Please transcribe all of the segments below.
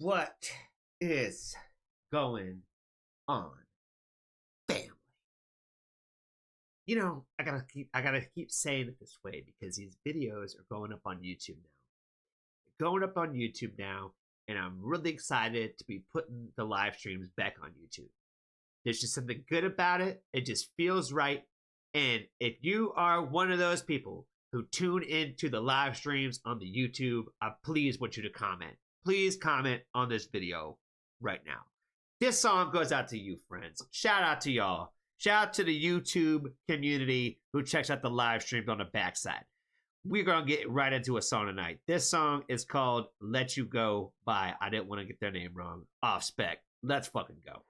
What is going on, family? You know, I gotta keep saying it this way because these videos are going up on YouTube now. They're going up on YouTube now, and I'm really excited to be putting the live streams back on YouTube. There's just something good about it. It just feels right. And if you are one of those people who tune into the live streams on the YouTube, I please want you to comment. Please comment on this video right now. This song goes out to you, friends. Shout out to y'all. Shout out to the YouTube community who checks out the live streams on the backside. We're going to get right into a song tonight. This song is called Let You Go by, I didn't want to get their name wrong, Off Spec. Let's fucking go.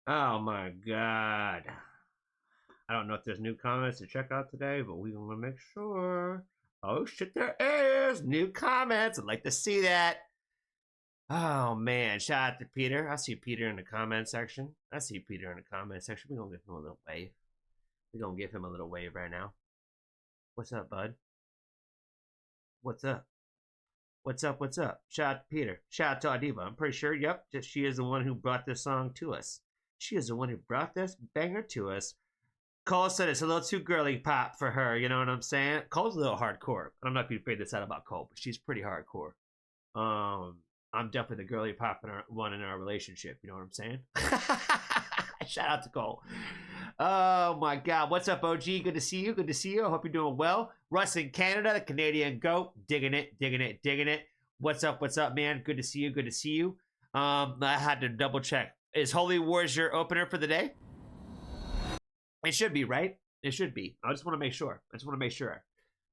Oh my God. I don't know if there's new comments to check out today, but we're going to make sure. Oh shit, there is new comments. I'd like to see that. Oh man, shout out to Peter. I see Peter in the comment section. We're going to give him a little wave. We're going to give him a little wave right now. What's up, bud? What's up? What's up? Shout out to Peter. Shout out to Adiva. I'm pretty sure, yep, she is the one who brought this song to us. She is the one who brought this banger to us. Cole said it's a little too girly pop for her, you know what I'm saying? Cole's a little hardcore. I don't know if you figured this out about Cole, but she's pretty hardcore. I'm definitely the girly pop one in our relationship, you know what I'm saying? Shout out to Cole. Oh my God. What's up, OG? Good to see you. I hope you're doing well. Russ in Canada, the Canadian goat. Digging it. What's up, man? Good to see you. I had to double check. Is Holy Wars your opener for the day? It should be, right? It should be. I just want to make sure.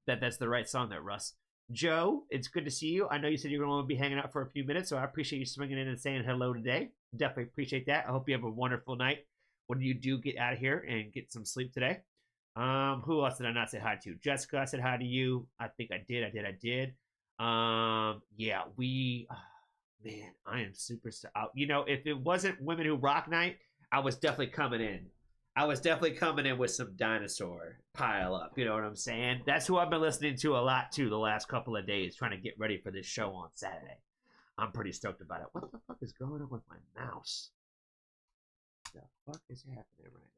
That that's the right song there, Russ. Joe, it's good to see you. I know you said you're going to be hanging out for a few minutes, so I appreciate you swinging in and saying hello today. Definitely appreciate that. I hope you have a wonderful night when you do get out of here and get some sleep today. Who else did I not say hi to? Jessica, I said hi to you. I think I did. Yeah, man, I am super out. You know, if it wasn't Women Who Rock Night, I was definitely coming in. With some dinosaur pile up. You know what I'm saying? That's who I've been listening to a lot too the last couple of days, trying to get ready for this show on Saturday. I'm pretty stoked about it. What the fuck is going on with my mouse? What the fuck is happening right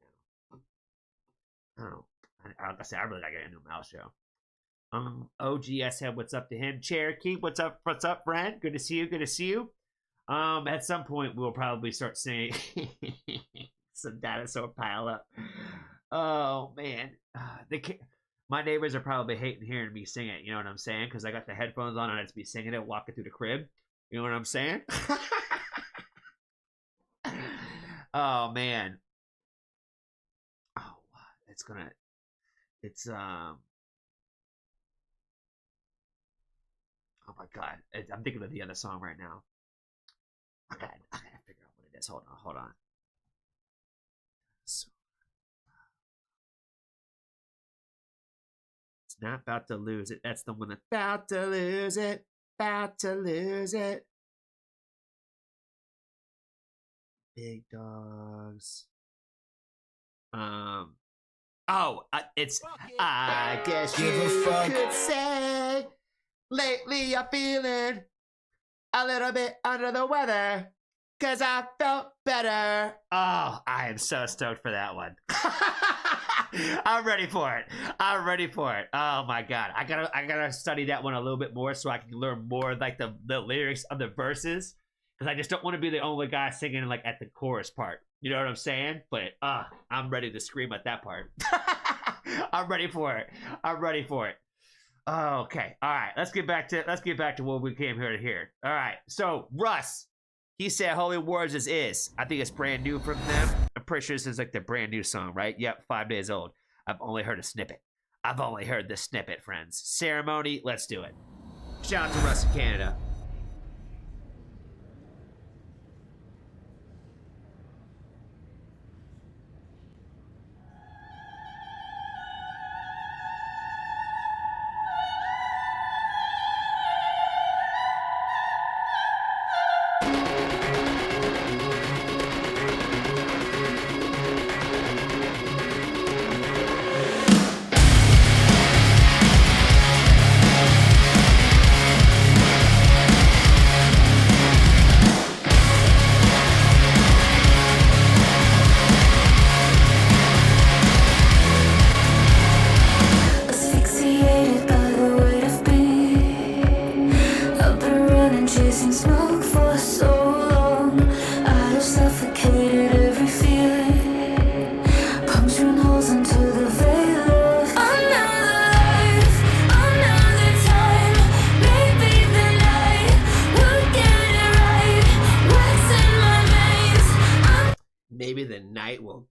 now? Oh, I really gotta get a new mouse, yo. OGS said what's up to him. Cherokee, what's up, friend? Good to see you. At some point we'll probably start saying some dinosaur pile up. Oh man, my neighbors are probably hating hearing me sing it. You know what I'm saying? Because I got the headphones on and I just be singing it, walking through the crib. You know what I'm saying? Oh man. Oh, oh my god, I'm thinking of the other song right now. I gotta figure out what it is. Hold on. So, it's not about to lose it. That's the one that's about to lose it. Big dogs. It's I guess you could say lately I'm feeling a little bit under the weather. Cause I felt better. Oh, I am so stoked for that one. I'm ready for it. Oh my god. I gotta study that one a little bit more so I can learn more like the lyrics of the verses. Because I just don't want to be the only guy singing like at the chorus part. You know what I'm saying? But I'm ready to scream at that part. I'm ready for it. Okay. All right. Let's get back to what we came here to hear. All right. So Russ. He said Holy Wars is. I think it's brand new from them. I'm pretty sure this is like the brand new song, right? Yep, 5 days old. I've only heard a snippet. I've only heard the snippet, friends. Ceremony, let's do it. Shout out to Russ in Canada.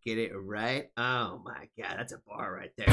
Get it right. Oh my god, that's a bar right there.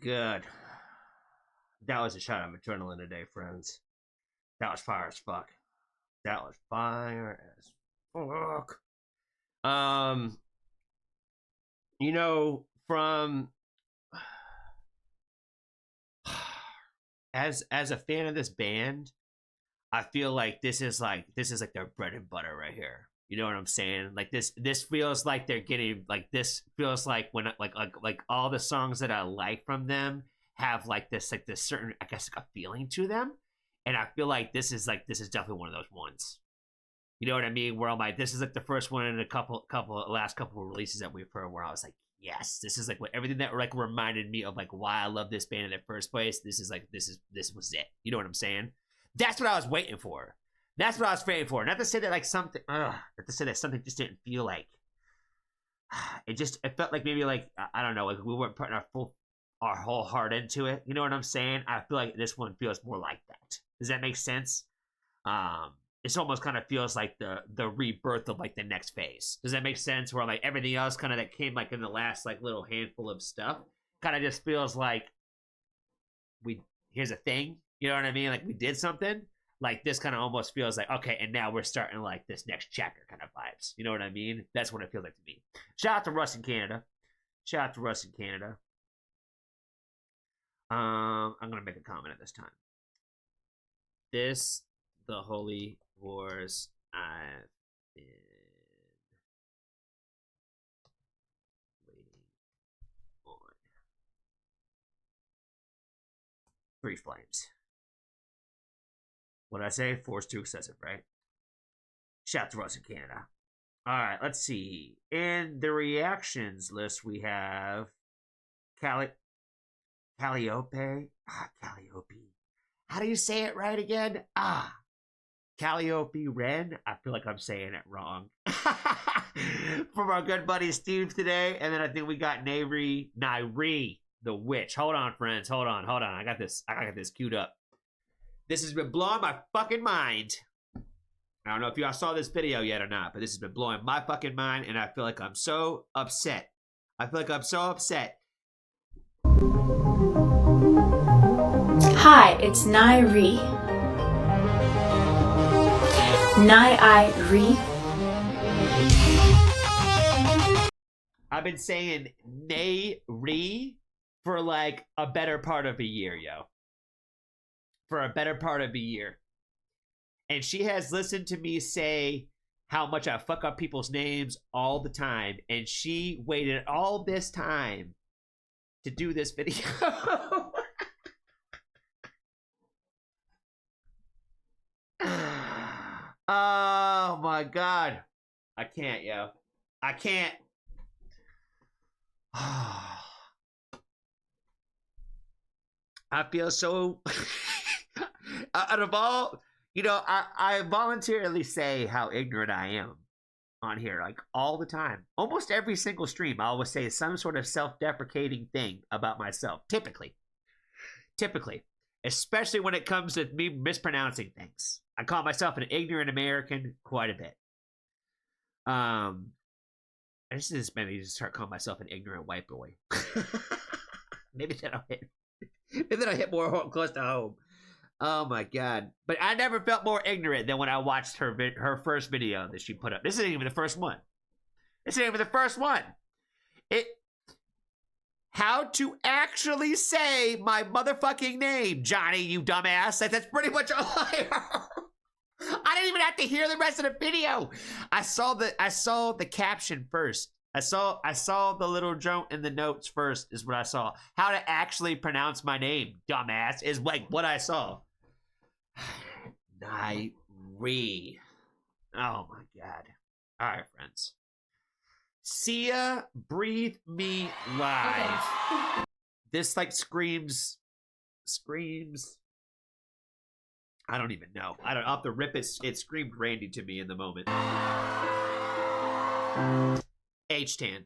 God. That was a shot of adrenaline today, friends. That was fire as fuck. That was fire as fuck. You know, from as a fan of this band, I feel like this is like their bread and butter right here. You know what I'm saying? Like this feels like they're getting like this feels like when like all the songs that I like from them have like this certain, I guess, like a feeling to them, and I feel like this is definitely one of those ones. You know what I mean? Where I'm like, this is like the first one in a last couple of releases that we've heard where I was like, yes, this is like what everything that like reminded me of like why I love this band in the first place. This was it. You know what I'm saying? That's what I was waiting for. That's what I was waiting for. Not to say that like something, not to say that something just didn't feel like. It felt like maybe like I don't know, like we weren't putting our whole heart into it. You know what I'm saying? I feel like this one feels more like that. Does that make sense? It almost kind of feels like the rebirth of like the next phase. Does that make sense? Where like everything else kind of that came like in the last like little handful of stuff kind of just feels like here's a thing. You know what I mean? Like we did something. Like this kind of almost feels like, okay, and now we're starting like this next chapter kind of vibes. You know what I mean? That's what it feels like to me. Shout out to Russ in Canada. I'm gonna make a comment at this time. The Holy Wars I've been waiting on. Three flames. What did I say? Four's too excessive, right? Shout out to Russ in Canada. All right, let's see. In the reactions list, we have Kehoe-Dopamine. Kehoe-Dopamine. How do you say it right again? Kehoe-Dopamine Wren. I feel like I'm saying it wrong. From our good buddy Steve today. And then I think we got Nairi the witch. Hold on, friends. Hold on. I got this queued up. This has been blowing my fucking mind. I don't know if y'all saw this video yet or not, but this has been blowing my fucking mind, and I feel like I'm so upset. Hi, it's Nairi. Nairi. I've been saying Nairi for like a better part of a year, yo. For a better part of a year. And she has listened to me say how much I fuck up people's names all the time. And she waited all this time to do this video. Oh my God. I can't, yo. I can't. I feel so... Out of all, you know, I voluntarily say how ignorant I am on here, like all the time. Almost every single stream, I always say some sort of self-deprecating thing about myself. Typically, especially when it comes to me mispronouncing things. I call myself an ignorant American quite a bit. I just maybe start calling myself an ignorant white boy. Maybe that'll hit more close to home. Oh my God. But I never felt more ignorant than when I watched her first video that she put up. This isn't even the first one. how to actually say my motherfucking name, Johnny, you dumbass. That's pretty much all I heard. I didn't even have to hear the rest of the video. I saw the caption first. I saw the little joke in the notes first is what I saw. How to actually pronounce my name, dumbass, is like what I saw. Nairi. Oh my god. All right, friends. See ya, breathe me live. This like screams. I don't even know. I'll have to rip it. It screamed Randy to me in the moment. H-Tan.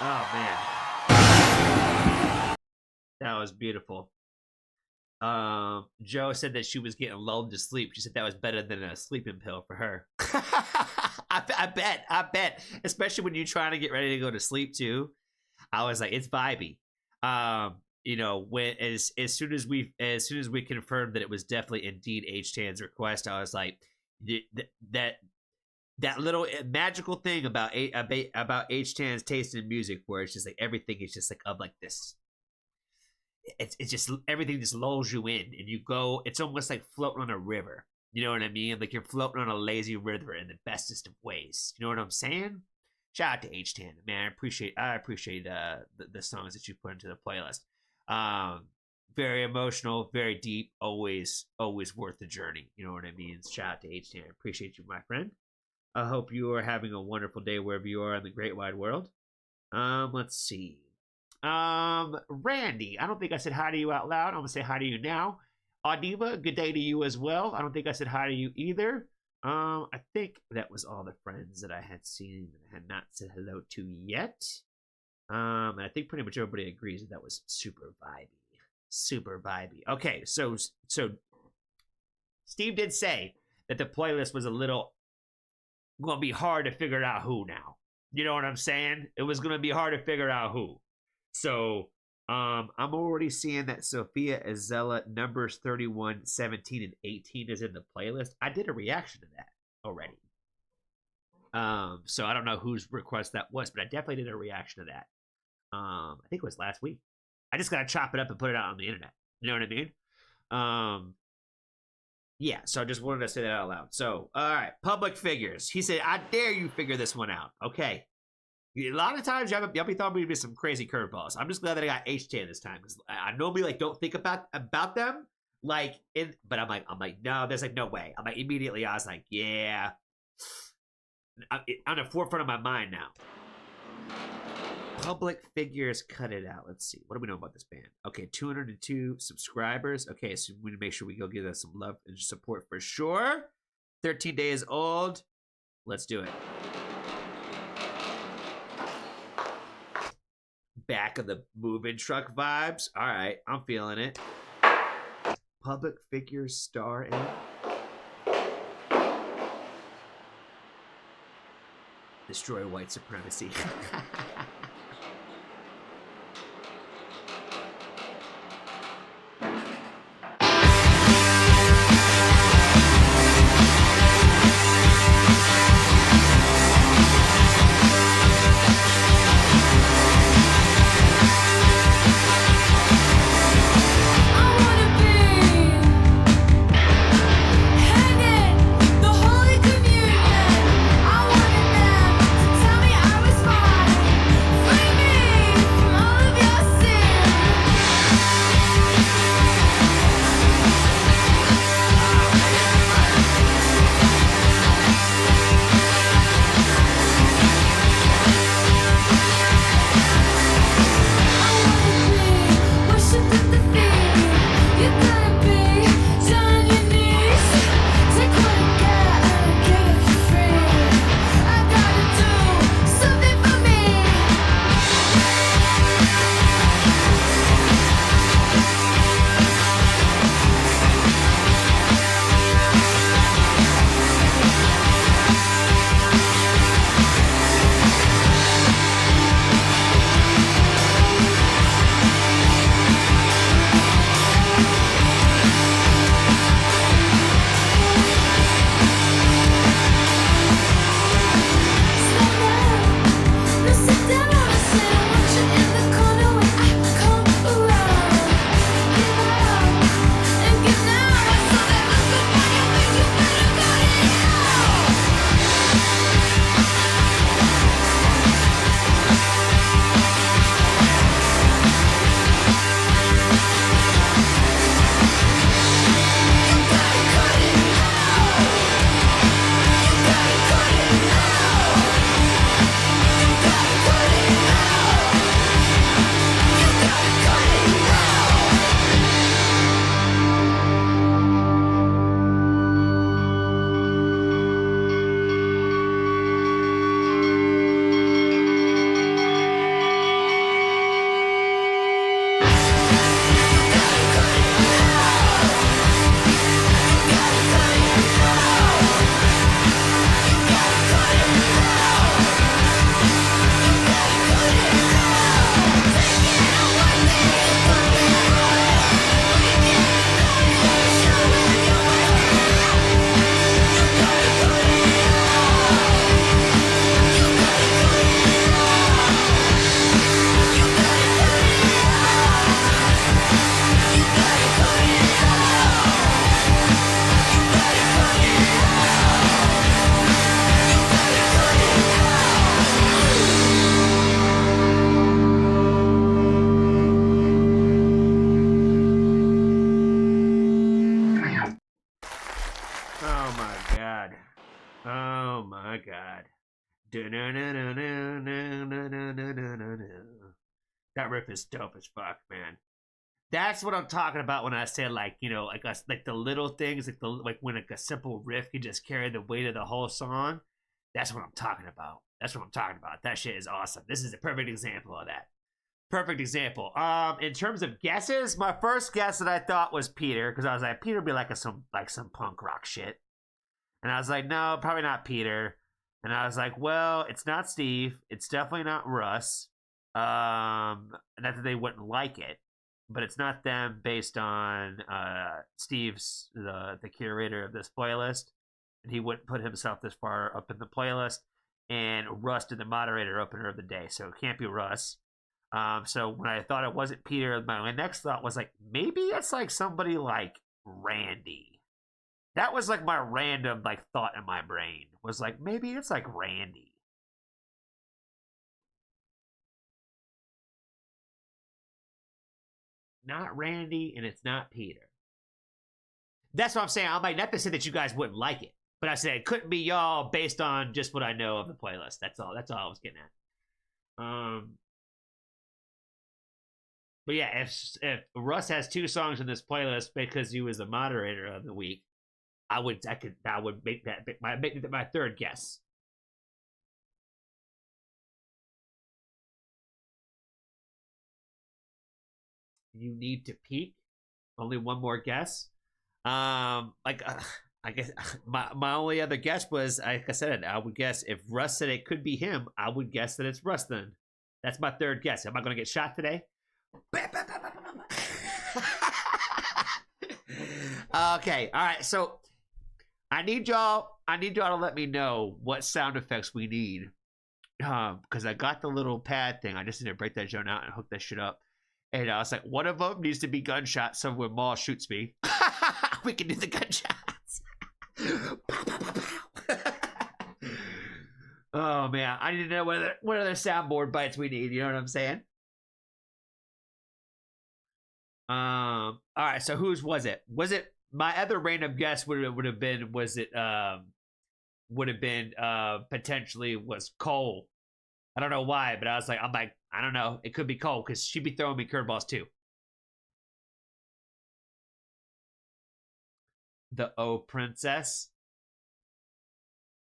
Oh, man. That was beautiful. Joe said that she was getting lulled to sleep. She said that was better than a sleeping pill for her. I bet. Especially when you're trying to get ready to go to sleep too. I was like, it's vibey. You know, when as soon as we confirmed that it was definitely indeed H-Tan's request, I was like, that little magical thing about H-Tan's taste in music, where it's just like everything is just like of like this. It's just everything just lulls you in, and you go. It's almost like floating on a river. You know what I mean? Like you're floating on a lazy river in the bestest of ways. You know what I'm saying? Shout out to H-Tan, man. I appreciate the songs that you put into the playlist. Very emotional, very deep. Always worth the journey. You know what I mean? Shout out to H-Tan. I appreciate you, my friend. I hope you are having a wonderful day wherever you are in the great wide world. Let's see. Randy, I don't think I said hi to you out loud. I'm gonna say hi to you now. Audiva, good day to you as well. I don't think I said hi to you either. I think that was all the friends that I had seen that I had not said hello to yet. And I think pretty much everybody agrees that was super vibey. Okay, so Steve did say that the playlist was a little gonna be hard to figure out who now. You know what I'm saying? It was gonna be hard to figure out who. So, I'm already seeing that Sophia Azella numbers 31, 17, and 18 is in the playlist. I did a reaction to that already. So I don't know whose request that was, but I definitely did a reaction to that. I think it was last week. I just gotta chop it up and put it out on the internet. You know what I mean? Yeah, so I just wanted to say that out loud. So, all right, public figures. He said, I dare you figure this one out. Okay. A lot of times y'all be thought we'd be some crazy curveballs. I'm just glad that I got H-Tan this time, because I normally like don't think about them but I'm like no, there's like no way. I'm like immediately I was like yeah, on the forefront of my mind now. Public figures, cut it out. Let's see, what do we know about this band? Okay, 202 subscribers. Okay, so we need to make sure we go give us some love and support for sure. 13 days old. Let's do it. Back of the moving truck vibes. All right, I'm feeling it. Public figures star in. Destroy white supremacy. Tell me I was fine. That riff is dope as fuck, man. That's what I'm talking about when I say like, you know, like us, like the little things, like when like a simple riff can just carry the weight of the whole song. That's what I'm talking about. That's what I'm talking about. That shit is awesome. This is a perfect example of that. Perfect example. In terms of guesses, my first guess that I thought was Peter, because I was like, Peter would be like some punk rock shit. And I was like, no, probably not Peter. And I was like, well, it's not Steve. It's definitely not Russ. Not that they wouldn't like it, but it's not them based on Steve's the curator of this playlist, and he wouldn't put himself this far up in the playlist. And Russ did the moderator opener of the day, so it can't be Russ. So when I thought it wasn't Peter, my next thought was like, maybe it's like somebody like Randy. That was like my random like thought in my brain was like, maybe it's like Randy. Not Randy, and it's not Peter. That's what I'm saying. I'm like, not to say that you guys wouldn't like it, but I said it couldn't be y'all based on just what I know of the playlist. That's all. That's all I was getting at. But yeah, if Russ has 2 songs in this playlist because he was the moderator of the week, I would make that my third guess. You need to peak. Only one more guess. I guess my only other guess was, like I said, I would guess if Russ said it could be him, I would guess that it's Russ then. That's my third guess. Am I going to get shot today? Okay, all right. So I need y'all to let me know what sound effects we need. Because I got the little pad thing. I just need to break that joint out and hook that shit up. And I was like, one of them needs to be gunshots. So when Maul shoots me, we can do the gunshots. Oh man, I need to know what other soundboard bites we need. You know what I'm saying? All right. So whose was it? Was it my other random guess? Would have been? Was it? Would have been potentially was Cole. I don't know why, but I'm like, I don't know. It could be Cole because she'd be throwing me curveballs too. The O Princess.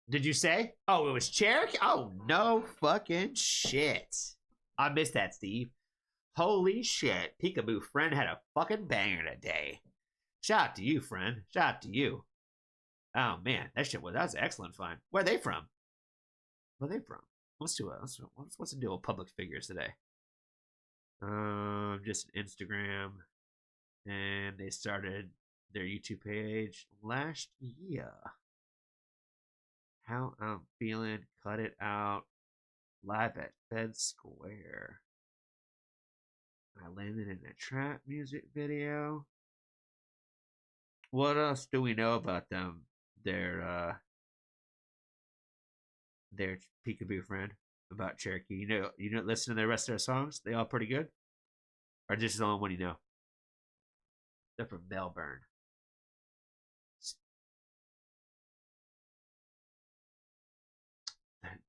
Did you say? Oh, it was Cherokee? Oh, no fucking shit. I missed that, Steve. Holy shit. Peekaboo Friend had a fucking banger today. Shout out to you, friend. Shout out to you. Oh, man. That was excellent fun. Where are they from? Where are they from? Let's do what's the deal with public figures today? Just Instagram. And they started their YouTube page last year. How I'm feeling, cut it out. Live at Fed Square. I landed in a trap music video. What else do we know about them? Their Peekaboo Friend about Cherokee. You don't listen to the rest of their songs? They all pretty good? Or just the only one you know? They're from Melbourne.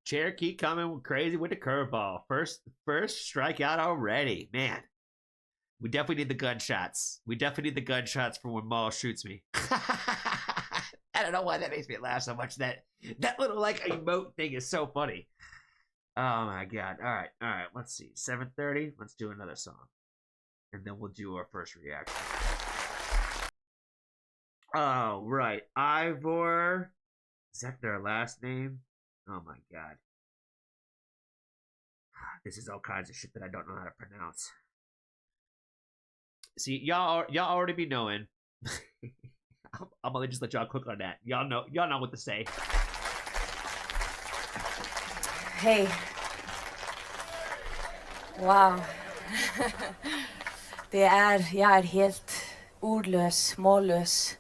Cherokee coming crazy with the curveball. First strikeout already. Man, we definitely need the gunshots. We definitely need the gunshots for when Maul shoots me. I don't know why that makes me laugh so much. That little like emote thing is so funny. Oh my god. All right. Let's see. 7:30. Let's do another song, and then we'll do our first reaction. Oh right, Ivor. Is that their last name? Oh my god. This is all kinds of shit that I don't know how to pronounce. See, y'all already be knowing. I'm gonna just let y'all click on that. Y'all know what to say. Hej. Wow. Jag är helt ordlös, mållös.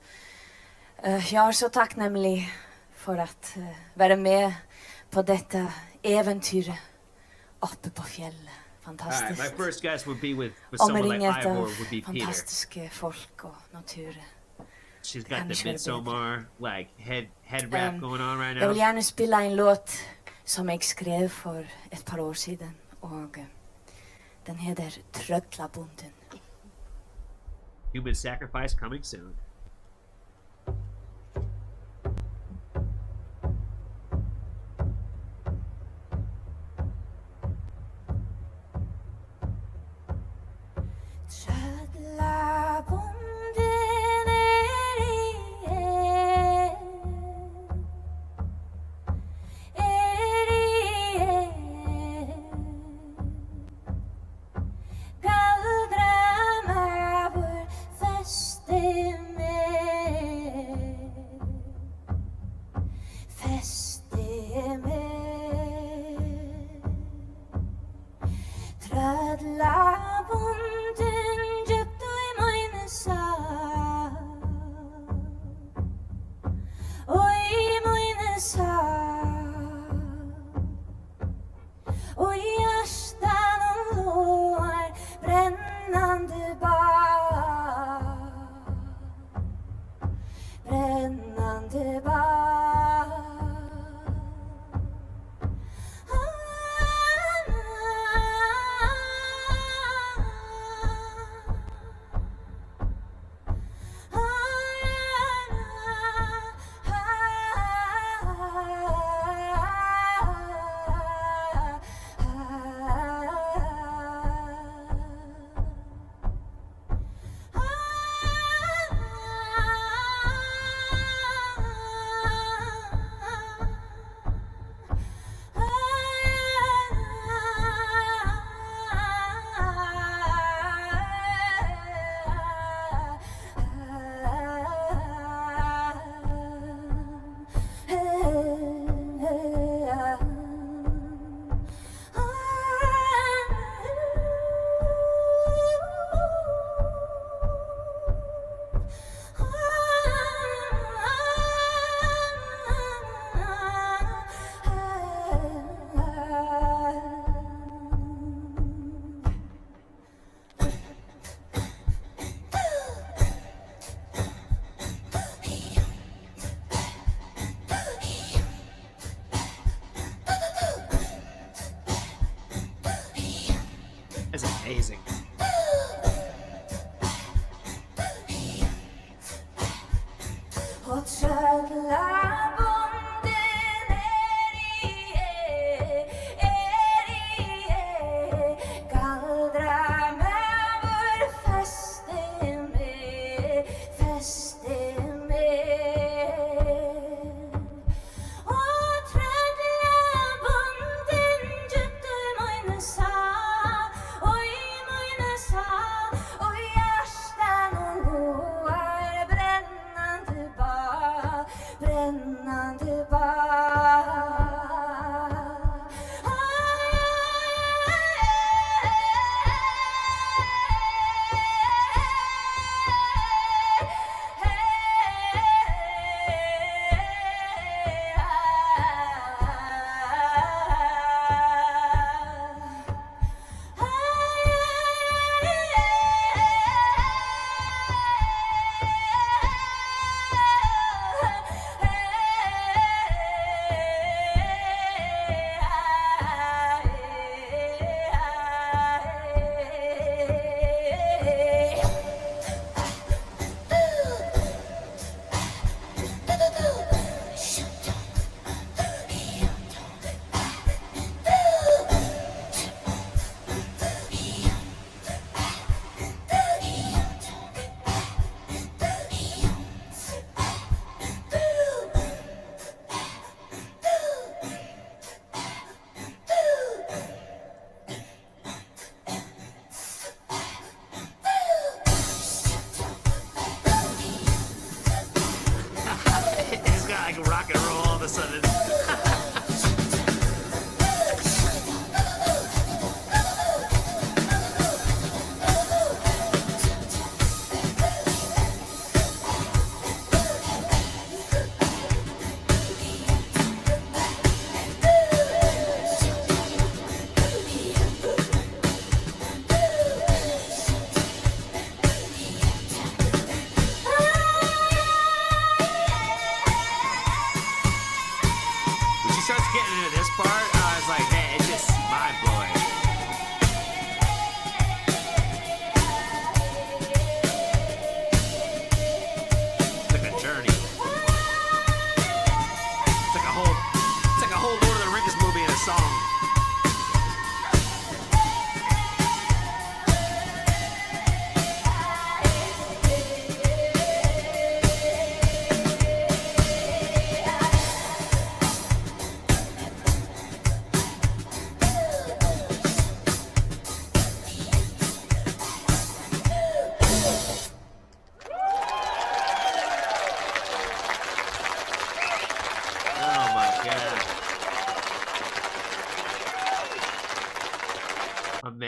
Jag är så tacknämlig för att vara med på detta äventyr uppe på fjället. Fantastiskt. Right, my first guess would be with someone like Ivor would be Peter. Fantastiska folk och natur. She's got the Midsommar like head wrap going on right now. Jag vill gärna spela en låt som jag skrev för ett par år sedan och Den heter Trøllabundin. Human sacrifice coming soon. That's amazing.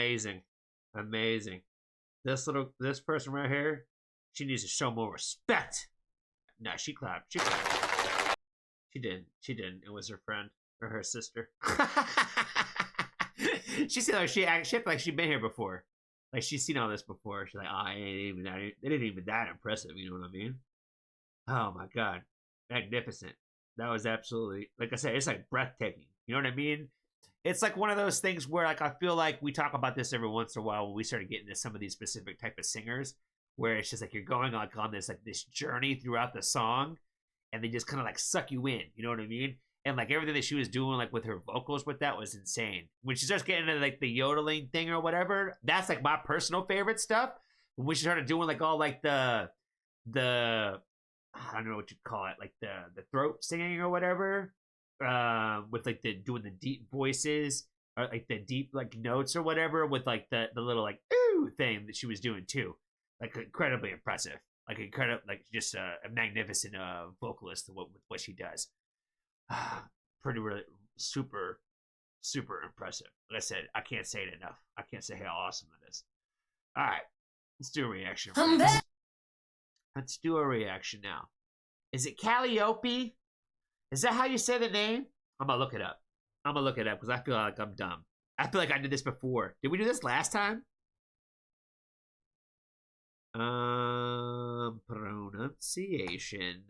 Amazing. Amazing. This person right here, she needs to show more respect. No, she clapped. She clapped. She didn't. She didn't. It was her friend or her sister. She said like she acted like she'd been here before. Like she's seen all this before. She's like, oh, it ain't even that impressive. You know what I mean? Oh my God. Magnificent. That was absolutely, like I said, it's like breathtaking. You know what I mean? It's like one of those things where like I feel like we talk about this every once in a while when we started getting into some of these specific type of singers, where it's just like you're going like on this journey throughout the song, and they just kind of like suck you in. You know what I mean? And like everything that she was doing like with her vocals with that was insane. When she starts getting into like the yodeling thing or whatever, that's like my personal favorite stuff. When she started doing like all like the I don't know what you'd call it, like the throat singing or whatever, with like doing the deep voices or like the deep like notes or whatever, with like the little like ooh thing that she was doing too, like incredibly impressive, like like just a magnificent vocalist with what she does. Pretty really super impressive. Like I said, I can't say it enough. I can't say how awesome it is. All right, let's do a reaction. Let's do a reaction now. Is it Calliope? Is that how you say the name? I'm gonna look it up. I'm gonna look it up because I feel like I'm dumb. I feel like I did this before. Did we do this last time? Pronunciation.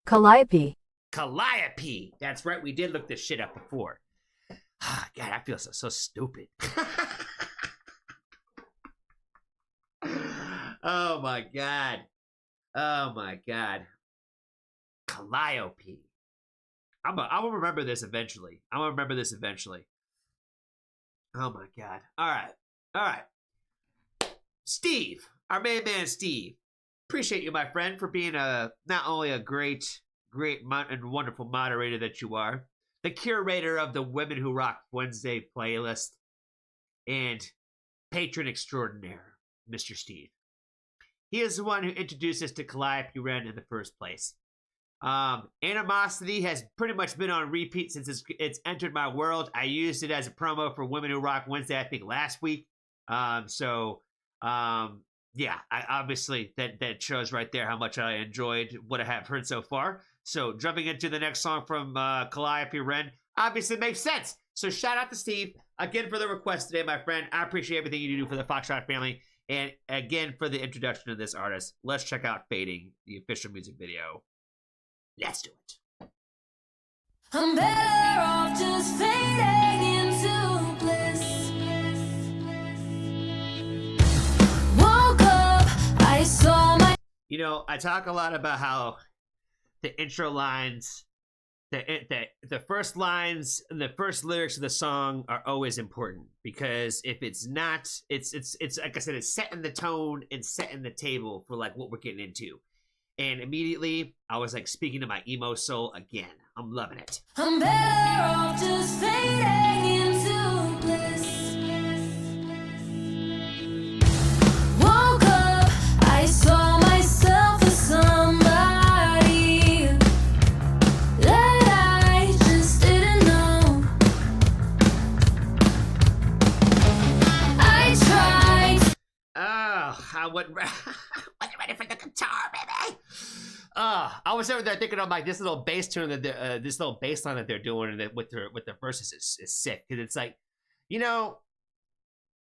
Calliope. Calliope. That's right. We did look this shit up before. God, I feel so stupid. Oh my God. Oh my God. Calliope. I'm gonna remember this eventually. Oh my God. All right. Steve, our main man Steve. Appreciate you, my friend, for being not only a great and wonderful moderator that you are, the curator of the Women Who Rock Wednesday playlist, and patron extraordinaire, Mr. Steve. He is the one who introduced us to Calliope Wren in the first place. Animosity has pretty much been on repeat since it's entered my world. I used it as a promo for Women Who Rock Wednesday, I think last week. Yeah, I obviously that shows right there how much I enjoyed what I have heard so far. So jumping into the next song from Calliope Wren obviously makes sense. So shout out to Steve again for the request today, my friend. I appreciate everything you do for the Foxtrot family. And again, for the introduction of this artist, let's check out Fading, the official music video. Let's do it. I'm better off just fading into bliss. Woke up, I saw my... You know, I talk a lot about how the intro lines, the first lines, the first lyrics of the song are always important, because if it's not, it's like I said, it's setting the tone and setting the table for like what we're getting into. And immediately I was like speaking to my emo soul again. I'm loving it. I'm better off just fading into bliss. Woke up, I saw myself as somebody that I just didn't know. I tried. Oh, I wasn't ready for the guitar, baby. I was over there thinking of like this little bass tune that this little bass line that they're doing with the verses is sick, because it's like, you know,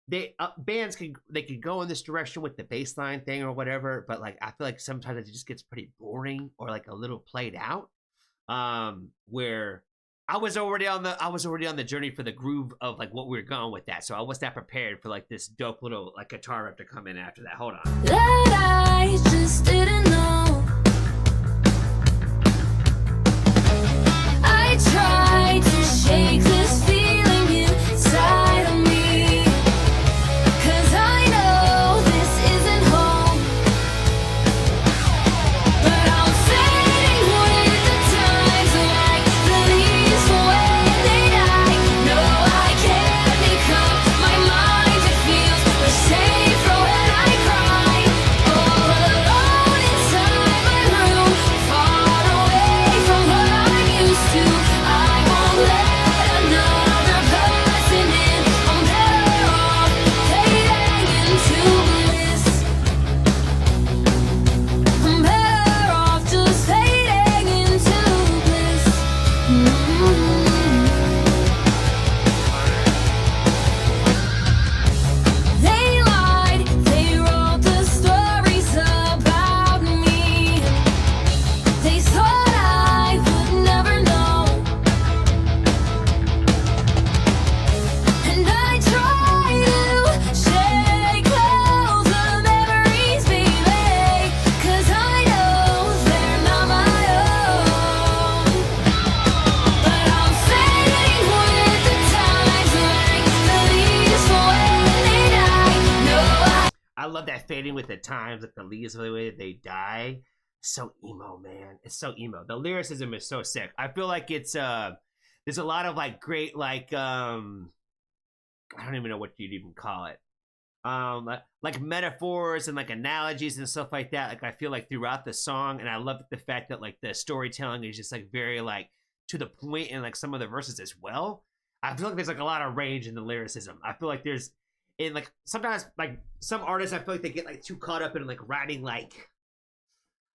they bands can go in this direction with the bass line thing or whatever, but like I feel like sometimes it just gets pretty boring or like a little played out. Where I was already on the journey for the groove of like what we were going with that, so I was not prepared for like this dope little like guitar riff to come in after that. Hold on. That I just didn't know. I tried to shake this feeling inside of me, 'cause I know this isn't home, but I'm fading with the times, like the leaves when they die. No, I can't become my mind, it feels safer when I cry, all alone inside. love that fading with the times, like the leaves, the way they die. So emo, man. It's so emo. The lyricism is so sick. I feel like it's there's a lot of like great like I don't even know what you'd even call it. Like metaphors and like analogies and stuff like that. Like I feel like throughout the song, and I love the fact that like the storytelling is just like very like to the point in like some of the verses as well. I feel like there's like a lot of range in the lyricism. I feel like there's in like sometimes like some artists I feel like they get like too caught up in like writing like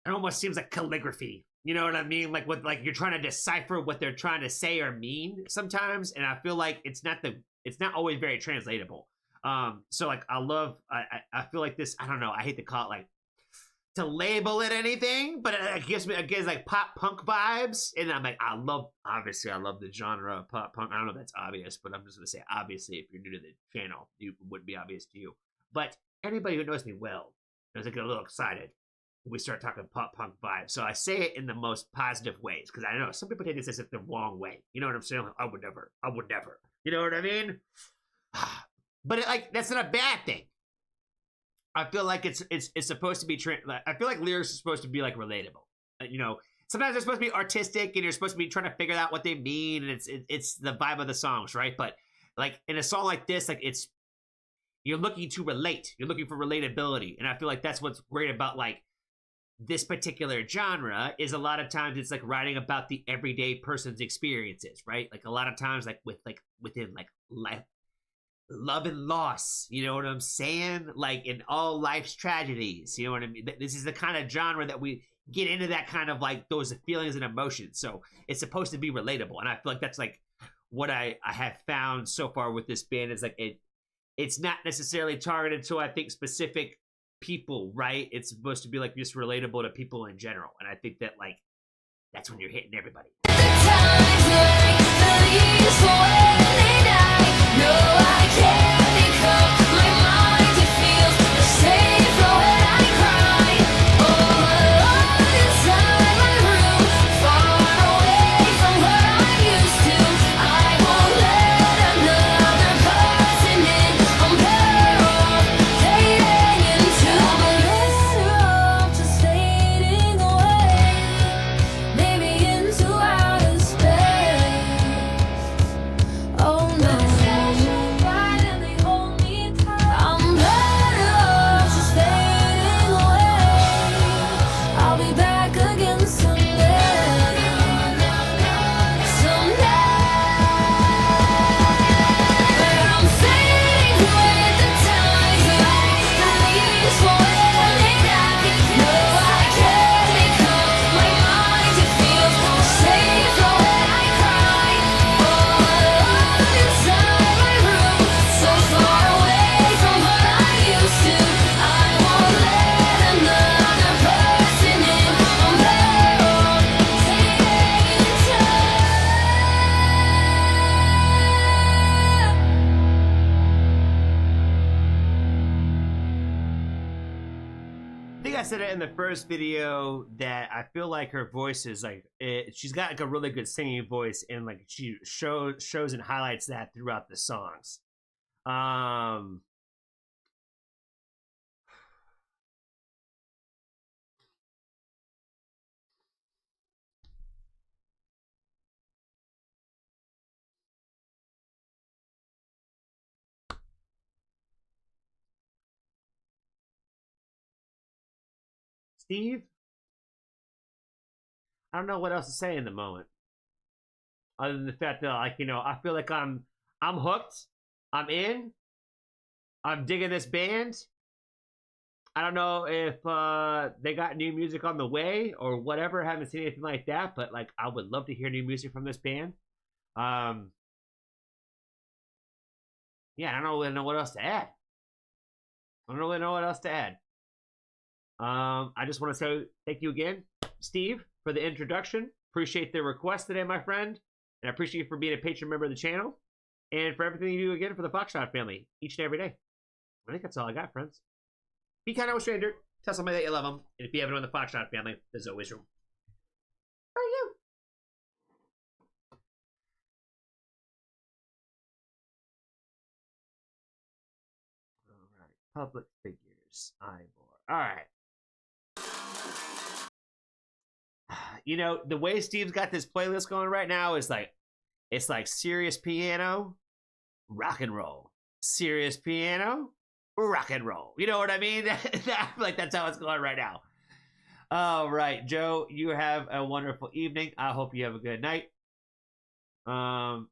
it almost seems like calligraphy. You know what I mean? Like what like you're trying to decipher what they're trying to say or mean sometimes, and I feel like it's not always very translatable. So like I feel like this, I don't know, I hate to call it like to label it anything, but it gives like pop punk vibes, and I'm like obviously I love the genre of pop punk. I don't know if that's obvious, but I'm just gonna say obviously if you're new to the channel, it wouldn't be obvious to you. But anybody who knows me well knows I get a little excited when we start talking pop punk vibes. So I say it in the most positive ways, because I know some people take this as if the wrong way. You know what I'm saying? Like, I would never. You know what I mean? But like that's not a bad thing. I feel like it's supposed to be. I feel like lyrics are supposed to be like relatable. You know, sometimes they're supposed to be artistic, and you're supposed to be trying to figure out what they mean, and it's the vibe of the songs, right? But like in a song like this, like you're looking to relate. You're looking for relatability, and I feel like that's what's great about like this particular genre is a lot of times it's like writing about the everyday person's experiences, right? Like a lot of times, like within like life. Love and loss, you know what I'm saying? Like in all life's tragedies, you know what I mean? This is the kind of genre that we get into, that kind of like those feelings and emotions. So it's supposed to be relatable, and I feel like that's like what I have found so far with this band is like it's not necessarily targeted to I think specific people, right? It's supposed to be like just relatable to people in general, and I think that like that's when you're hitting everybody. I said it in the first video that I feel like her voice is like she's got like a really good singing voice, and like she shows and highlights that throughout the songs. Steve, I don't know what else to say in the moment, other than the fact that like I feel like I'm hooked, I'm in, I'm digging this band. I don't know if they got new music on the way or whatever. I haven't seen anything like that, but like I would love to hear new music from this band. Yeah, I don't really know what else to add. I just want to say thank you again, Steve, for the introduction. Appreciate the request today, my friend. And I appreciate you for being a patron member of the channel. And for everything you do again for the Foxtrot family, each and every day. I think that's all I got, friends. Be kind to a stranger. Tell somebody that you love them. And if you haven't joined the Foxtrot family, there's always room for you. All right. Public figures. Ivor. All right. You know, the way Steve's got this playlist going right now is like, it's like serious piano, rock and roll. Serious piano, rock and roll. You know what I mean? Like, that's how it's going right now. All right, Joe, you have a wonderful evening. I hope you have a good night. Oh,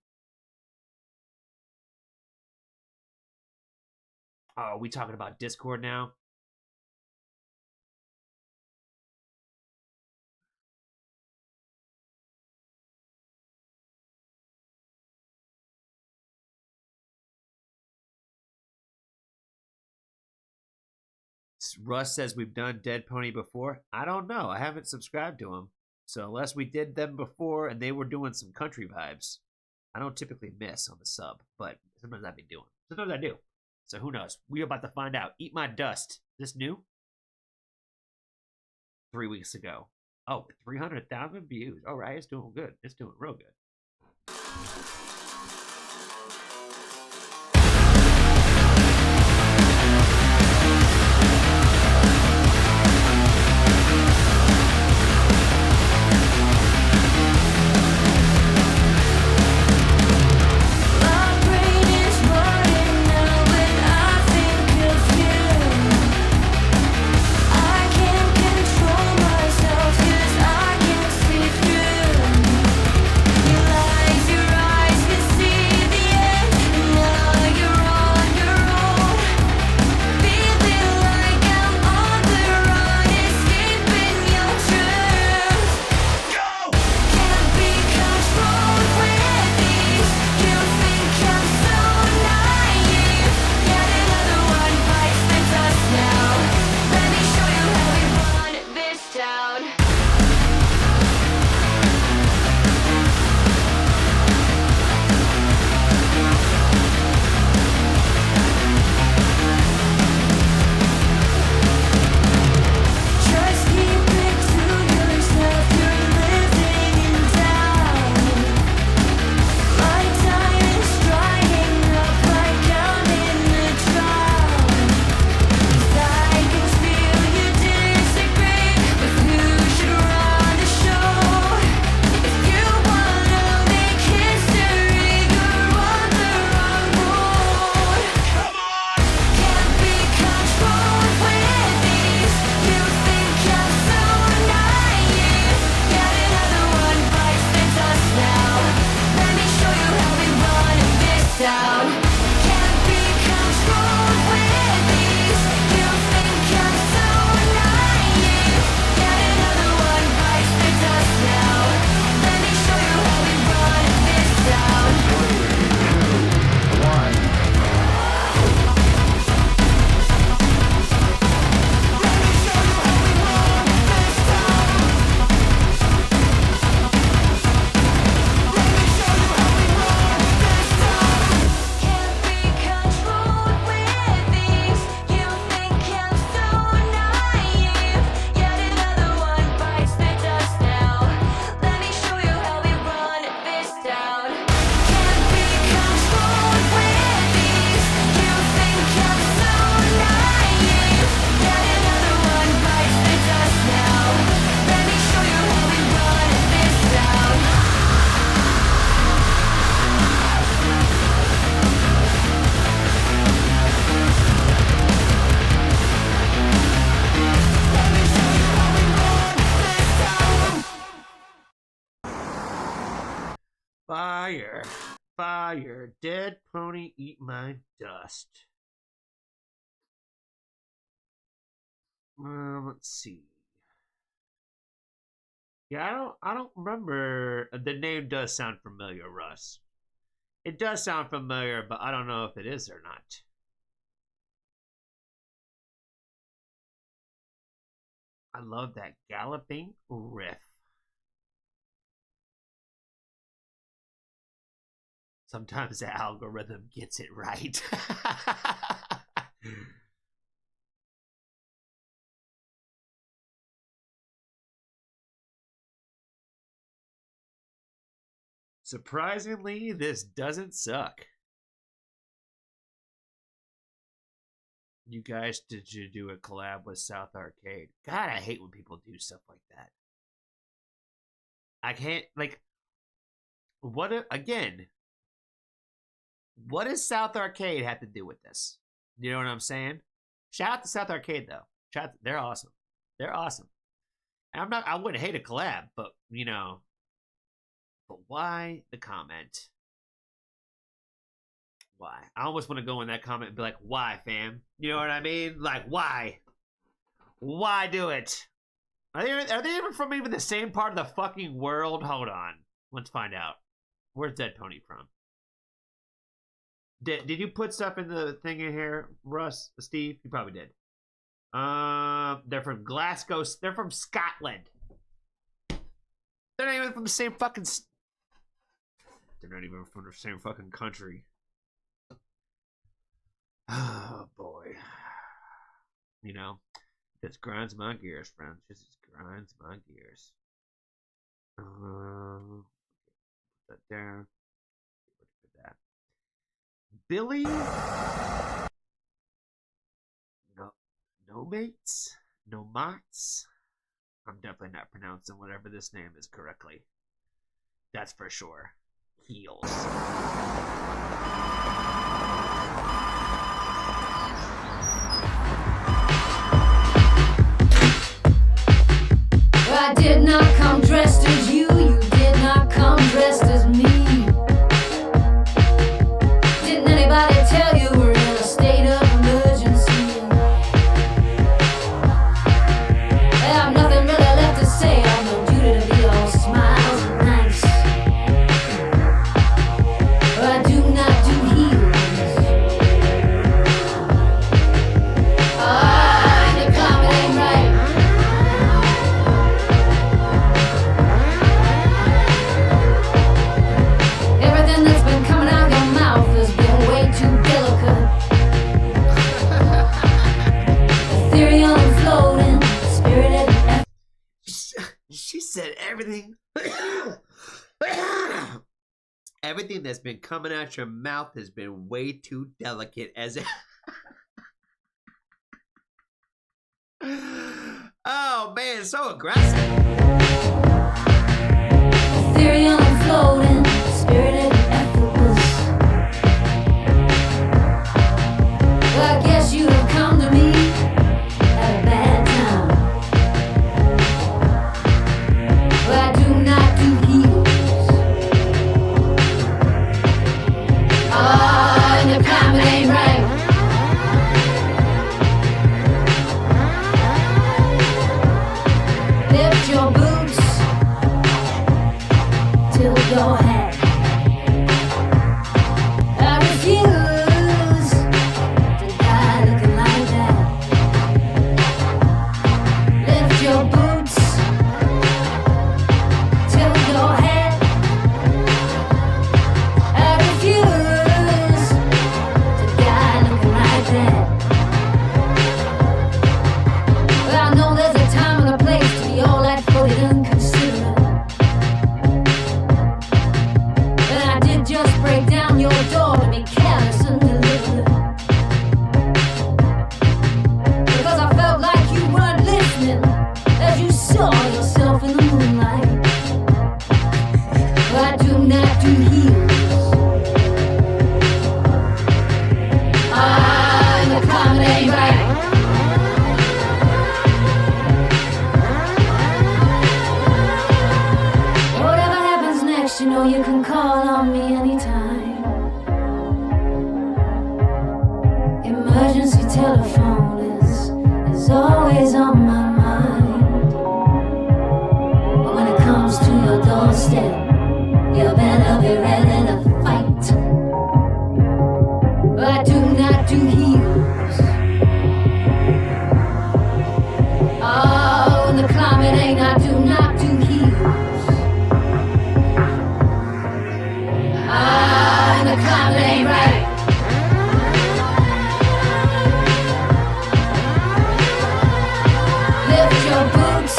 are we talking about Discord now? Russ says we've done Dead Pony before. I don't know. I haven't subscribed to him. So unless we did them before and they were doing some country vibes, I don't typically miss on the sub, but sometimes I be doing. Sometimes I do. So who knows? We're about to find out. Eat My Dust. This new? 3 weeks ago. Oh, 300,000 views. All right, it's doing good. It's doing real good. Fire. Fire. Dead Pony, Eat My Dust. Let's see. Yeah, I don't remember. The name does sound familiar, Russ. It does sound familiar, but I don't know if it is or not. I love that galloping riff. Sometimes the algorithm gets it right. Surprisingly, this doesn't suck. You guys, did you do a collab with South Arcade? God, I hate when people do stuff like that. I can't, like, again, what does South Arcade have to do with this? You know what I'm saying? Shout out to South Arcade, though. They're awesome. They're awesome. And I wouldn't hate a collab, but, you know, but why the comment? Why? I almost want to go in that comment and be like, why, fam? You know what I mean? Like, why? Why do it? Are they even from even the same part of the fucking world? Hold on. Let's find out. Where's Dead Pony from? Did you put stuff in the thing in here, Russ, Steve? You probably did. They're from Glasgow. They're from Scotland. They're not even from the same fucking... They're not even from the same fucking country. Oh, boy. You know, this grinds my gears, friends. This grinds my gears. Put that there. Put that. Billy... Nomates? I'm definitely not pronouncing whatever this name is correctly. That's for sure. Heels. I did not come dressed as you, you did not come dressed as me. Didn't anybody tell you we're in a state of emergency? I have nothing really left to say, I'm no duty to be all smiles and nice. But I do not do heels. The climate ain't right. Everything that's been coming out your mouth has been way too delicate. Ethereal and floating, spirited. She said everything. Everything that's been coming out your mouth has been way too delicate as it. Oh man, so aggressive. Ethereal and floating, spirited, effortless. Well, I guess you have come to me at a bad time. But I do not do heels. And the climate ain't right. Lift your boots till your head. I refuse to die looking like that. Lift your boots till your head. I refuse to die looking like that. Well, I know there's a time and a place to be all that fully inconsiderate. And I did just break down your door to be careless and deliberate. Because I felt like you weren't listening as you saw yourself in the moonlight. But I do not do heels. And the climate ain't right. Whatever happens next, you know you can call on me anytime. Emergency telephone is always on my mind. But when it comes to your doorstep, you better be ready to fight. But I do not do heels. Oh, and the climate ain't, I do not do heels. And the climate ain't right. Lift your boots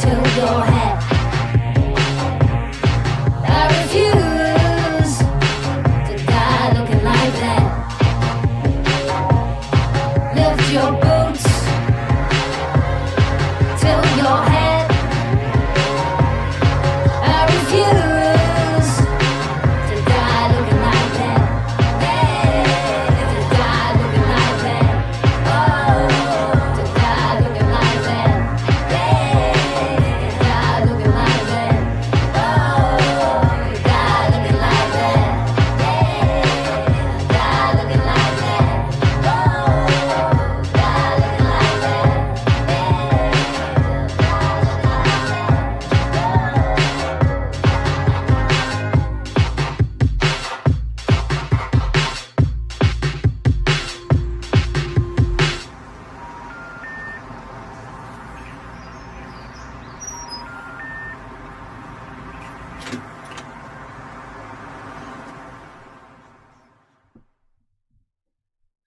till your head. I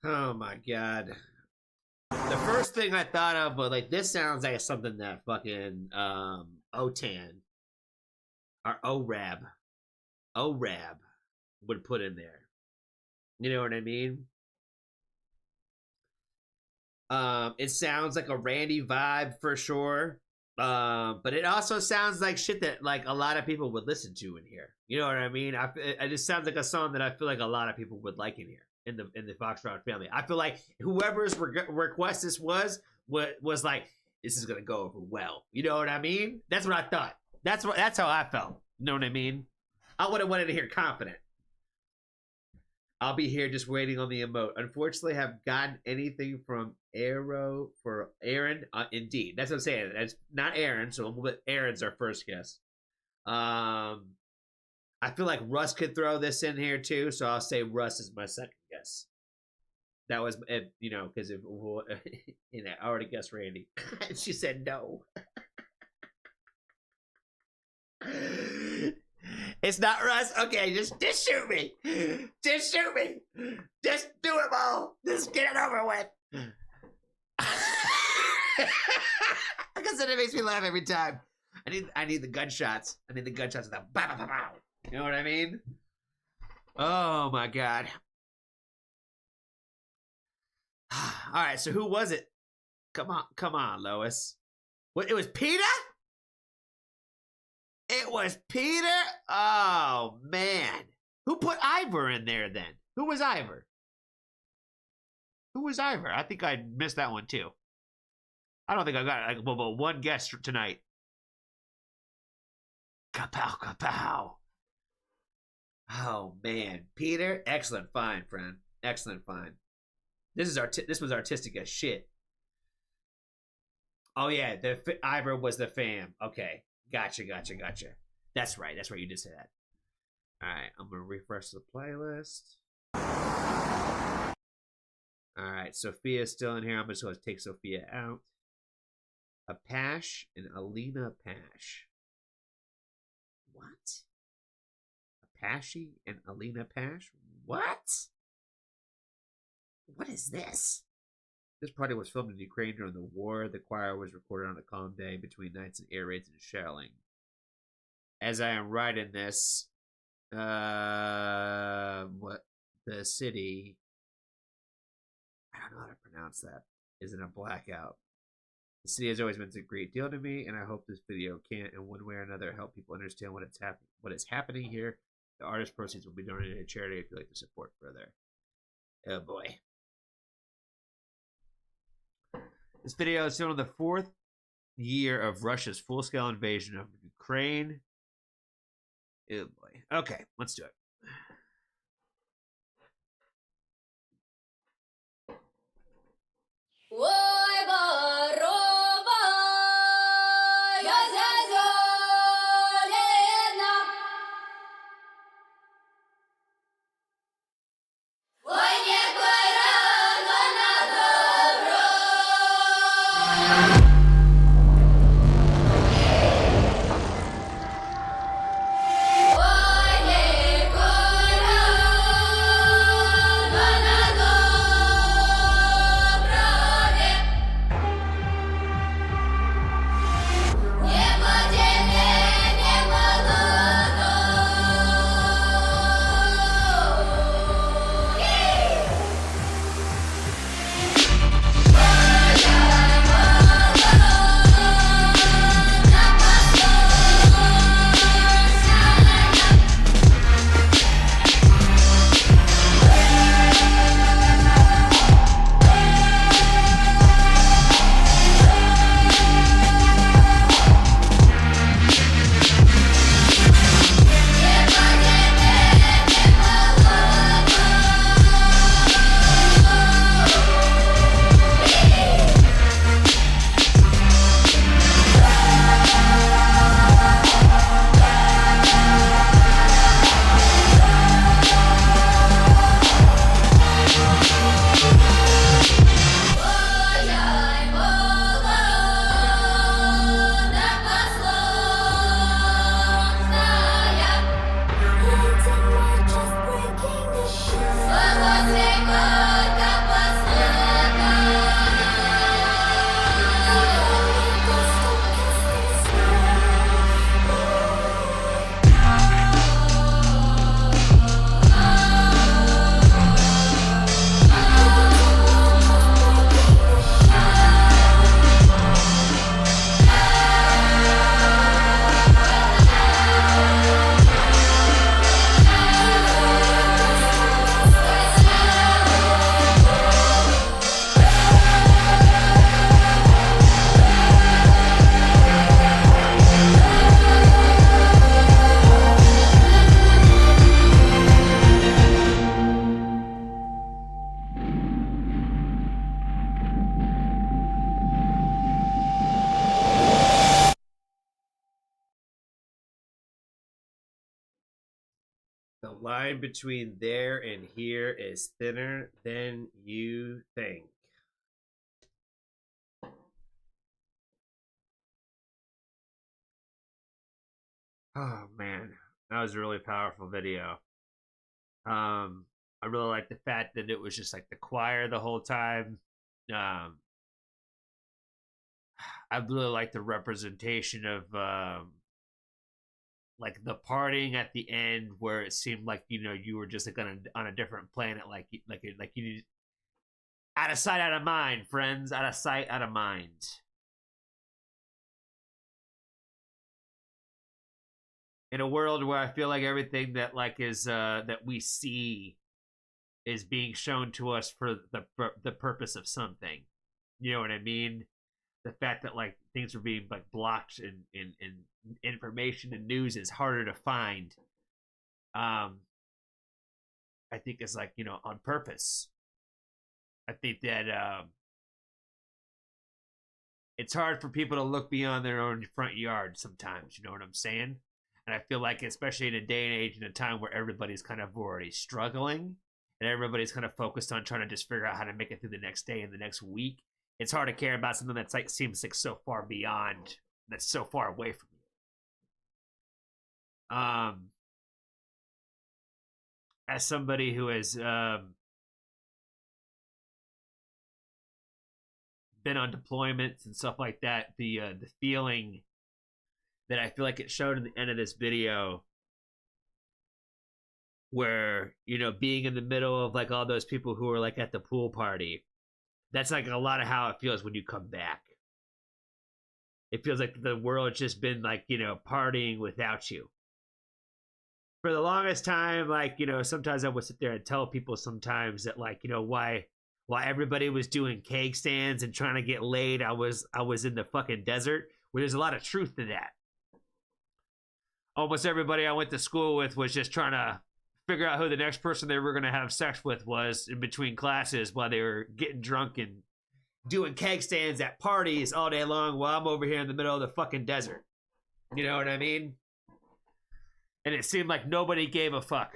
Oh my god. The first thing I thought of was like, this sounds like something that fucking OTAN or ORAB would put in there. You know what I mean? It sounds like a Randy vibe for sure. But it also sounds like shit that like a lot of people would listen to in here. You know what I mean? It just sounds like a song that I feel like a lot of people would like in here in the Foxtrot family. I feel like whoever's request this was like, this is gonna go over well. You know what I mean? That's what I thought. That's how I felt. You know what I mean? I would have wanted to hear confident. I'll be here just waiting on the emote. Unfortunately, have gotten anything from Arrow for Aaron. Indeed, that's what I'm saying. That's not Aaron, so we'll let Aaron's our first guess. I feel like Russ could throw this in here too, so I'll say Russ is my second guess. That was, you know, because if you know, I already guessed Randy. She said no. It's not Russ. Okay, just shoot me. Just shoot me. Just do it, Mo. Just get it over with. Because it makes me laugh every time. I need the gunshots. I need the gunshots of the bow, bow, bow, bow. You know what I mean? Oh my god. All right, so who was it? Come on, Lois. What? It was Peter? It was Peter? Oh, man. Who put Ivor in there then? Who was Ivor? Who was Ivor? I think I missed that one too. I don't think I got it. Well, one guess tonight. Kapow, kapow. Oh, man. Peter, excellent find, friend. Excellent find. This was artistic as shit. Oh, yeah. Ivor was the fam. Okay. Gotcha. That's right. You did say that. All right. I'm going to refresh the playlist. All right. Sophia's still in here. I'm just going to take Sophia out. Pash and Alina Pash. What? Apache and Alina Pash? What? What is this? This party was filmed in Ukraine during the war. The choir was recorded on a calm day between nights and air raids and shelling. As I am writing this, what the city, I don't know how to pronounce that, is in a blackout. The city has always meant a great deal to me, and I hope this video can, in one way or another, help people understand what is happening here. The artist proceeds will be donated to charity if you'd like to support further. Oh boy. This video is filmed in the 4th year of Russia's full-scale invasion of Ukraine. Oh boy. Okay, let's do it. line between there and here is thinner than you think. Oh man, that was a really powerful video. I really like the fact that it was just like the choir the whole time. I really like the representation of like the parting at the end, where it seemed like, you know, you were just like on a different planet, like you out of sight, out of mind, friends, out of sight, out of mind. In a world where I feel like everything that like is that we see is being shown to us for the purpose of something, you know what I mean? The fact that like things are being like blocked and information and news is harder to find, I think is like, you know, on purpose. I think that it's hard for people to look beyond their own front yard sometimes, you know what I'm saying? And I feel like, especially in a day and age and a time where everybody's kind of already struggling and everybody's kind of focused on trying to just figure out how to make it through the next day and the next week, it's hard to care about something that's like seems like so far beyond, that's so far away from you. As somebody who has been on deployments and stuff like that, the feeling that I feel like it showed in the end of this video, where, you know, being in the middle of like all those people who are like at the pool party, that's like a lot of how it feels when you come back. It feels like the world's just been like, you know, partying without you. For the longest time, like, you know, sometimes I would sit there and tell people sometimes that, like, you know, why everybody was doing cake stands and trying to get laid, I was in the fucking desert, where there's a lot of truth to that. Almost everybody I went to school with was just trying to figure out who the next person they were going to have sex with was in between classes, while they were getting drunk and doing keg stands at parties all day long, while I'm over here in the middle of the fucking desert. You know what I mean? And it seemed like nobody gave a fuck.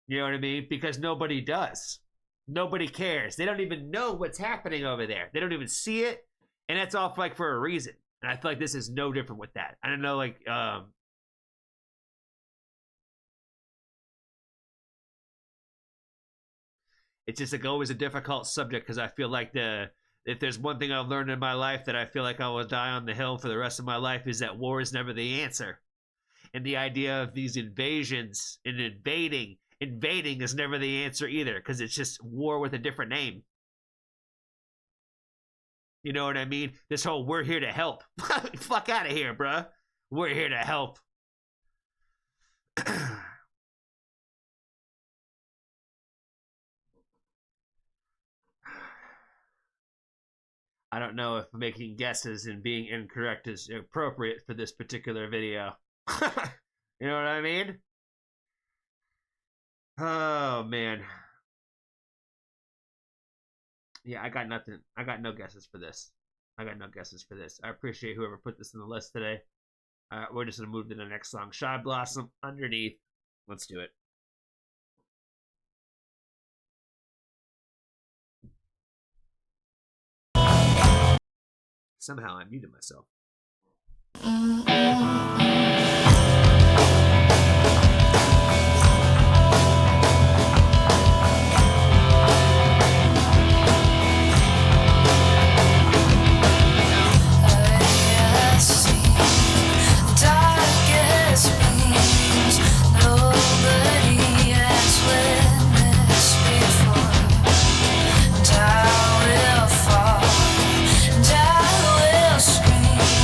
You know what I mean? Because nobody does. Nobody cares. They don't even know what's happening over there. They don't even see it. And that's all like for a reason. And I feel like this is no different with that. I don't know, like, it's just like always a difficult subject, because I feel like if there's one thing I've learned in my life that I feel like I will die on the hill for the rest of my life, is that war is never the answer. And the idea of these invasions and invading is never the answer either, because it's just war with a different name. You know what I mean? This whole we're here to help. Fuck out of here, bruh. We're here to help. I don't know if making guesses and being incorrect is appropriate for this particular video. You know what I mean? Oh, man. Yeah, I got nothing. I got no guesses for this. I appreciate whoever put this in the list today. We're just going to move to the next song. Shy Blossom, Underneath. Let's do it. Somehow I muted myself. And I will fall, and I will scream.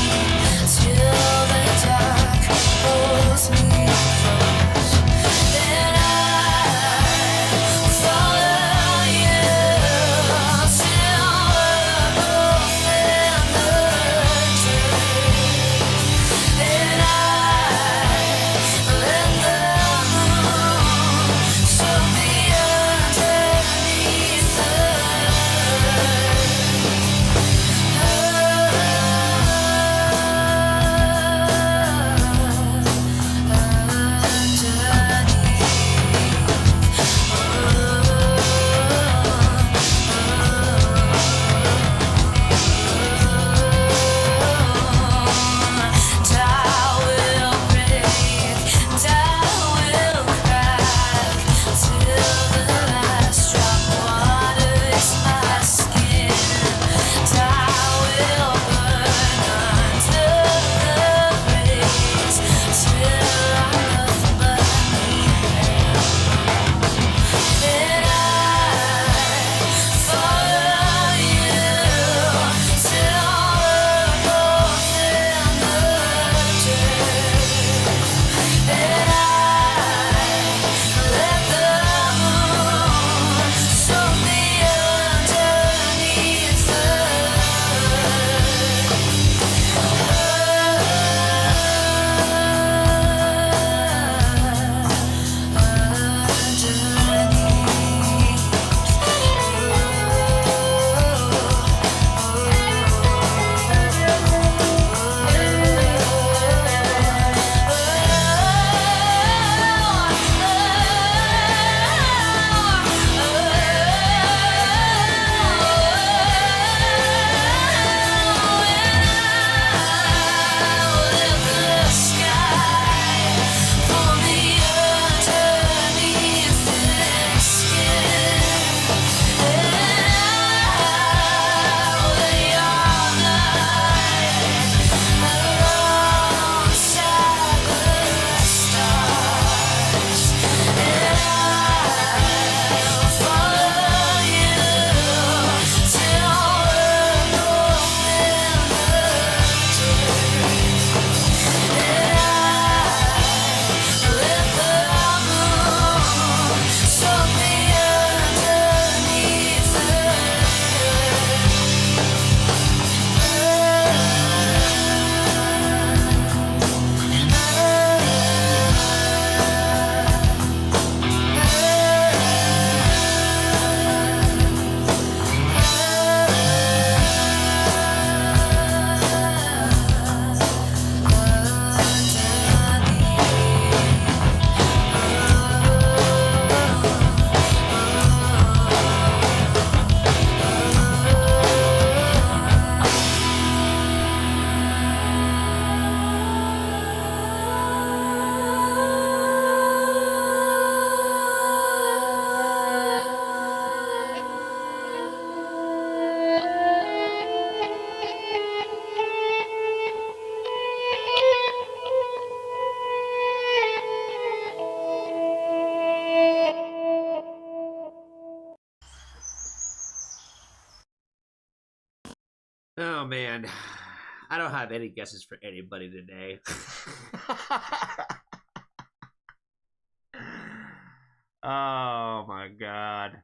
Oh man, I don't have any guesses for anybody today. Oh my god.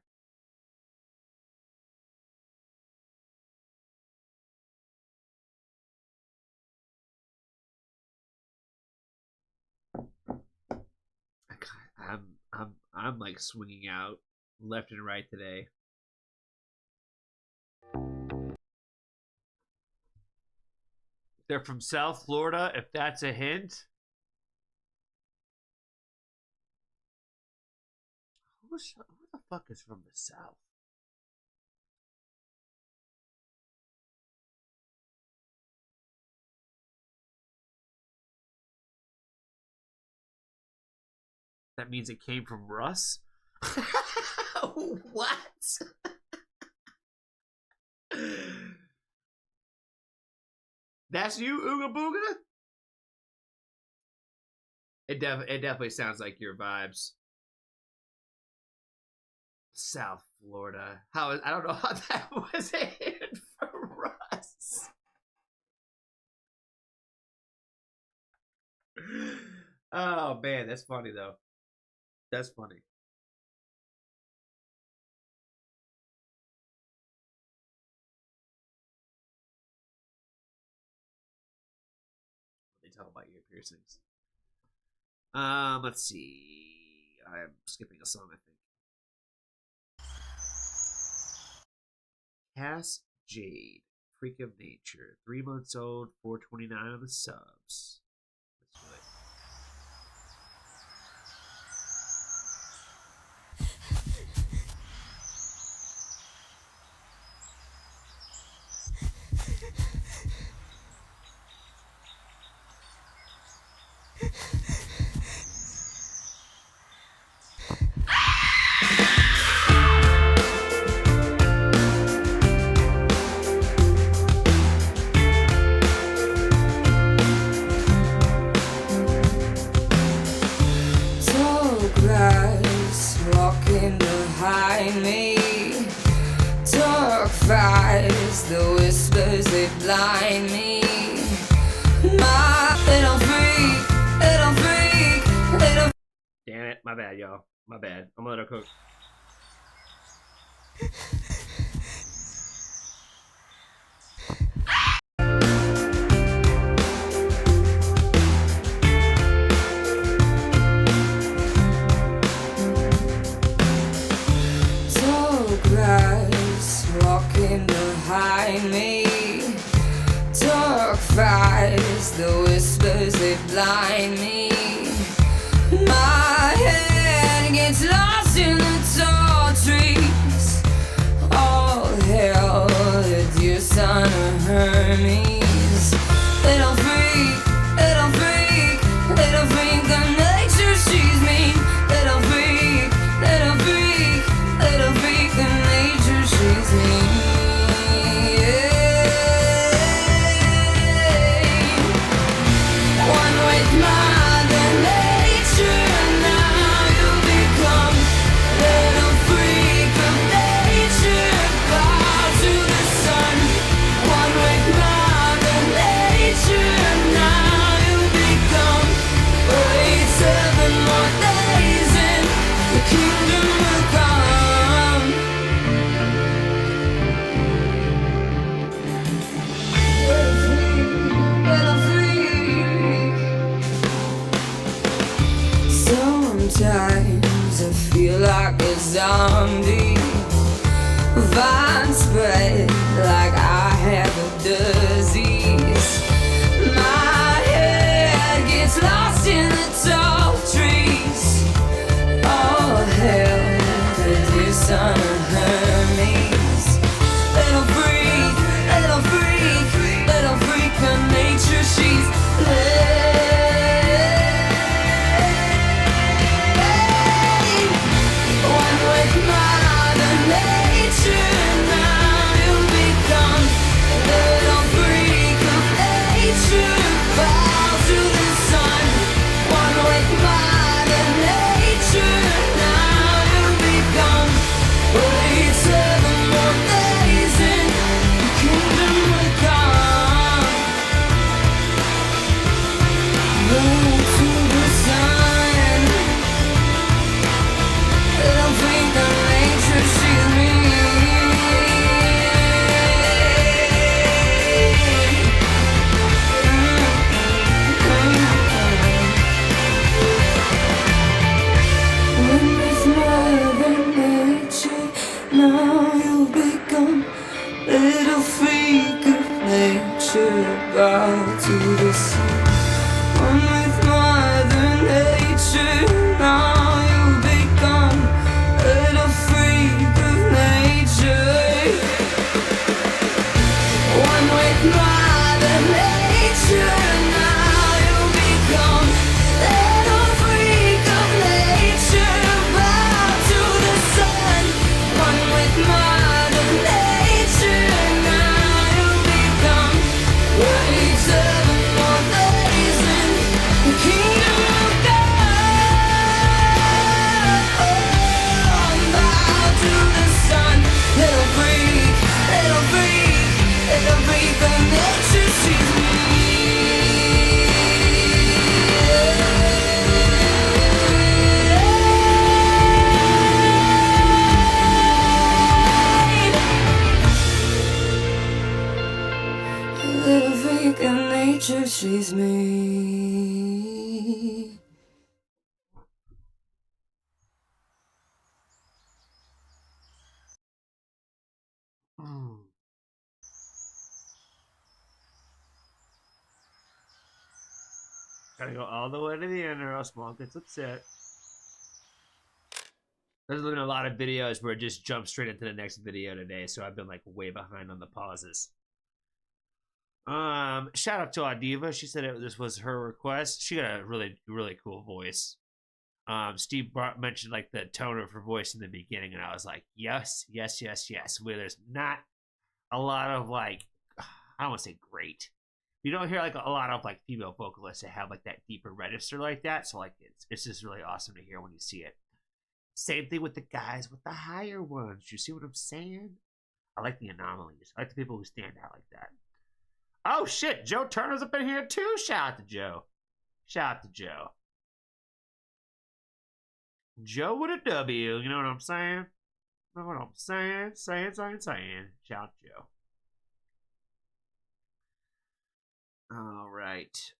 I'm like swinging out left and right today. They're from South Florida, if that's a hint. Who the fuck is from the South? That means it came from Russ? What? That's you, Ooga Booga? It definitely sounds like your vibes. South Florida. I don't know how that was a hit for Russ. Oh man, that's funny though. That's funny. They tell about your piercings. Let's see. I'm skipping a song, I think. Cass Jade, Freak of Nature, 3 months old, 429 on the subs. Let's do it. The whispers, they blind me. My little freak, little freak, little. Damn it, my bad, y'all. My bad. I'm gonna let her cook. Tall grass walking behind me. Dark fires, the whispers, they blind me. My head gets lost in the tall trees. All hail the dear son of Hermes. Little freak, little freak, little freak of nature, she's mean. Little freak, little freak, little freak of nature, she's mean. Sometimes I feel like a zombie. Vines spread like I have a disease. My head gets lost in the tall trees. All hail the dear son of Hermes. Little freak, little freak, little freak of nature, she's Now you've become little freak of nature, bow to the sun, one with Mother Nature. Now you've become little freak of nature, one with Mother Nature. Now you've become little freak of nature, bow to the sun, one with Mother Nature. Now you've become wait 7 more days in the kingdom of God. Oh, bow to the sun, little freak, little freak, little freak of nature. She's me. Little freak of nature, she's me. Gotta go all the way to the end or else Mom gets upset. There's been a lot of videos where it just jumps straight into the next video today, so I've been like way behind on the pauses. Shout out to Adiva. She said this was her request. She got a really, really cool voice. Steve mentioned like the tone of her voice in the beginning, and I was like, yes, yes, yes, yes. Where there's not a lot of like, I don't want to say great. You don't hear like a lot of like female vocalists that have like that deeper register like that. So like it's just really awesome to hear when you see it. Same thing with the guys with the higher ones. You see what I'm saying? I like the anomalies. I like the people who stand out like that. Oh shit, Joe Turner's up in here too. Shout out to Joe. Shout out to Joe. Joe with a W. You know what I'm saying? You know what I'm saying? Saying. Shout out to Joe. All right.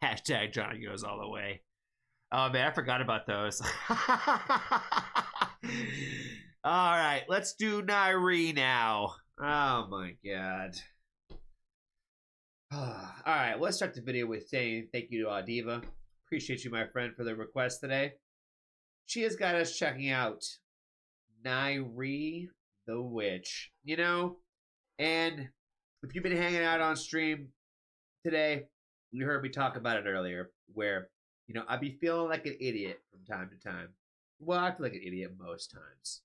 Hashtag Johnny goes all the way. Oh man, I forgot about those. All right, let's do Nairi now. Oh my god. All right, let's start the video with saying thank you to Adiva. Appreciate you, my friend, for the request today. She has got us checking out Nairi the Witch. You know, and if you've been hanging out on stream today, you heard me talk about it earlier, where, you know, I be feeling like an idiot from time to time. Well, I feel like an idiot most times.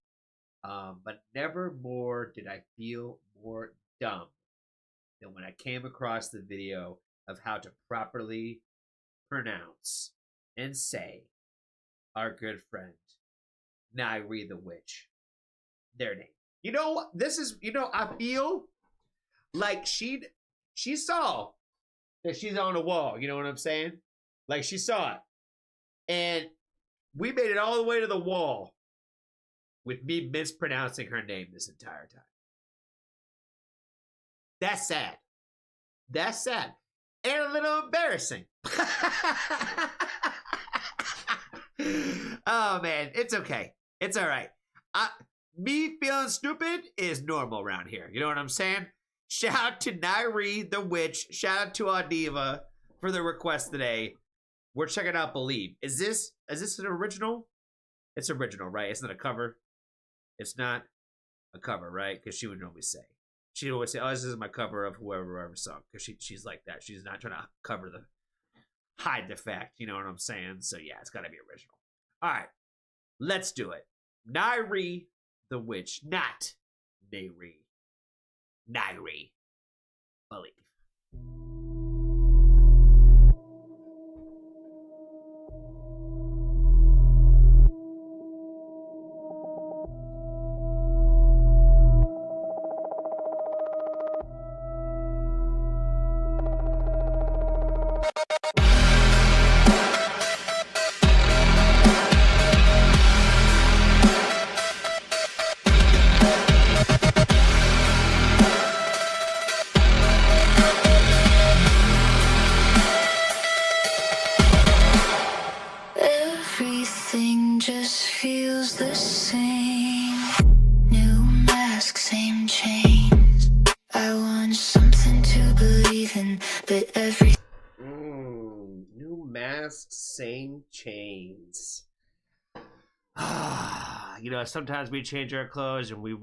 But never more did I feel more dumb than when I came across the video of how to properly pronounce and say our good friend, Nairi the Witch. Their name. You know what? This is, you know, I feel like she saw that she's on the wall, you know what I'm saying? Like she saw it. And we made it all the way to the wall with me mispronouncing her name this entire time. That's sad. That's sad. And a little embarrassing. Oh man, it's okay. It's all right. Me feeling stupid is normal around here. You know what I'm saying? Shout out to Nairi the Witch. Shout out to Adiva for the request today. We're checking out Believe. Is this an original? It's original, right? It's not a cover. It's not a cover, right? Because she would normally say. She'd always say, oh, this is my cover of whoever song. Because she's like that. She's not trying to hide the fact. You know what I'm saying? So yeah, it's got to be original. All right. Let's do it. Nairi the Witch. Not Nairi. Nairi. Believe. You know, sometimes we change our clothes and we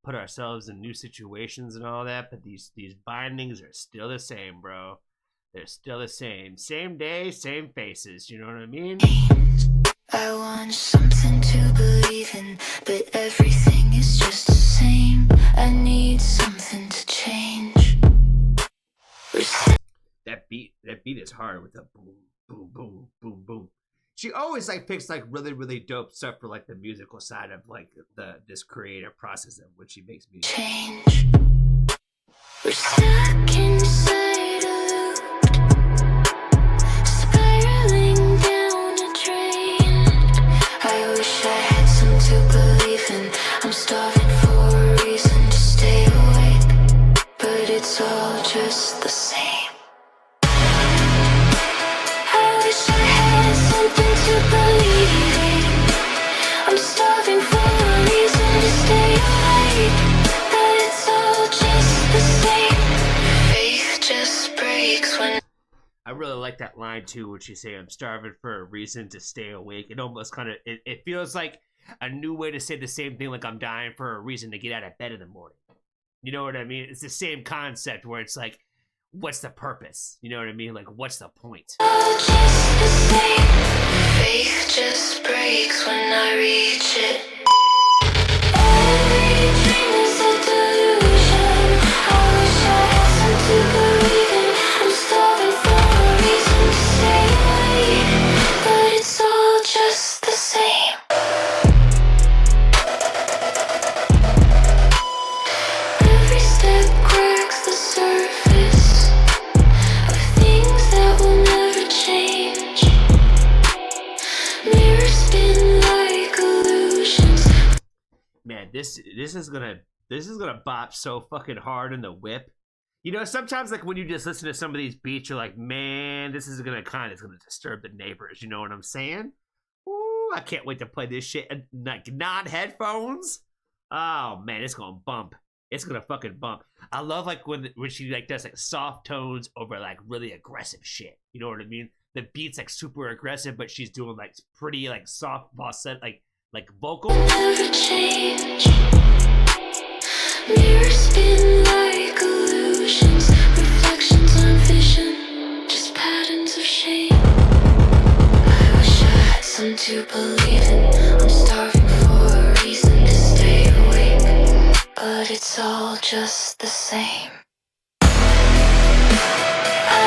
put ourselves in new situations and all that, but these bindings are still the same, bro. They're still the same. Same day, same faces. You know what I mean? I want something to believe in, but everything is just the same. I need something to change. That beat is hard with the boom, boom, boom, boom, boom. She always like picks like really, really dope stuff for like the musical side of like this creative process of which she makes music. Change. We're stuck inside a loop, spiraling down a drain. I wish I had some to believe in. I'm starving for a reason to stay awake, but it's all just the same. I wish I had something to believe in. I'm starving for a reason to stay awake, but it's all just the same. Faith just breaks when I really like that line too, when she say, "I'm starving for a reason to stay awake." It almost kind of it feels like a new way to say the same thing, like I'm dying for a reason to get out of bed in the morning. You know what I mean? It's the same concept where it's like, what's the purpose? You know what I mean? Like, what's the point? all just the same. Faith just breaks when I reach it. Every dream is a delusion. I wish I had some to believe in. I'm starving for a reason to stay awake, but it's all just the same. Every step cracks the surface of things that will never change. Mirrors spin like illusions. Man, this is gonna bop so fucking hard in the whip. You know, sometimes like when you just listen to some of these beats, you're like, man, this is gonna disturb the neighbors. You know what I'm saying? Ooh, I can't wait to play this shit and like not headphones. Oh man, it's gonna bump. It's gonna fucking bump. I love like when she like does like soft tones over like really aggressive shit. You know what I mean? The beat's like super aggressive, but she's doing like pretty like soft falsetto like vocal. Never change. Mirrors spin like illusions. Reflections on vision, just patterns of shame. I wish I had some to believe in. I'm starving for a reason to stay awake, but it's all just the same. I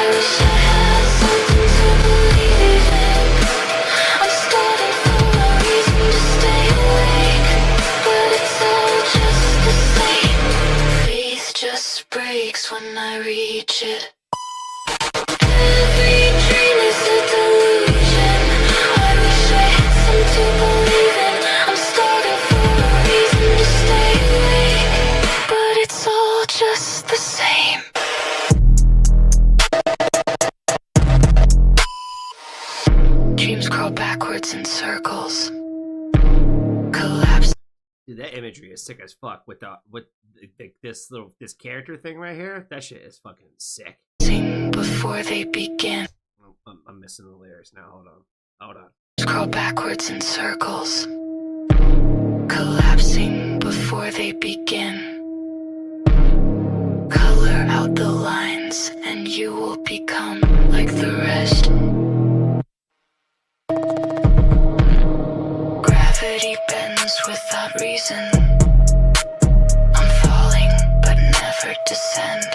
wish I had something to believe in. I'm starving for a reason to stay awake, but it's all just the same. Faith just breaks when I reach it. Every dream is a delusion. I wish I had some to believe in. I'm starving for a reason to stay awake, but it's all just the same. Dreams crawl backwards in circles. Collapse. Dude, that imagery is sick as fuck with this character thing right here. That shit is fucking sick. Before they begin. I'm missing the lyrics now. Hold on. Crawl backwards in circles. Collapsing before they begin. Color out the lines and you will become like the rest. Gravity bends without reason. I'm falling but never descend.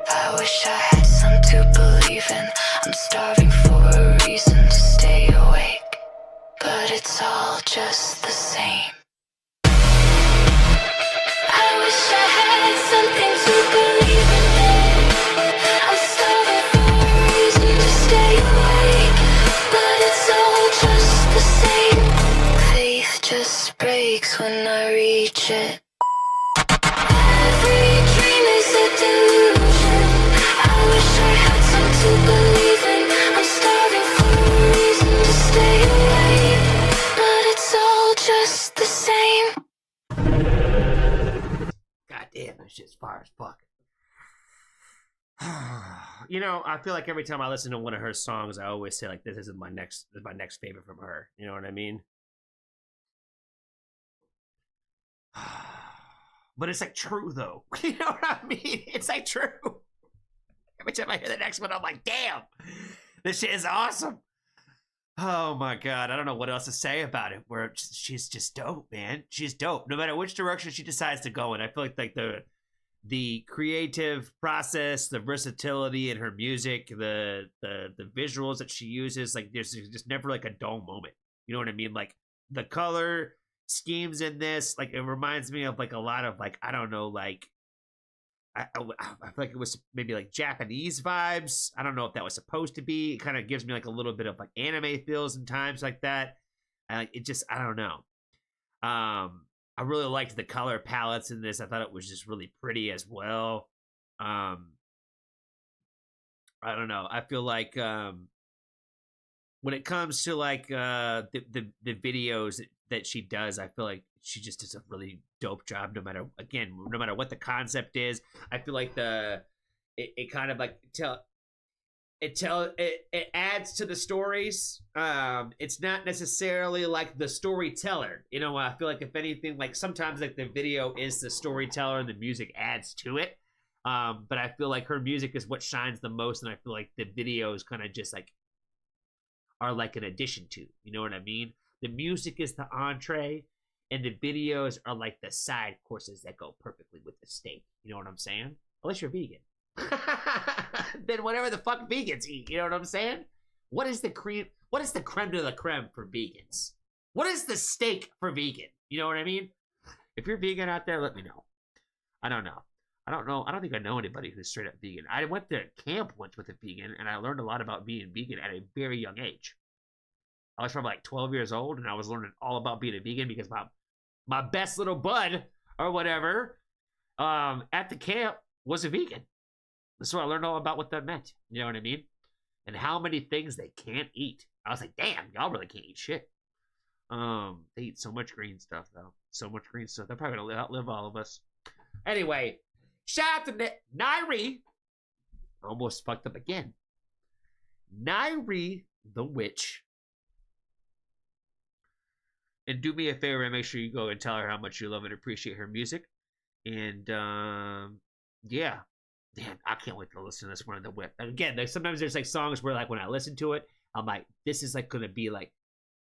I wish I had some to believe in. I'm starving for a reason to stay awake, but it's all just the same. I wish I had something to believe in. I'm starving for a reason to stay awake, but it's all just the same. Faith just breaks when I reach it. Every dream is a delusion. I wish I had some to believe in. I'm starving for a reason to stay awake, but it's all just the same. God damn, that shit's fire as fuck. You know, I feel like every time I listen to one of her songs, I always say like, "This is my next favorite from her." You know what I mean? But it's like true though. You know what I mean? It's like true. Every time I hear the next one, I'm like, "Damn, this shit is awesome." Oh my god, I don't know what else to say about it. Where she's just dope, man. She's dope. No matter which direction she decides to go in, I feel like the creative process, the versatility in her music, the visuals that she uses, like there's just never like a dull moment. You know what I mean? Like the color schemes in this, like it reminds me of like a lot of like, I don't know, like I feel like it was maybe like Japanese vibes. I don't know if that was supposed to be. It kind of gives me like a little bit of like anime feels in times like that. And like it just, I don't know. I really liked the color palettes in this. I thought it was just really pretty as well. I don't know. I feel like when it comes to like the videos that she does, I feel like she just does a really dope job. No matter what the concept is, I feel like it kind of like it adds to the stories. It's not necessarily like the storyteller. You know, I feel like if anything, like sometimes like the video is the storyteller and the music adds to it. But I feel like her music is what shines the most, and I feel like the videos kind of just like are like an addition to. You know what I mean? The music is the entree, and the videos are like the side courses that go perfectly with the steak. You know what I'm saying? Unless you're vegan. Then whatever the fuck vegans eat, you know what I'm saying? What is the creme de la creme for vegans? What is the steak for vegan? You know what I mean? If you're vegan out there, let me know. I don't know. I don't think I know anybody who's straight up vegan. I went to camp once with a vegan, and I learned a lot about being vegan at a very young age. I was probably like 12 years old, and I was learning all about being a vegan because my best little bud or whatever at the camp was a vegan. So I learned all about what that meant. You know what I mean? And how many things they can't eat. I was like, damn, y'all really can't eat shit. They eat so much green stuff, though. So much green stuff. They're probably going to outlive all of us. Anyway, shout out to Nairi. Almost fucked up again. Nairi the Witch. And do me a favor and make sure you go and tell her how much you love and appreciate her music. And, yeah. Damn, I can't wait to listen to this one in the whip. Again, sometimes there's like songs where like when I listen to it, I'm like, this is like gonna be like,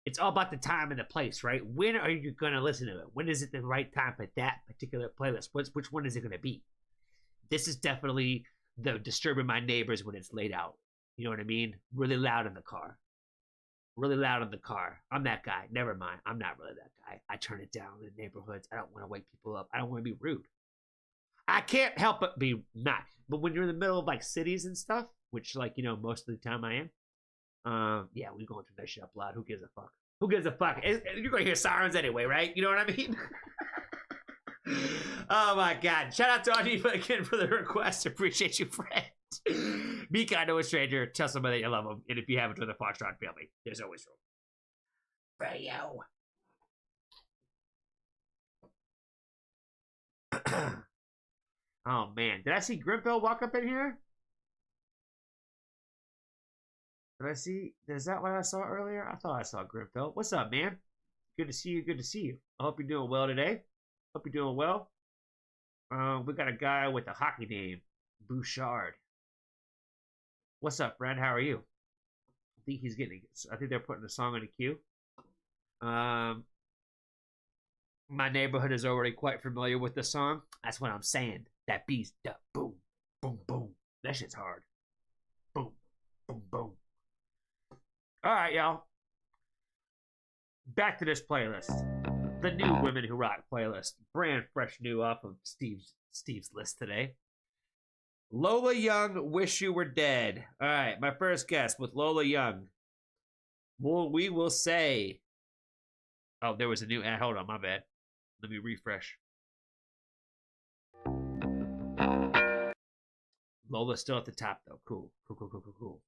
it's all about the time and the place, right? When are you gonna listen to it? When is it the right time for that particular playlist? Which one is it gonna be? This is definitely the disturbing my neighbors when it's laid out. You know what I mean? Really loud in the car. Really loud in the car. I'm that guy. Never mind. I'm not really that guy. I turn it down in the neighborhoods. I don't want to wake people up. I don't want to be rude. I can't help but be not. But when you're in the middle of like cities and stuff, which like, you know, most of the time I am, yeah, we going through that shit up loud. Who gives a fuck? Who gives a fuck? You're going to hear sirens anyway, right? You know what I mean? Oh my God. Shout out to Aniva again for the request. Appreciate you, friend. Be kind to a stranger. Tell somebody that you love them. And if you haven't joined the Foxtrot family, there's always room for you. Oh man, did I see Grimpel walk up in here? Is that what I saw earlier? I thought I saw Grimpel. What's up, man? Good to see you, good to see you. I hope you're doing well today. Hope you're doing well. We got a guy with a hockey name, Bouchard. What's up, friend? How are you? I think they're putting a song in the queue. My neighborhood is already quite familiar with the song. That's what I'm saying. That beat's boom, boom, boom. That shit's hard. Boom, boom, boom. All right, y'all. Back to this playlist. The new Women Who Rock playlist. Brand fresh new off of Steve's list today. Lola Young, Wish You Were Dead. All right, my first guess with Lola Young. We will say... Oh, there was a new... Hold on, my bad. Let me refresh. Lola's still at the top, though. Cool. Cool.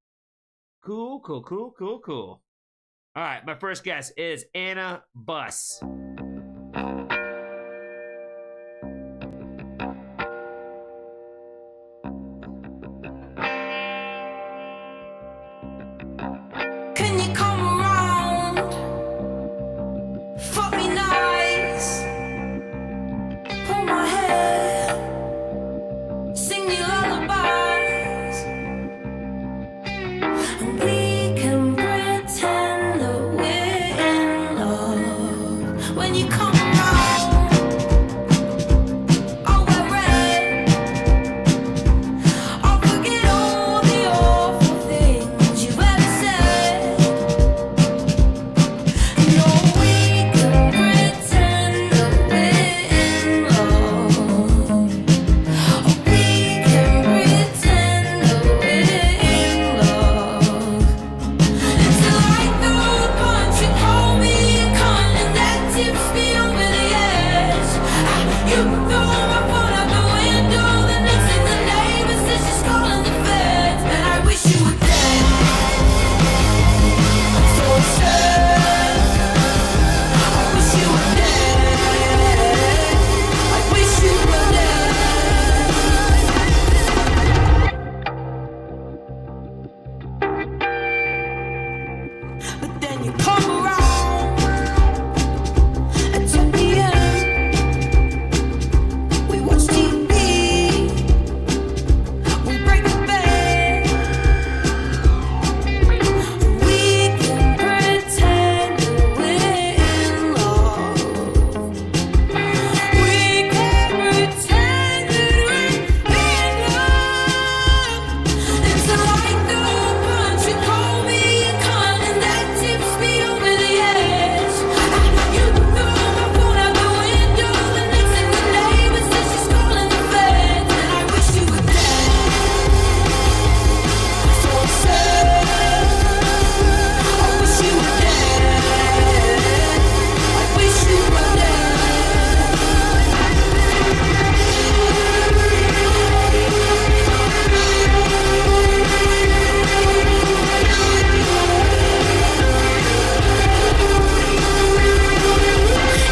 All right, my first guess is Anna Buss. when you come around. I'll wear red. I'll forget all the awful things you've ever said. No, we can pretend that we're in love. We can pretend that we're in love. It's like the punch you call me a cunt, and that tips me over the edge. You throw my phone out the window, the next thing the neighbor says she's calling the feds, and I wish you were dead. So sad. I wish you were dead. I wish you were dead. But then you come around at 10 p.m. We watch TV. We break the bed. We can pretend that we're in love. We can pretend that we're in love. It's like the punch you call me a cunt, and that tips me over the edge. You throw my phone out the window, the next thing the neighbor says she's calling the feds, and I wish you were dead. So sad. I wish you were dead. I wish you were dead.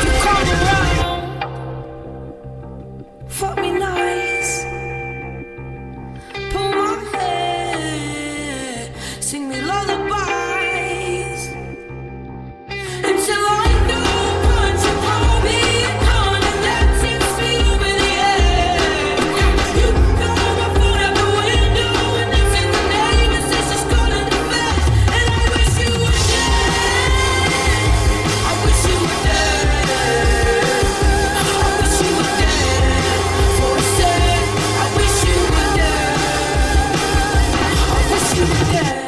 You come around, fuck me nice, pull my hair, sing me lullabies. It's like no punch you call me a cunt, and that tips me over the edge. You throw my phone out the window, and next thing the neighbor says she's calling the feds, and I wish you were dead. I wish you were dead. I wish you were dead. For a sec, I wish you were dead. I wish you were dead.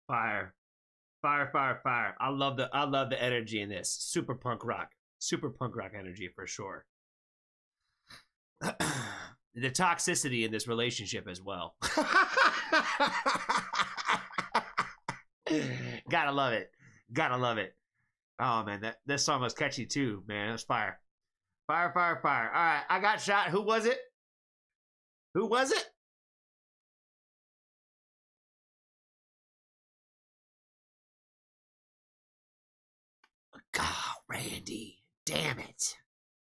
Fire. Fire, fire, fire. I love the energy in this. Super punk rock. Super punk rock energy for sure. The toxicity in this relationship as well. Gotta love it. Gotta love it. Oh man, this song was catchy too, man. It was fire. Fire, fire, fire. All right, I got shot. Who was it? Who was it? God, Randy. Damn it.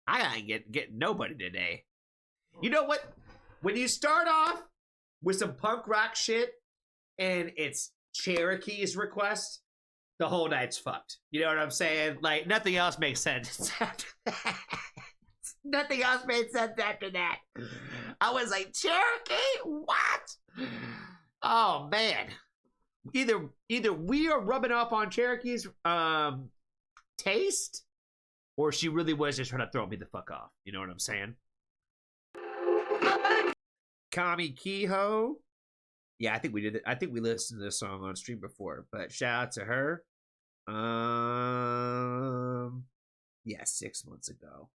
I ain't get nobody today. You know what? When you start off with some punk rock shit and it's Cherokee's request, the whole night's fucked. You know what I'm saying? Like, nothing else makes sense after that. Nothing else made sense after that. I was like, Cherokee? What? Oh, man. Either we are rubbing off on Cherokee's taste, or she really was just trying to throw me the fuck off. You know what I'm saying? Kami Kehoe. Yeah, I think we did it. I think we listened to this song on stream before, but shout out to her. Yeah, 6 months ago.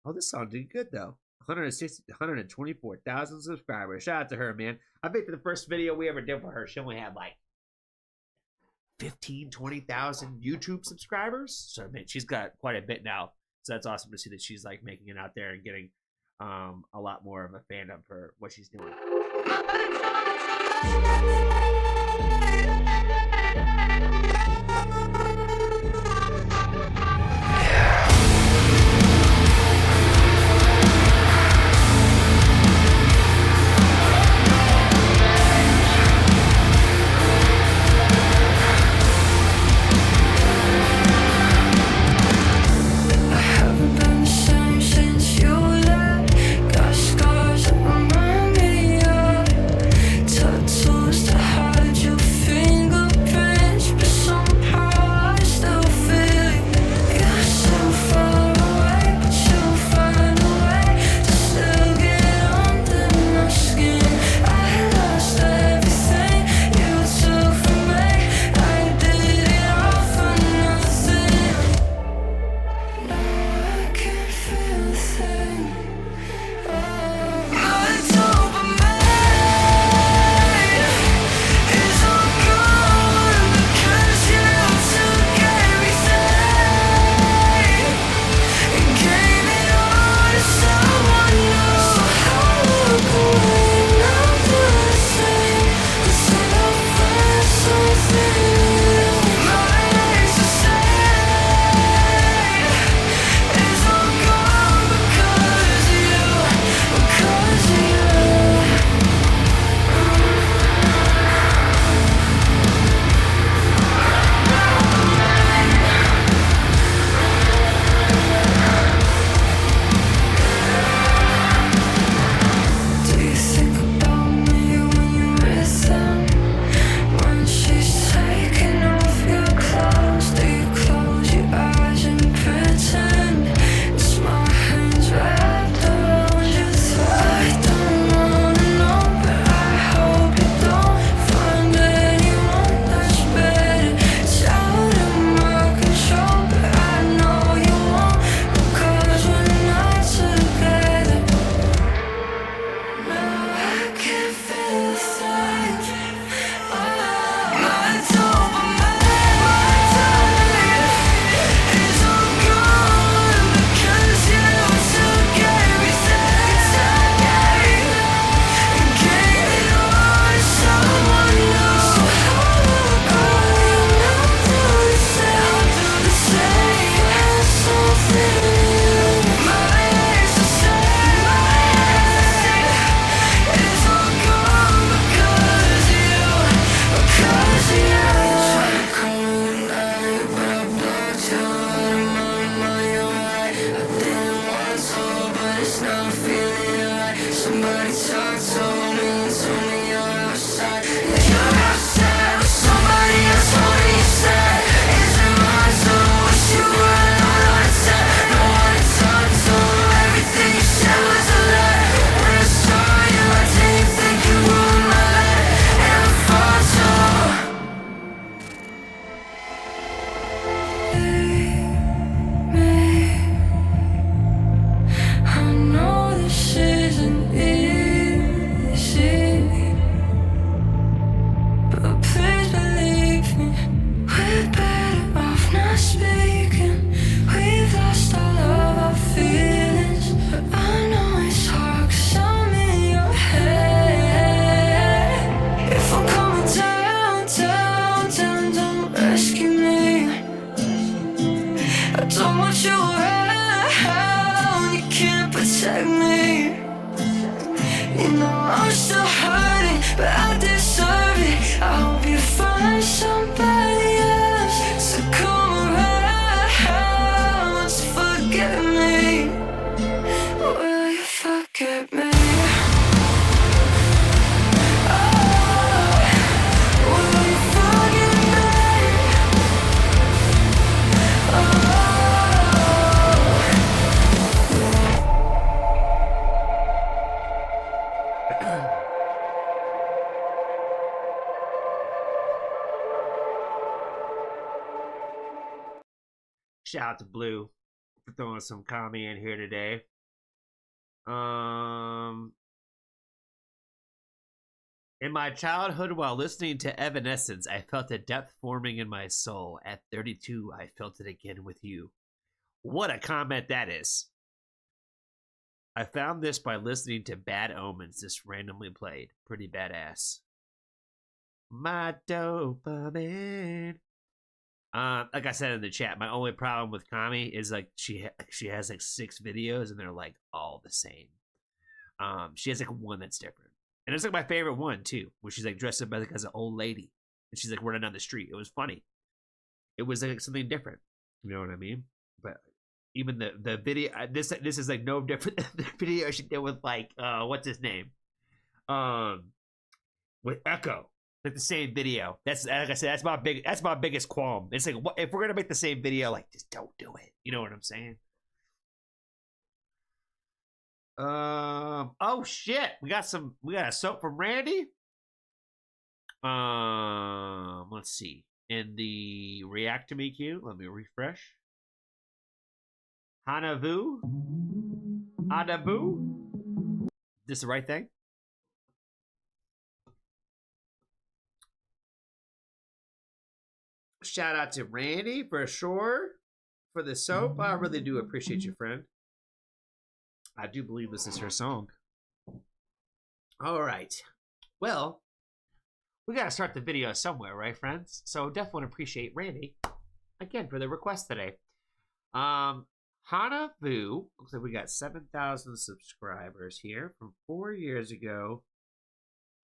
Oh, this song did good though. 124,000 subscribers. Shout out to her, man. I think for the first video we ever did for her, she only had like 20,000 YouTube subscribers. So man, she's got quite a bit now. So that's awesome to see that she's like making it out there and getting a lot more of a fandom for what she's doing. Scars that remind me of tattoos to hide your I don't want you around. You can't protect me. You know I'm still hurting, but I deserve it. I hope you find somebody else to come around to forget me. Will you forget me? Shout out to Blue for throwing some Kami in here today. In my childhood, while listening to Evanescence, I felt a depth forming in my soul. At 32, I felt it again with you. What a comment that is. I found this by listening to Bad Omens, just randomly played. Pretty badass. My dopamine. Like I said in the chat, my only problem with Kami is like she has like 6 videos and they're like all the same. She has like one that's different, and it's like my favorite one too, where she's like dressed up as an old lady and she's like running down the street. It was funny. It was like something different. You know what I mean? But even the video, this is like no different than the video she did with like what's his name, with Echo. Like the same video. That's like I said. That's my biggest qualm. It's like, what, if we're gonna make the same video, like just don't do it. You know what I'm saying? Oh shit. We got a soap from Randy. Let's see. In the React to Me queue, let me refresh. Hanavu. Adabu. This the right thing? Shout out to Randy for sure for the soap. I really do appreciate you, friend. I do believe this is her song. All right. Well, we got to start the video somewhere, right, friends? So definitely want to appreciate Randy again for the request today. Hana Vu, looks like we got 7,000 subscribers here from 4 years ago.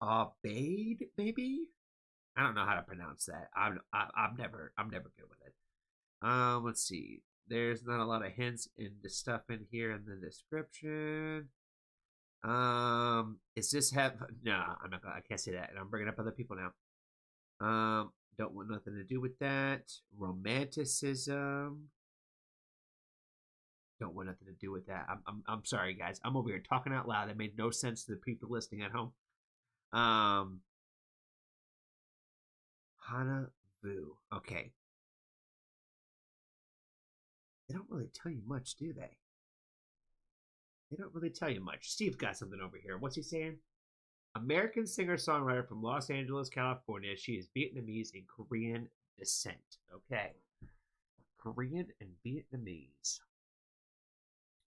Aubabe, maybe? I don't know how to pronounce that. I'm never good with it. Let's see. There's not a lot of hints in the stuff in here in the description. Is this have? No, I'm not. I can't say that. And I'm bringing up other people now. Don't want nothing to do with that. Romanticism. Don't want nothing to do with that. I'm sorry, guys. I'm over here talking out loud. That made no sense to the people listening at home. Hana Vu. Okay. They don't really tell you much, do they? They don't really tell you much. Steve's got something over here. What's he saying? American singer-songwriter from Los Angeles, California. She is Vietnamese and Korean descent. Okay. Korean and Vietnamese.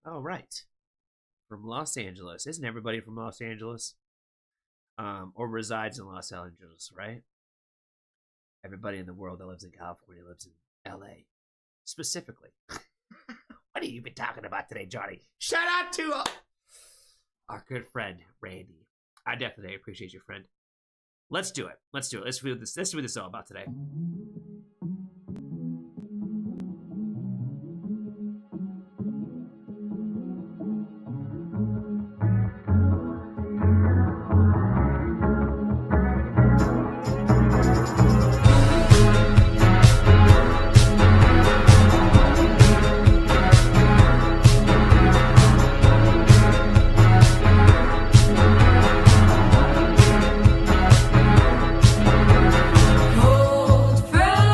All right. From Los Angeles. Isn't everybody from Los Angeles? Or resides in Los Angeles, right? Everybody in the world that lives in California lives in LA. Specifically. What have you been talking about today, Johnny? Shout out to our good friend, Randy. I definitely appreciate you, friend. Let's do it. Let's do it. Let's see what this is all about today. Old friend.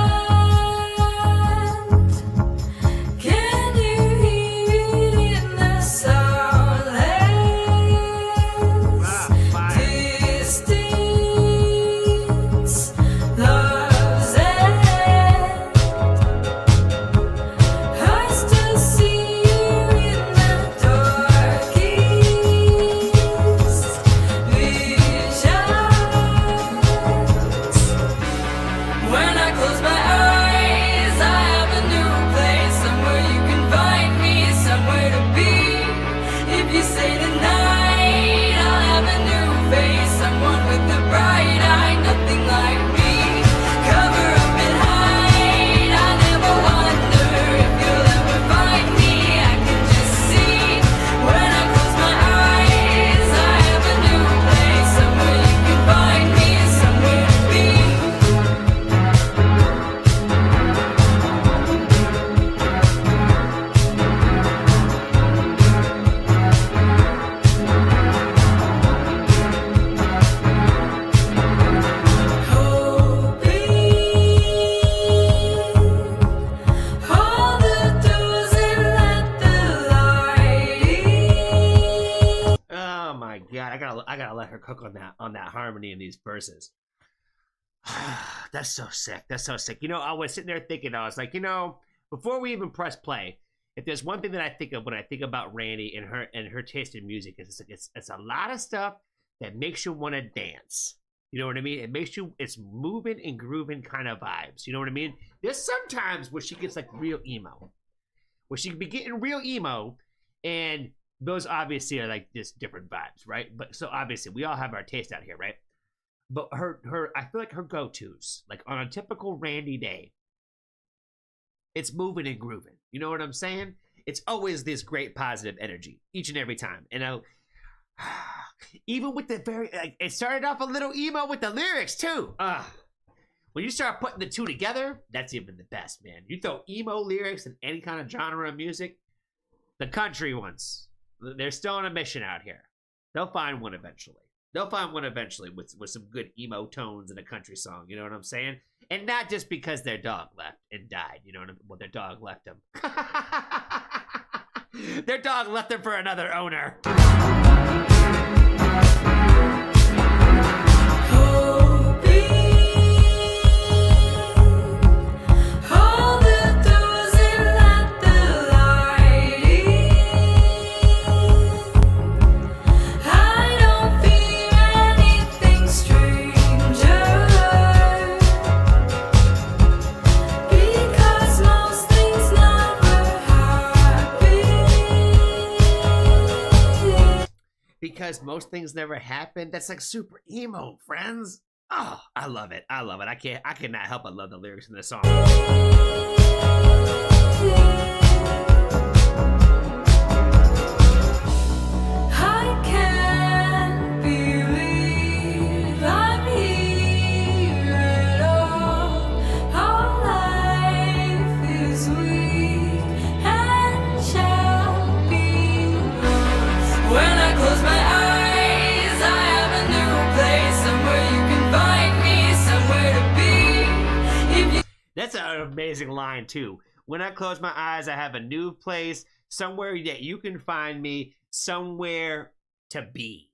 I gotta let her cook on that harmony in these verses. That's so sick. That's so sick. You know, I was sitting there thinking, I was like, you know, before we even press play, if there's one thing that I think of when I think about Randy and her taste in music, it's a lot of stuff that makes you want to dance. You know what I mean? It makes you, it's moving and grooving kind of vibes. You know what I mean? There's sometimes where she gets like real emo, where she can be getting real emo, and those obviously are like just different vibes, right? But so obviously we all have our taste out here, right? But her, I feel like her go-tos, like on a typical Randy day, it's moving and grooving. You know what I'm saying? It's always this great positive energy each and every time. And even with the very, like, it started off a little emo with the lyrics too. When you start putting the two together, that's even the best, man. You throw emo lyrics in any kind of genre of music, the country ones, they're still on a mission out here. They'll find one eventually. They'll find one eventually with some good emo tones in a country song. You know what I'm saying? And not just because their dog left and died. You know what I mean? Well, their dog left them. Their dog left them for another owner. Because most things never happen. That's like super emo, friends. Oh, I love it. I love it. I cannot help but love the lyrics in this song. I can't believe I'm here at all. Our life is weak and shall be lost. When I close my eyes, I have a new place, somewhere you can find me, somewhere to be. If you That's an amazing line too. When I close my eyes, I have a new place, somewhere that you can find me, somewhere to be.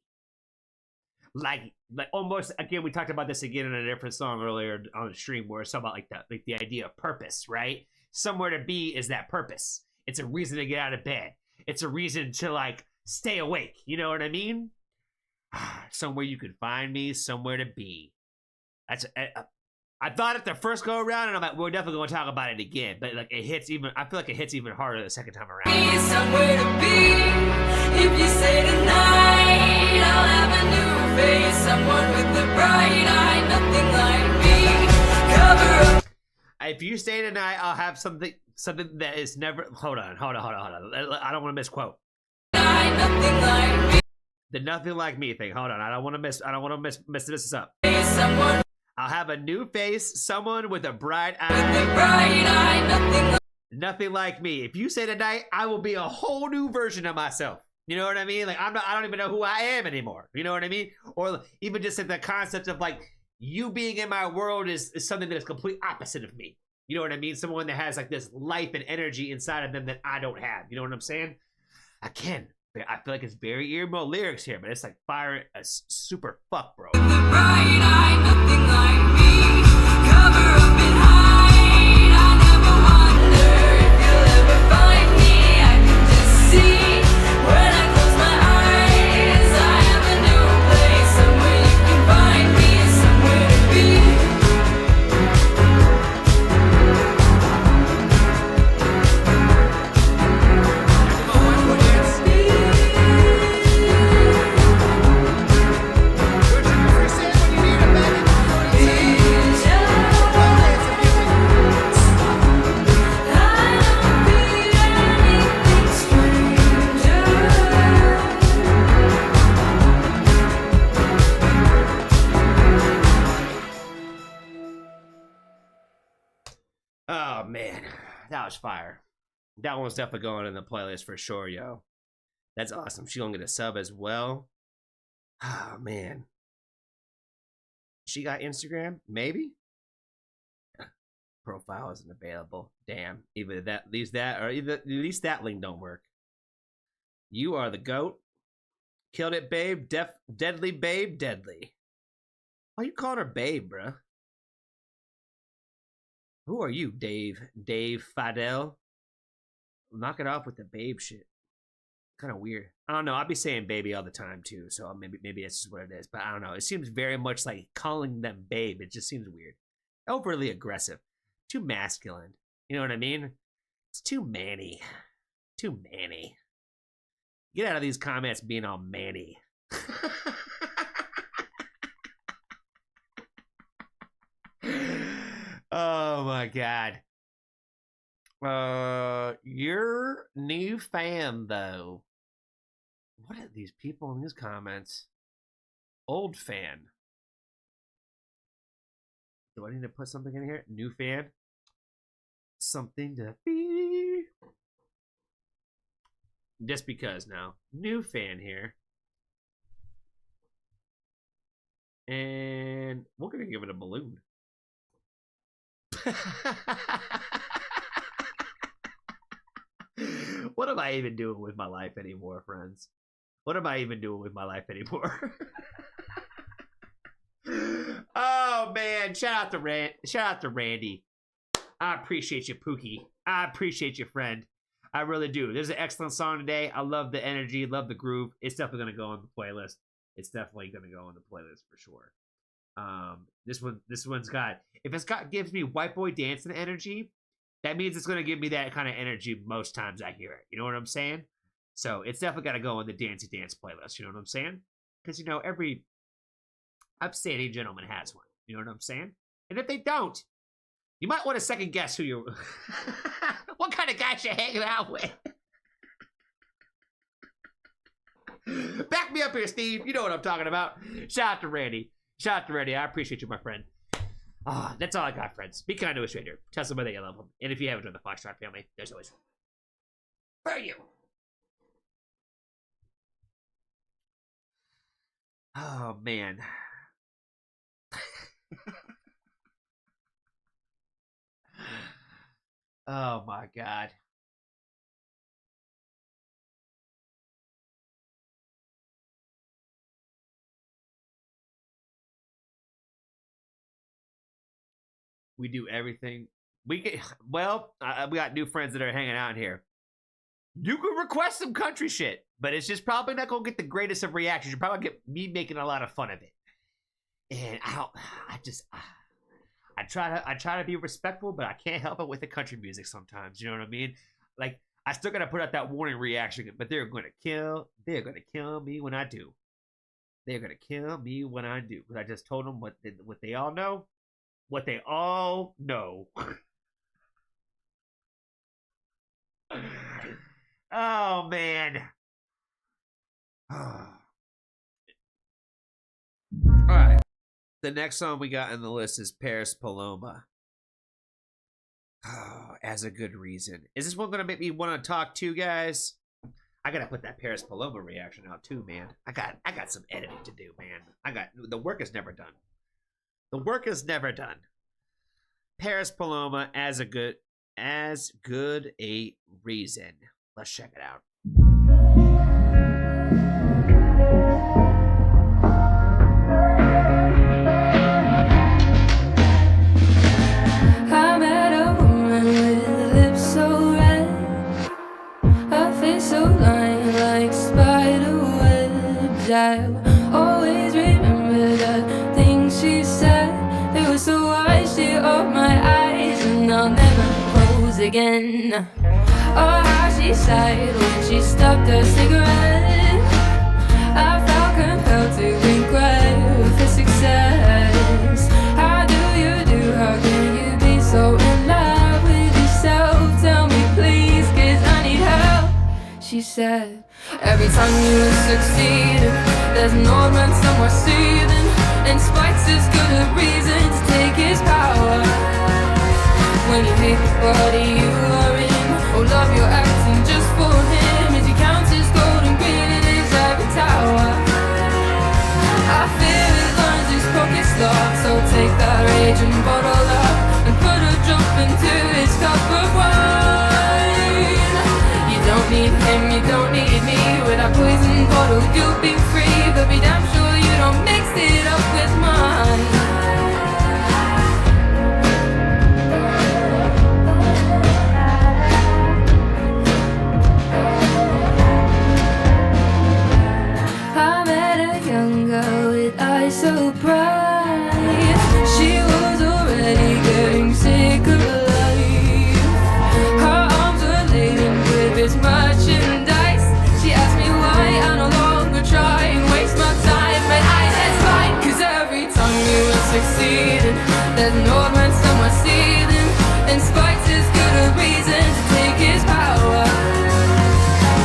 Like almost again, we talked about this again in a different song earlier on the stream, where it's talking about like the idea of purpose, right? Somewhere to be is that purpose. It's a reason to get out of bed. It's a reason to like stay awake. You know what I mean? Somewhere you can find me, somewhere to be. That's I thought it the first go around, and I'm like, we're definitely going to talk about it again. But like, it hits even. I feel like it hits even harder the second time around. be somewhere to be. If you say tonight, I'll have a new face, someone with a bright eye, nothing like me. Cover up. If you stay tonight, I'll have something that is never. Hold on. I don't want to misquote. Nothing like me. The nothing like me thing. Hold on. I don't want to mess this up. Someone I'll have a new face, someone with a bright eye. with a bright eye, Nothing like me. If you say tonight, I will be a whole new version of myself. You know what I mean? Like I don't even know who I am anymore. You know what I mean? Or even just the concept of like you being in my world is something that is complete opposite of me. You know what I mean? Someone that has like this life and energy inside of them that I don't have. You know what I'm saying? I feel like it's very emo lyrics here, but it's like fire as super fuck, bro. with a bright eye, nothing like me. Cover up and hide. I never wonder if you'll ever find me. I can just see when I close my eyes. I have a new place, somewhere you can find me, somewhere to be. Oh man, that was fire. That one's definitely going in the playlist for sure, yo. That's awesome. She gonna get a sub as well. Oh man. She got Instagram? Maybe? Profile isn't available. Damn. Either that leaves that or at least that link don't work. You are the GOAT. Killed it, babe. Deadly, babe. Deadly. Why you calling her babe, bruh? Who are you, Dave? Dave Fadel? Knock it off with the babe shit. Kind of weird. I don't know. I'll be saying baby all the time too, so maybe that's just what it is. But I don't know. It seems very much like calling them babe. It just seems weird. Overly aggressive. Too masculine. You know what I mean? It's too manny. Too manny. Get out of these comments being all manny. Oh my god. Your new fan though. What are these people in these comments? Old fan. Do I need to put something in here? New fan? Something to be. Just because now. New fan here. And we're gonna give it a balloon. What am I even doing with my life anymore, friends? What am I even doing with my life anymore? Oh man, shout out to Randy. I appreciate you, Pookie. I appreciate you, friend. I really do. There's an excellent song today. I love the energy, love the groove. It's definitely gonna go on the playlist. It's definitely gonna go on the playlist for sure. This one's got, if it's got gives me white boy dancing energy, that means it's gonna give me that kind of energy most times I hear it. You know what I'm saying? So it's definitely gotta go on the Dancey Dance playlist. You know what I'm saying? Because you know every upstanding gentleman has one. You know what I'm saying? And if they don't, you might want to second guess who you're. What kind of guys you're hanging out with? Back me up here, Steve. You know what I'm talking about. Shout out to Randy. Shout out to Randy. I appreciate you, my friend. That's all I got, friends. Be kind to a stranger. Tell somebody that you love them. And if you haven't joined the Foxtrot family, there's always room for you. Oh, man. Oh, my God. We do everything. We got new friends that are hanging out here. You can request some country shit, but it's just probably not gonna get the greatest of reactions. You're probably gonna get me making a lot of fun of it. And I try to be respectful, but I can't help it with the country music sometimes. You know what I mean? Like, I still gotta put out that warning reaction, but they're gonna kill me when I do. They're gonna kill me when I do. Because I just told them what they all know. What they all know. Oh, man. All right. The next song we got on the list is Paris Paloma. Oh, as a good reason. Is this one going to make me want to talk to you guys? I got to put that Paris Paloma reaction out too, man. I got some editing to do, man. The work is never done. The work is never done. Paris Paloma as good a reason. Let's check it out. I met a woman with lips so red, her face so lined like spider webs. I always remember the things she said. It was so wise, she opened my eyes, and I'll never close again. Oh, how she sighed when she stopped her cigarette. I felt compelled to regret for success. How do? How can you be so in love with yourself? Tell me please, 'cause I need help. She said, every time you succeed, there's an old man somewhere seething, and spite's as good a reason to take his power. When you hate the body you are in, oh love you're acting just for him, as he counts his gold and green in his ivory tower. I fear it learns his pockets locked, so take that rage and bottle up and put a drop into his cup of wine. You don't need him, you don't need me, with that poison bottle you'll be free, but be damn sure you don't mix it up with mine. I met a young girl with eyes so bright. She was already getting sick of life. Her arms were laden with this merchandise. She asked me why I no longer try and waste my time. But I said fine, cause every time you are succeeding, there's an old man somewhere seething, and spite is good a reason to take his power.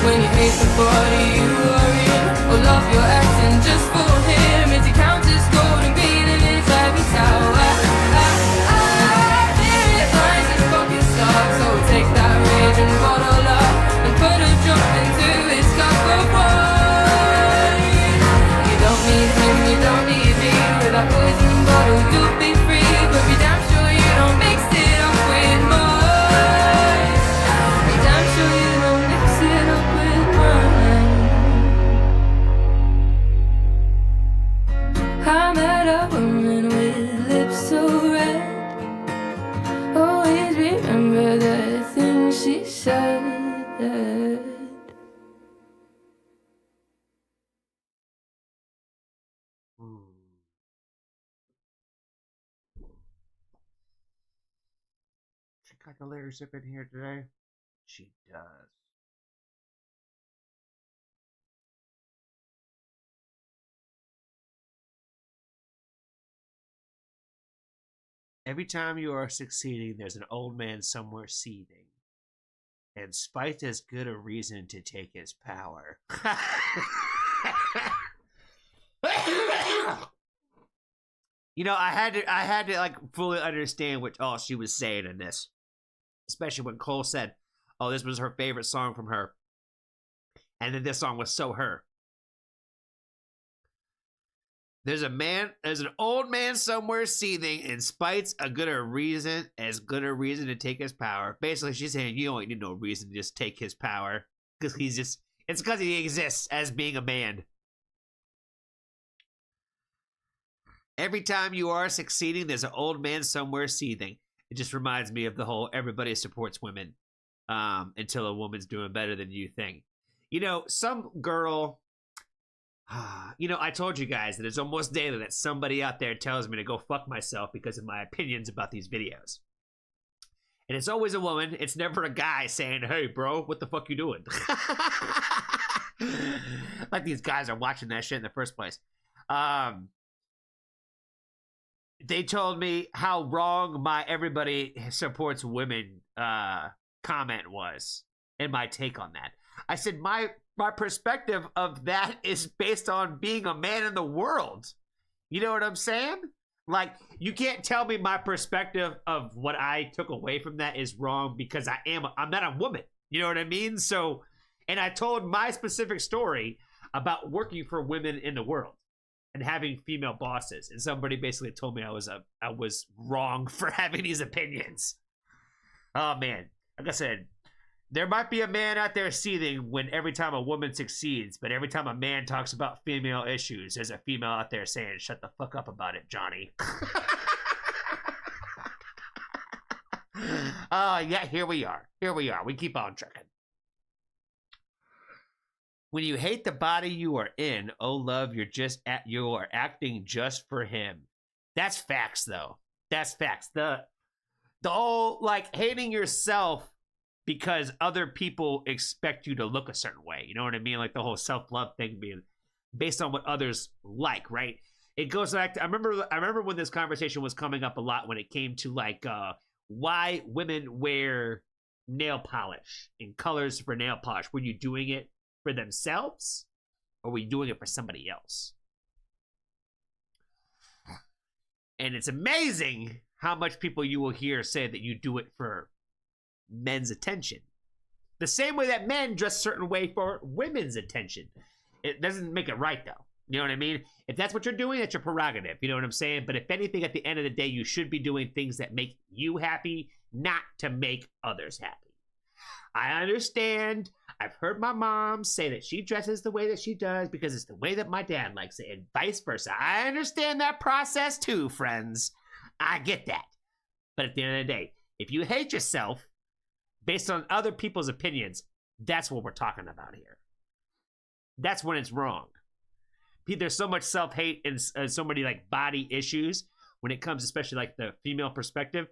When you hate the body you are in, or love your acting just for him, it's a countess golden green in his ivory tower. Here it lies his fucking stuff, so take that rage and bottle up and put a drop into his cup of wine. You don't need him, you don't need me. With that poison bottle you'll be free, but be damn sure you don't mix it up with mine. Be damn sure you don't mix it up with mine. I met a woman with lips so red. Always remember the things she said. She got the leadership in here today. She does. Every time you are succeeding, there's an old man somewhere seething. And spite as good a reason to take his power. You know, I had to like fully understand what all she was saying in this. Especially when Cole said, oh, this was her favorite song from her. And then this song was so her. There's an old man somewhere seething, and spite's as good a reason to take his power. Basically, she's saying you don't need no reason to just take his power. Because it's because he exists as being a man. Every time you are succeeding, there's an old man somewhere seething. It just reminds me of the whole everybody supports women until a woman's doing better than you think. You know, some girl... You know, I told you guys that it's almost daily that somebody out there tells me to go fuck myself because of my opinions about these videos. And it's always a woman. It's never a guy saying, hey, bro, what the fuck you doing? Like these guys are watching that shit in the first place. They told me how wrong my everybody supports women comment was and my take on that. I said my perspective of that is based on being a man in the world. You know what I'm saying? Like, you can't tell me my perspective of what I took away from that is wrong because I'm not a woman. You know what I mean? So, and I told my specific story about working for women in the world and having female bosses. And somebody basically told me I was wrong for having these opinions. Oh man, like I said, there might be a man out there seething when every time a woman succeeds, but every time a man talks about female issues, there's a female out there saying, shut the fuck up about it, Johnny. Yeah, here we are. We keep on trucking. When you hate the body you are in, oh love, you are acting just for him. That's facts, though. That's facts. The whole, like, hating yourself because other people expect you to look a certain way. You know what I mean? Like the whole self-love thing being based on what others like, right? It goes back to, I remember when this conversation was coming up a lot when it came to like why women wear nail polish and colors for nail polish. Were you doing it for themselves or were you doing it for somebody else? And it's amazing how much people you will hear say that you do it for men's attention. The same way that men dress a certain way for women's attention. It doesn't make it right, though. You know what I mean? If that's what you're doing, that's your prerogative. You know what I'm saying? But if anything, at the end of the day, you should be doing things that make you happy, not to make others happy. I understand. I've heard my mom say that she dresses the way that she does because it's the way that my dad likes it, and vice versa. I understand that process too, friends. I get that. But at the end of the day, if you hate yourself based on other people's opinions, that's what we're talking about here. That's when it's wrong. There's so much self-hate and so many like body issues when it comes, especially like the female perspective,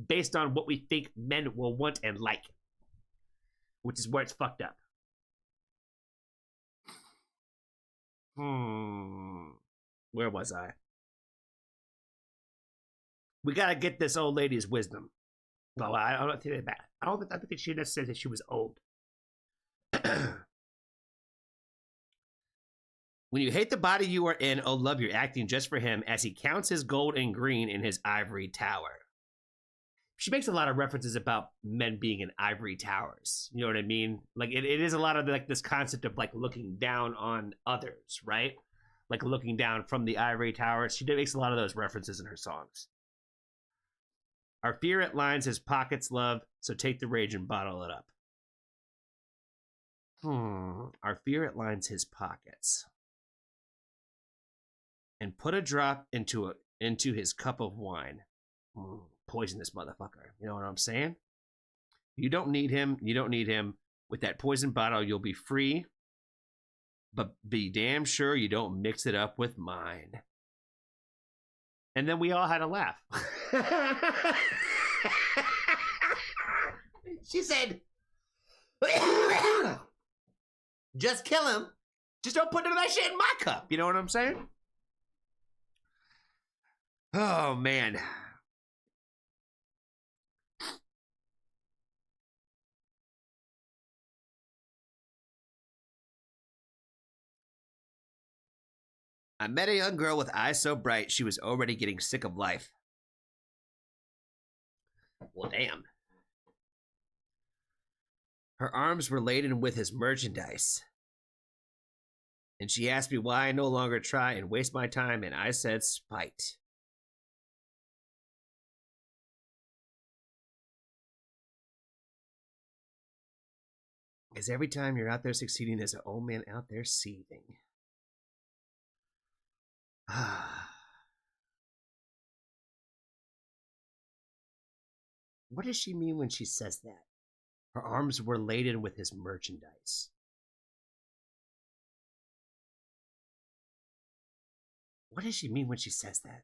based on what we think men will want and like, which is where it's fucked up. Where was I? We gotta get this old lady's wisdom. Well, I don't think that. I don't think she necessarily said that she was old. When you hate the body you are in, oh love, you're acting just for him as he counts his gold and green in his ivory tower. She makes a lot of references about men being in ivory towers. You know what I mean? Like it is a lot of like this concept of like looking down on others, right? Like looking down from the ivory tower. She makes a lot of those references in her songs. Our fear it lines his pockets, love, so take the rage and bottle it up. Our fear it lines his pockets. And put a drop into his cup of wine. Poison this motherfucker. You know what I'm saying? You don't need him. You don't need him. With that poison bottle, you'll be free. But be damn sure you don't mix it up with mine. And then we all had a laugh. She said, just kill him. Just don't put none of that shit in my cup. You know what I'm saying? Oh, man. I met a young girl with eyes so bright she was already getting sick of life. Well, damn. Her arms were laden with his merchandise. And she asked me why I no longer try and waste my time, and I said spite. Because every time you're out there succeeding, there's an old man out there seething. What does she mean when she says that? Her arms were laden with his merchandise. What does she mean when she says that?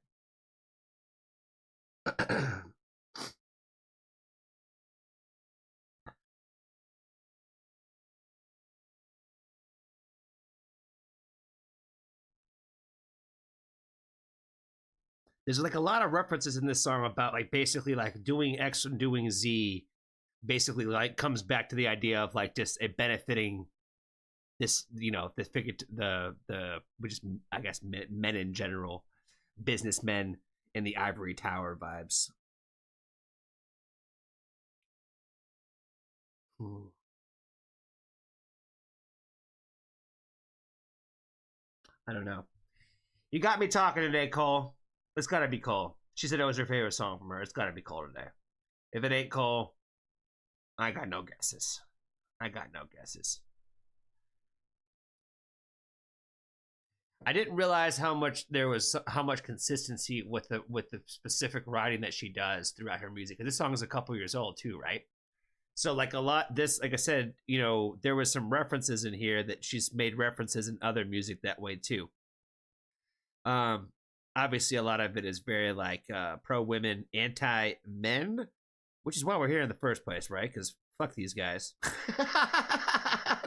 There's like a lot of references in this song about like basically like doing X and doing Z, basically like comes back to the idea of like just it benefiting this, you know, the figure, the which is I guess men in general, businessmen in the ivory tower vibes. I don't know. You got me talking today, Cole. It's gotta be Cole. She said it was her favorite song from her. It's gotta be Cole today. If it ain't Cole, I got no guesses. I got no guesses. I didn't realize how much consistency with the specific writing that she does throughout her music. This song is a couple years old too, right? So like a lot, this, like I said, you know, there was some references in here that she's made references in other music that way too. Obviously a lot of it is very like pro women, anti men, which is why we're here in the first place, right? Because fuck these guys.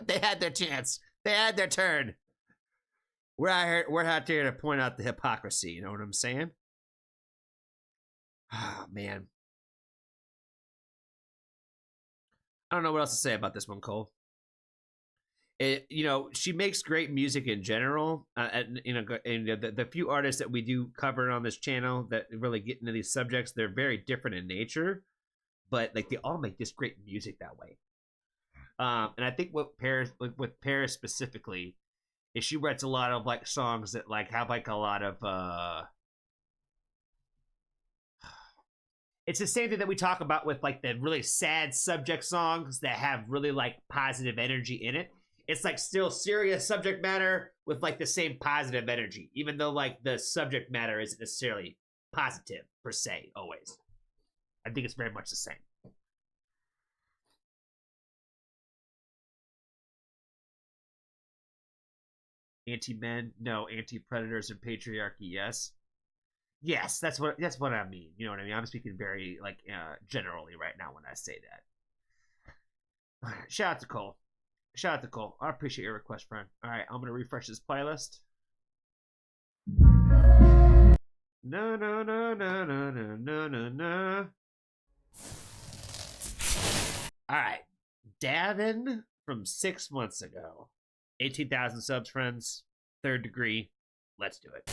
They had their chance. They had their turn. We're out here to point out the hypocrisy. You know what I'm saying? Oh man. I don't know what else to say about this one, Cole. You know, she makes great music in general. And the few artists that we do cover on this channel that really get into these subjects, they're very different in nature, but like they all make just great music that way. And I think with Paris specifically, is she writes a lot of like songs that like have like a lot of it's the same thing that we talk about with like the really sad subject songs that have really like positive energy in it. It's like still serious subject matter with like the same positive energy, even though like the subject matter isn't necessarily positive per se always. I think it's very much the same. Anti-men, no. Anti-predators and patriarchy, yes. Yes, that's what I mean. You know what I mean? I'm speaking very like generally right now when I say that. Shout out to Cole. Shout out to Cole. I appreciate your request, friend. All right, I'm gonna refresh this playlist. No, no, no, no, no, no, no, no, no. All right, Davin from 6 months ago. 18,000 subs, friends. Third degree. Let's do it.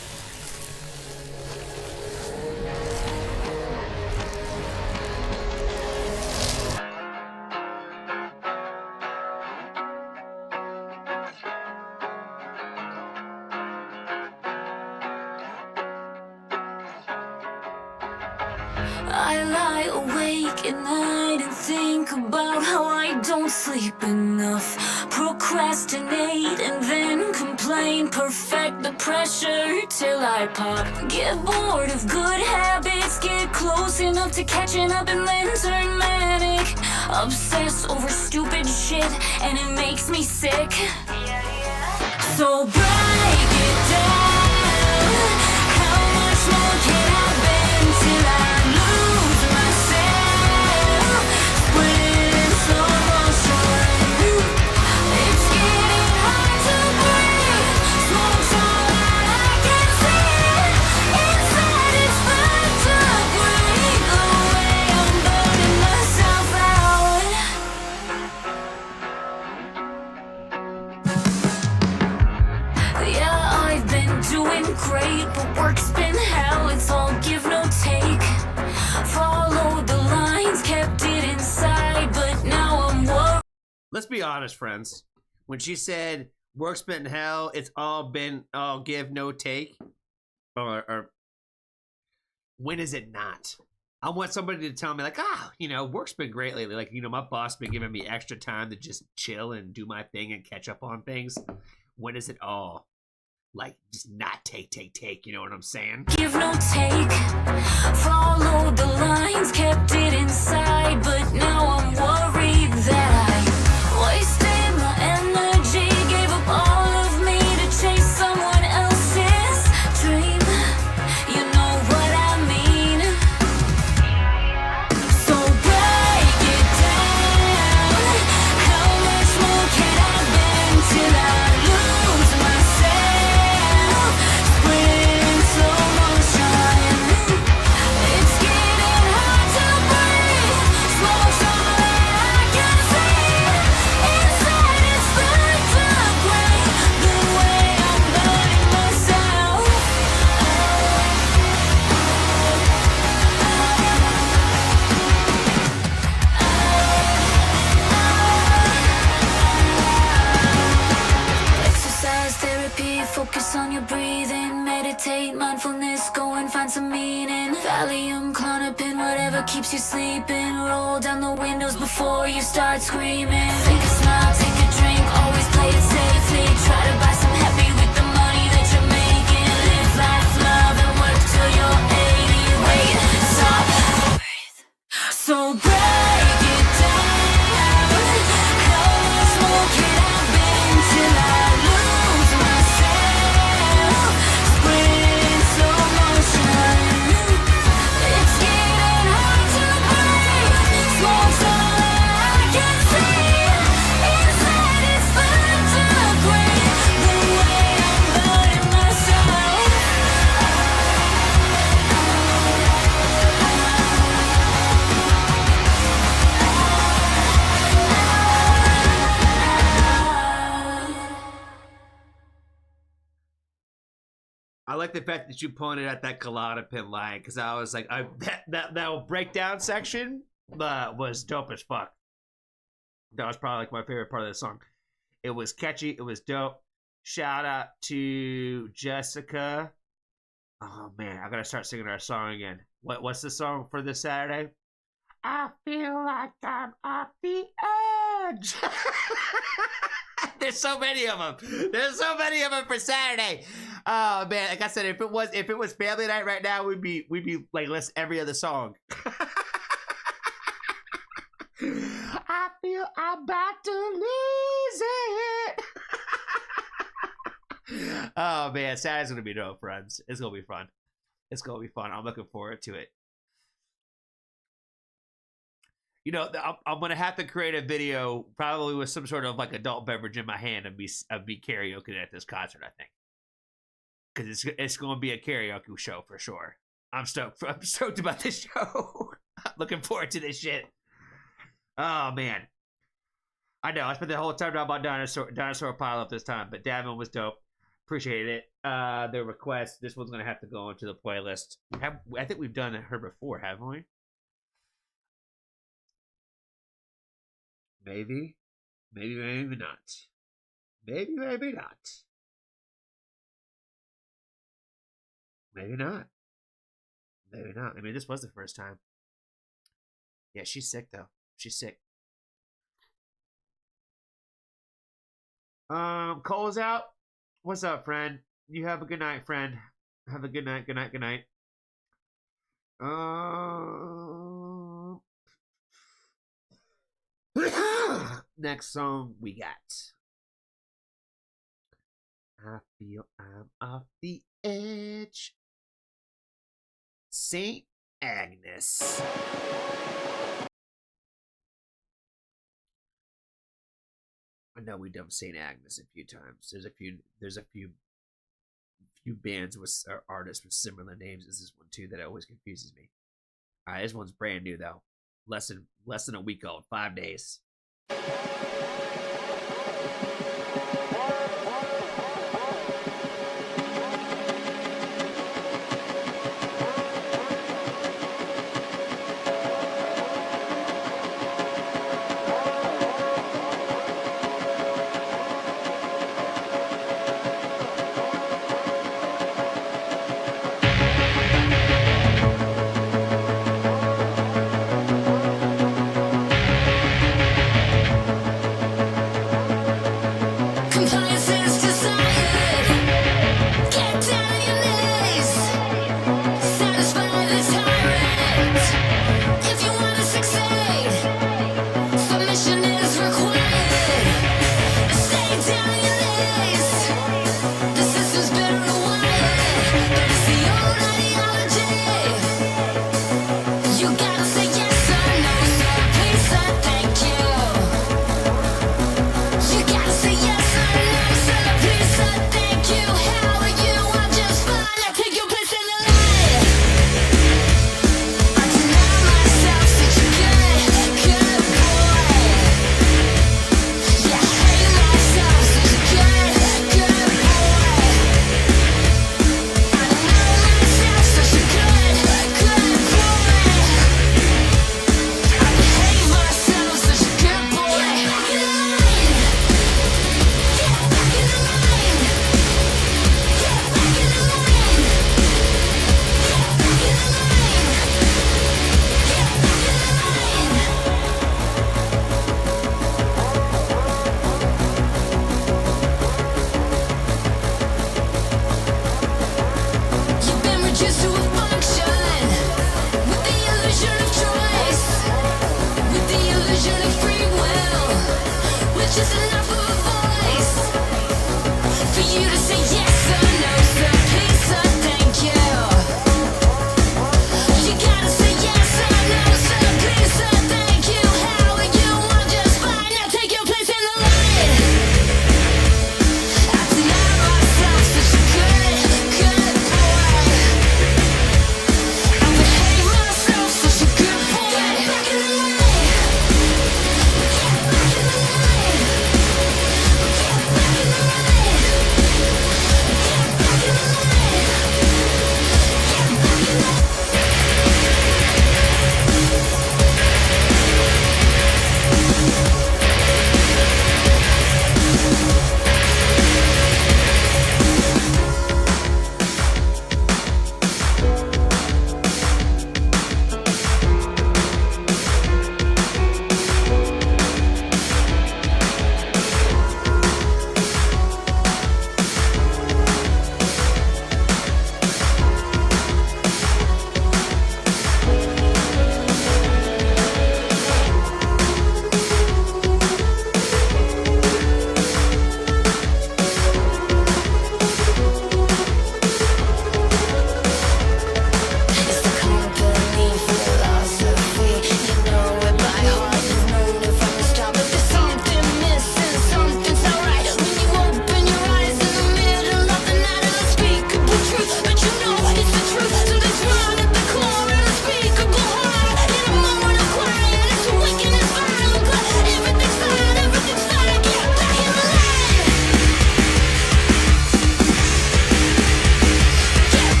I lie awake at night and think about how I don't sleep enough. Procrastinate and then complain. Perfect the pressure till I pop. Get bored of good habits. Get close enough to catching up and then turn manic. Obsess over stupid shit and it makes me sick. So break it down. How much more can I bend till I lose myself? Split in slow motion. It's getting hard to breathe. Smoke's all that I can see. Inside it's the degree. The way I'm burning myself out. Yeah, I've been doing great, but work's been hell. It's all give no take. Followed the lines, kept it inside, but now I'm worried. Let's be honest, friends. When she said work's been hell, it's all been all give no take. Or when is it not? I want somebody to tell me like, work's been great lately. Like, my boss been giving me extra time to just chill and do my thing and catch up on things. When is it all like just not take? You know what I'm saying? Give no take. Followed the lines, kept it inside, but now I'm worried that I wasted my energy. Gave up all of me to chase someone else's dream. You know what I mean? So break it down. How much more can I bend till I lose myself? Split in slow motion. It's getting hard to breathe. Smoke's all that I can see. Inside it's the degree. The way I'm burning myself. Exercise, therapy, focus on your breathing. Meditate, mindfulness, go and find some meaning. Valium, Clonopin, whatever keeps you sleeping. Roll down the windows before you start screaming. Take a smile, take a drink, always play it safely. Try to buy some happy with the money that you're making. Live life, love, and work till you're 80. Wait, stop, breathe. So break it down. How much more can I bend till I lose myself? Split in slow motion. It's getting hard to breathe. Smoke's all that I can see. Inside it's the degree. The way I'm burning myself. I like the fact that you pointed at that Klonopin line because I was like, that breakdown section was dope as fuck. That was probably like my favorite part of the song. It was catchy. It was dope. Shout out to Jessica Oh man, I gotta start singing our song again. What's the song for this Saturday? I feel like I'm off the edge. There's so many of them. There's so many of them for Saturday. Oh man, like I said, if it was family night right now, we'd be like list every other song. I feel I'm about to lose it. Oh man, Saturday's gonna be dope, friends. It's gonna be fun. It's gonna be fun. I'm looking forward to it. You know, I'm gonna have to create a video, probably with some sort of like adult beverage in my hand, and be karaoke at this concert. I think, because it's gonna be a karaoke show for sure. I'm stoked about this show. I'm looking forward to this shit. Oh man, I know I spent the whole time talking about dinosaur pile up this time, but Davin was dope. Appreciated it. The request. This one's gonna have to go into the playlist. I think we've done her before, haven't we? Maybe not. Maybe not. Maybe not. I mean, this was the first time. Yeah, she's sick though. She's sick. Cole's out. What's up, friend? You have a good night, friend. Have a good night. Good night. Good night. Next song we got. I feel I'm off the edge. Saint Agnes. I know we dumped Saint Agnes a few times. There's a few bands with or artists with similar names as this one too that always confuses me. Alright, this one's brand new though. Less than a week old. 5 days.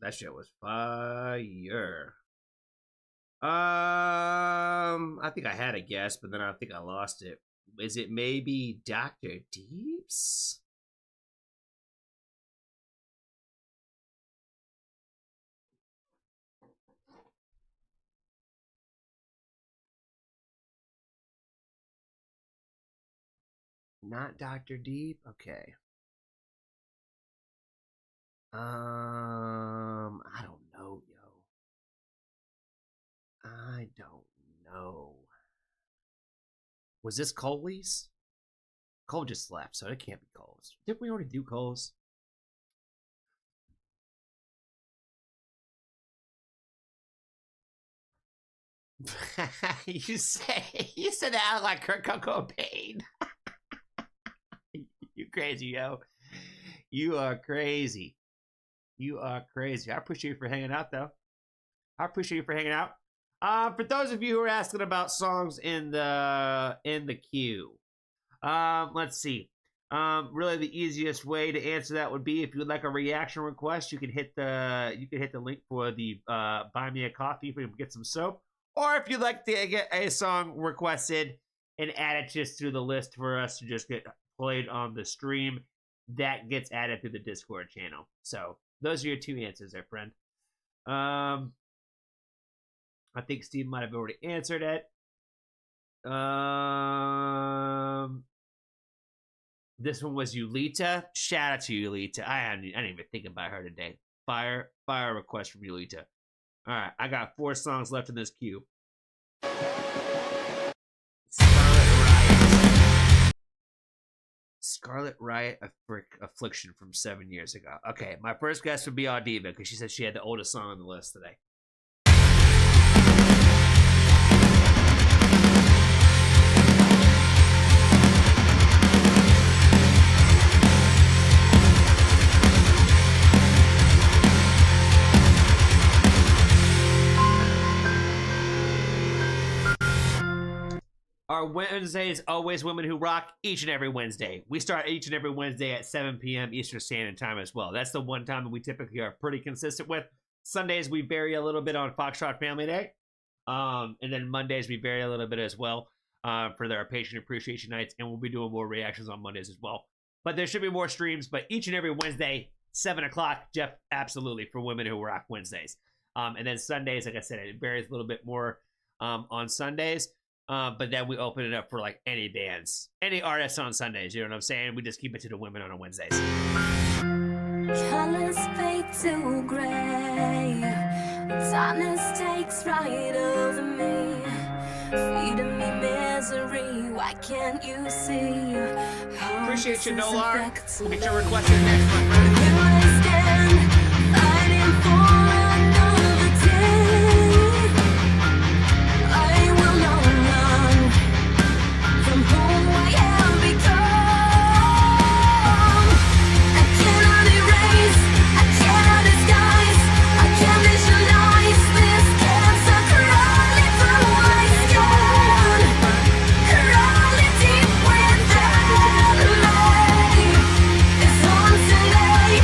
That shit was fire. I think I had a guess, but then I think I lost it. Is it maybe Dr. Deeps? Not Dr. Deep? Okay. I don't know, yo. I don't know. Was this Coley's? Cole just left, so it can't be Cole's. Didn't we already do Cole's? you said that like Kurt Cobain. You crazy, yo. You are crazy. You are crazy. I appreciate you for hanging out, though. I appreciate you for hanging out. For those of you who are asking about songs in the queue, let's see. Really, the easiest way to answer that would be if you would like a reaction request, you can hit the link for the Buy Me a Coffee for you to get some soap, or if you'd like to get a song requested and add it just to the list for us to just get played on the stream, that gets added to the Discord channel. So those are your two answers there, friend. I think Steve might have already answered it. This one was Yulita. Shout out to Yulita. I didn't even think about her today. Fire request from Yulita. All right, I got 4 songs left in this queue. Scarlet Riot Affliction from 7 years ago. Okay, my first guess would be Audiva because she said she had the oldest song on the list today. Our Wednesday is always Women Who Rock, each and every Wednesday. We start each and every Wednesday at 7 p.m. Eastern Standard Time as well. That's the one time that we typically are pretty consistent with. Sundays, we vary a little bit on Foxtrot Family Day. And then Mondays, we vary a little bit as well for their Patient Appreciation Nights. And we'll be doing more reactions on Mondays as well. But there should be more streams. But each and every Wednesday, 7 o'clock, Jeff, absolutely, for Women Who Rock Wednesdays. And then Sundays, like I said, it varies a little bit more on Sundays. But then we open it up for like any bands, any artists on Sundays. You know what I'm saying? We just keep it to the women on Wednesdays. Colors fade to gray. Darkness takes right over me, feeding me misery. Why can't you see? Appreciate you, Nolar. We'll get your request in next month, man. Here I stand, fighting for another day. I will not run from who I have become. I cannot erase, I cannot disguise, I can't visualize this cancer crawling through my skin, crawling deep within me. It's haunting me.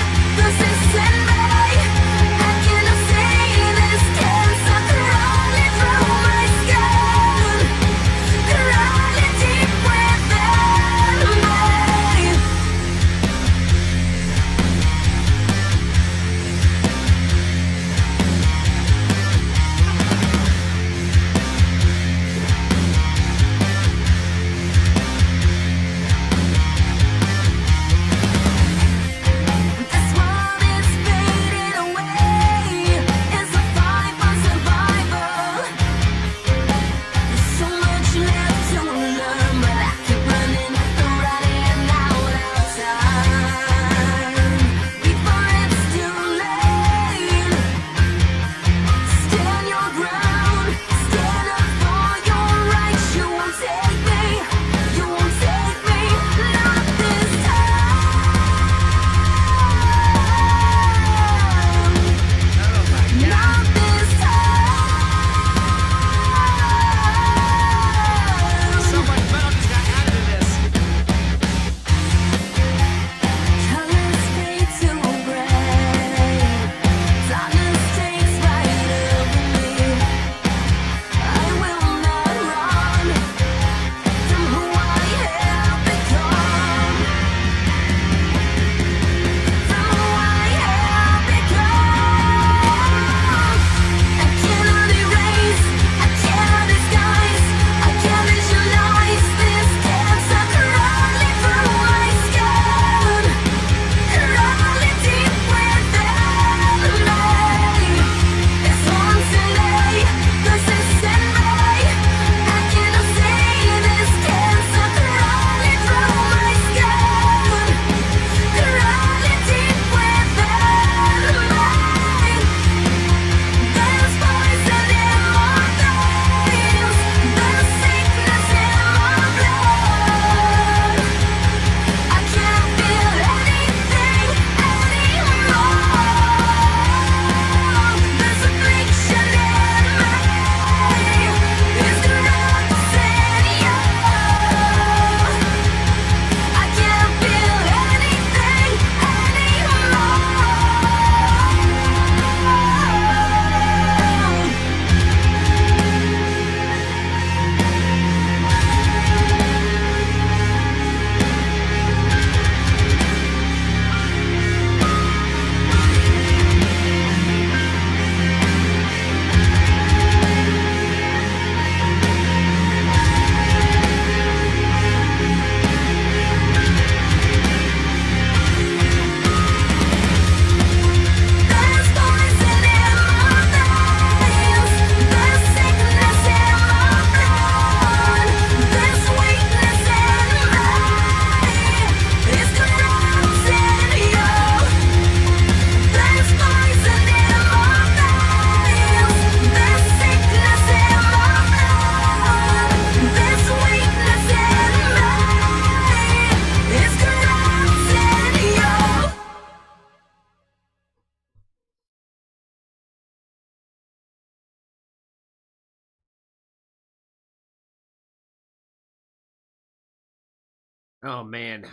Oh man.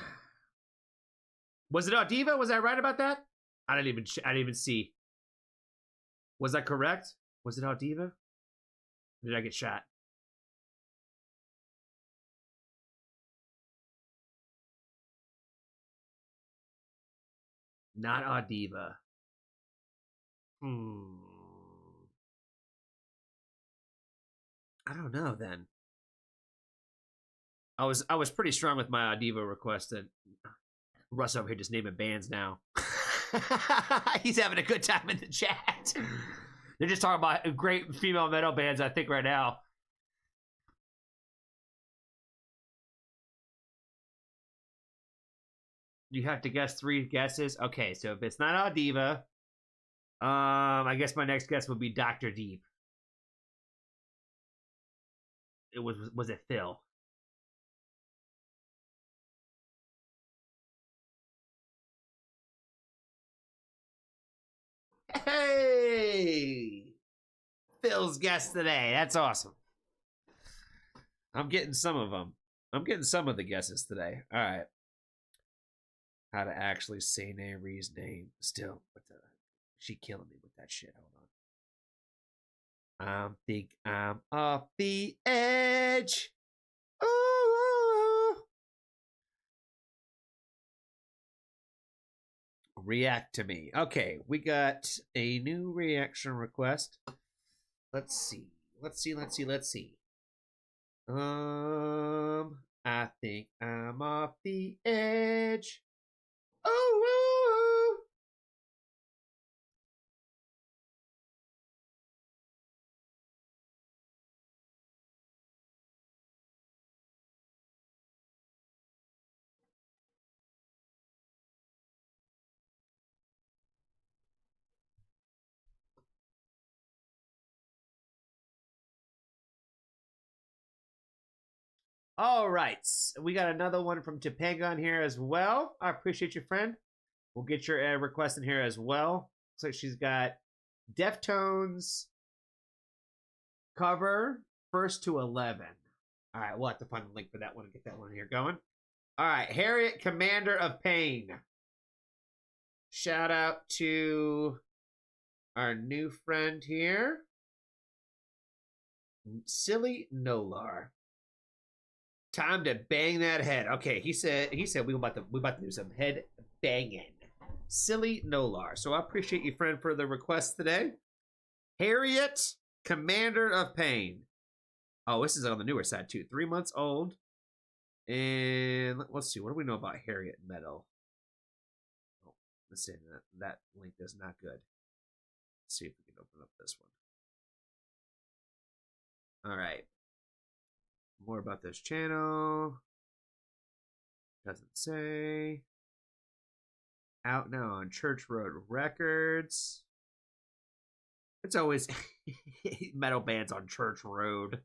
Was it Audiva? Was I right about that? I didn't even see. Was that correct? Was it Audiva? Did I get shot? Not Audiva. I don't know then. I was pretty strong with my Audiva request, and Russ over here just naming bands now. He's having a good time in the chat. They're just talking about great female metal bands, I think, right now. You have to guess 3 guesses. Okay, so if it's not Audiva, I guess my next guess would be Dr. Deep. It was it Phil? Hey! Phil's guest today. That's awesome. I'm getting some of them. I'm getting some of the guesses today. All right. How to actually say Nairi's name. Still, she killing me with that shit. Hold on. I think I'm off the edge. Ooh. React to me. Okay, we got a new reaction request. Let's see. I think I'm off the edge. Oh. All right, we got another one from Topanga on here as well. I appreciate you, friend. We'll get your request in here as well. Looks like she's got Deftones cover 1st to 11. All right, we'll have to find the link for that one and get that one here going. All right, Harriet, Commander of Pain. Shout out to our new friend here, Silly Nolar. Time to bang that head. Okay, he said we about to do some head banging. Silly Nolar. So I appreciate you, friend, for the request today. Harriet, Commander of Pain. Oh, this is on the newer side too. 3 months old. And let's see, what do we know about Harriet Metal? Oh, let's see, that link is not good. Let's see if we can open up this one. All right. More about this channel. Doesn't say. Out now on Church Road Records. It's always metal bands on Church Road.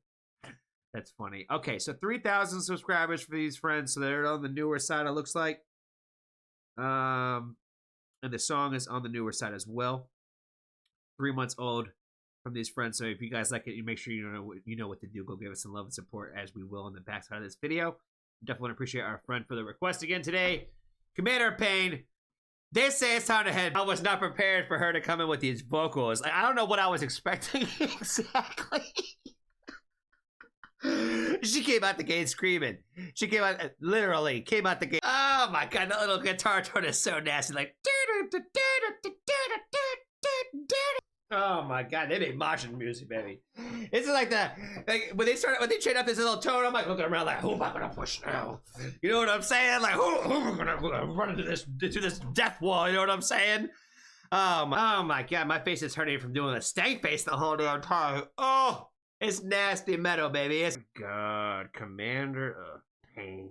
That's funny. Okay, so 3,000 subscribers for these friends. So they're on the newer side, it looks like. And the song is on the newer side as well. 3 months old from these friends. So if you guys like it, you make sure you know what to do. Go give us some love and support, as we will in the backside of this video. Definitely appreciate our friend for the request again today. Commander of Pain. They say it's time to head. I was not prepared for her to come in with these vocals. I don't know what I was expecting exactly. She came out the gate screaming. She came out, literally came out the gate. Oh my God, that little guitar tone is so nasty. Like, oh my God, they make motion music, baby. It's like that. Like when they train up this little tone, I'm like looking around like, who am I gonna push now? You know what I'm saying? Like, who am I gonna run into this death wall? You know what I'm saying? Oh my God, my face is hurting from doing a stank face the whole damn time. Oh, it's nasty metal, baby. It's God, Commander of Pain.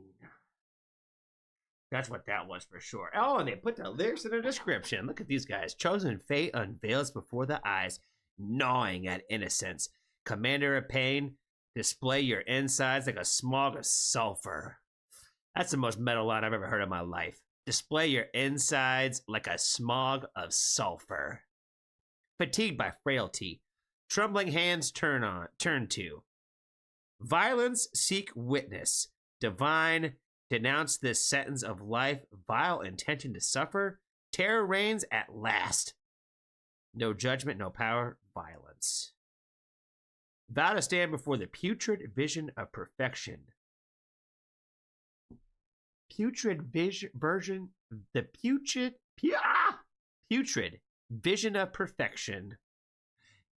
That's what that was for sure. Oh, and they put the lyrics in the description. Look at these guys. Chosen fate unveils before the eyes, gnawing at innocence. Commander of Pain, display your insides like a smog of sulfur. That's the most metal line I've ever heard in my life. Display your insides like a smog of sulfur. Fatigued by frailty, trembling hands turn to. Violence seek witness. Divine Denounce this sentence of life, vile intention to suffer. Terror reigns at last. No judgment, no power, violence. Vow to stand before the putrid vision of perfection. Putrid vision, the putrid vision of perfection.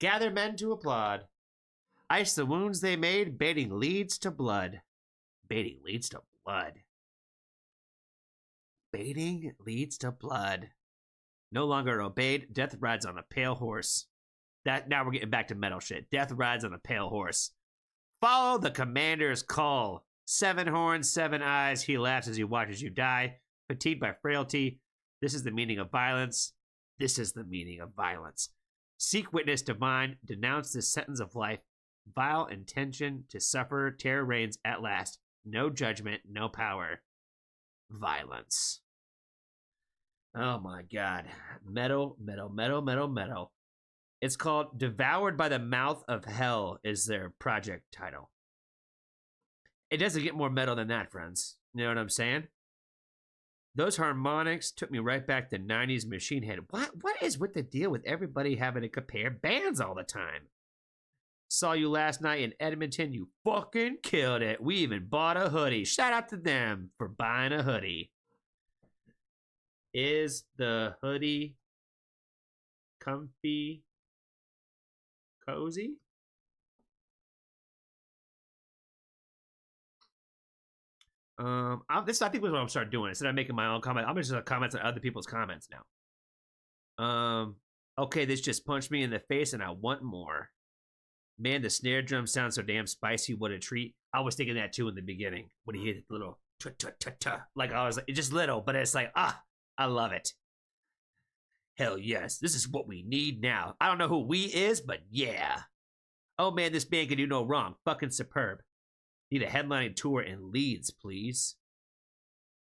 Gather men to applaud. Ice the wounds they made, baiting leads to blood. Baiting leads to blood. Baiting leads to blood. No longer obeyed, death rides on a pale horse. Now we're getting back to metal shit. Death rides on a pale horse. Follow the commander's call. 7 horns, 7 eyes. He laughs as he watches you die. Fatigued by frailty. This is the meaning of violence. This is the meaning of violence. Seek witness divine. Denounce this sentence of life. Vile intention to suffer. Terror reigns at last. No judgment, no power. Violence. Oh my god. Metal, metal, metal, metal, metal. It's called Devoured by the Mouth of Hell is their project title. It doesn't get more metal than that, friends. You know what I'm saying? Those harmonics took me right back to 90s Machine Head. What is with the deal with everybody having to compare bands all the time? Saw you last night in Edmonton. You fucking killed it. We even bought a hoodie. Shout out to them for buying a hoodie. Is the hoodie comfy? Cozy? This I think was what I'm starting doing. Instead of making my own comment, I'm just gonna comment on other people's comments now. Okay, this just punched me in the face and I want more. Man, the snare drum sounds so damn spicy. What a treat. I was thinking that too in the beginning when he hit the little ta-ta-ta-ta. Like I was like, it's just little, but it's like, I love it. Hell yes, this is what we need now. I don't know who we is, but yeah. Oh man, this band can do no wrong. Fucking superb. Need a headlining tour in Leeds, please.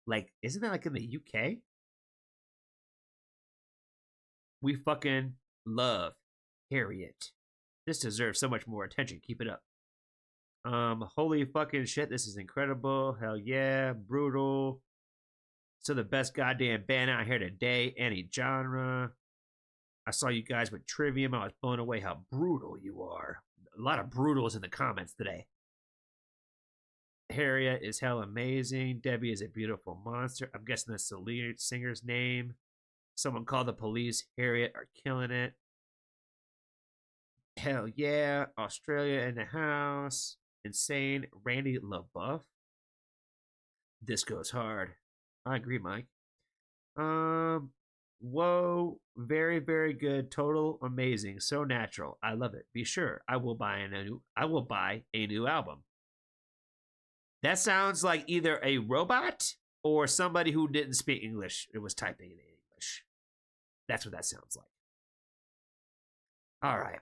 Like, isn't that like in the UK? We fucking love Harriet. This deserves so much more attention. Keep it up. Holy fucking shit, this is incredible. Hell yeah, brutal. So the best goddamn band out here today, any genre. I saw you guys with Trivium. I was blown away how brutal you are. A lot of brutals in the comments today. Harriet is hell amazing. Debbie is a beautiful monster. I'm guessing that's the lead singer's name. Someone called the police. Harriet are killing it. Hell yeah. Australia in the house. Insane. Randy LaBeouf. This goes hard. I agree, Mike. Whoa. Very, very good. Total amazing. So natural. I love it. Be sure I will buy a new album. That sounds like either a robot or somebody who didn't speak English. It was typing in English. That's what that sounds like. All right.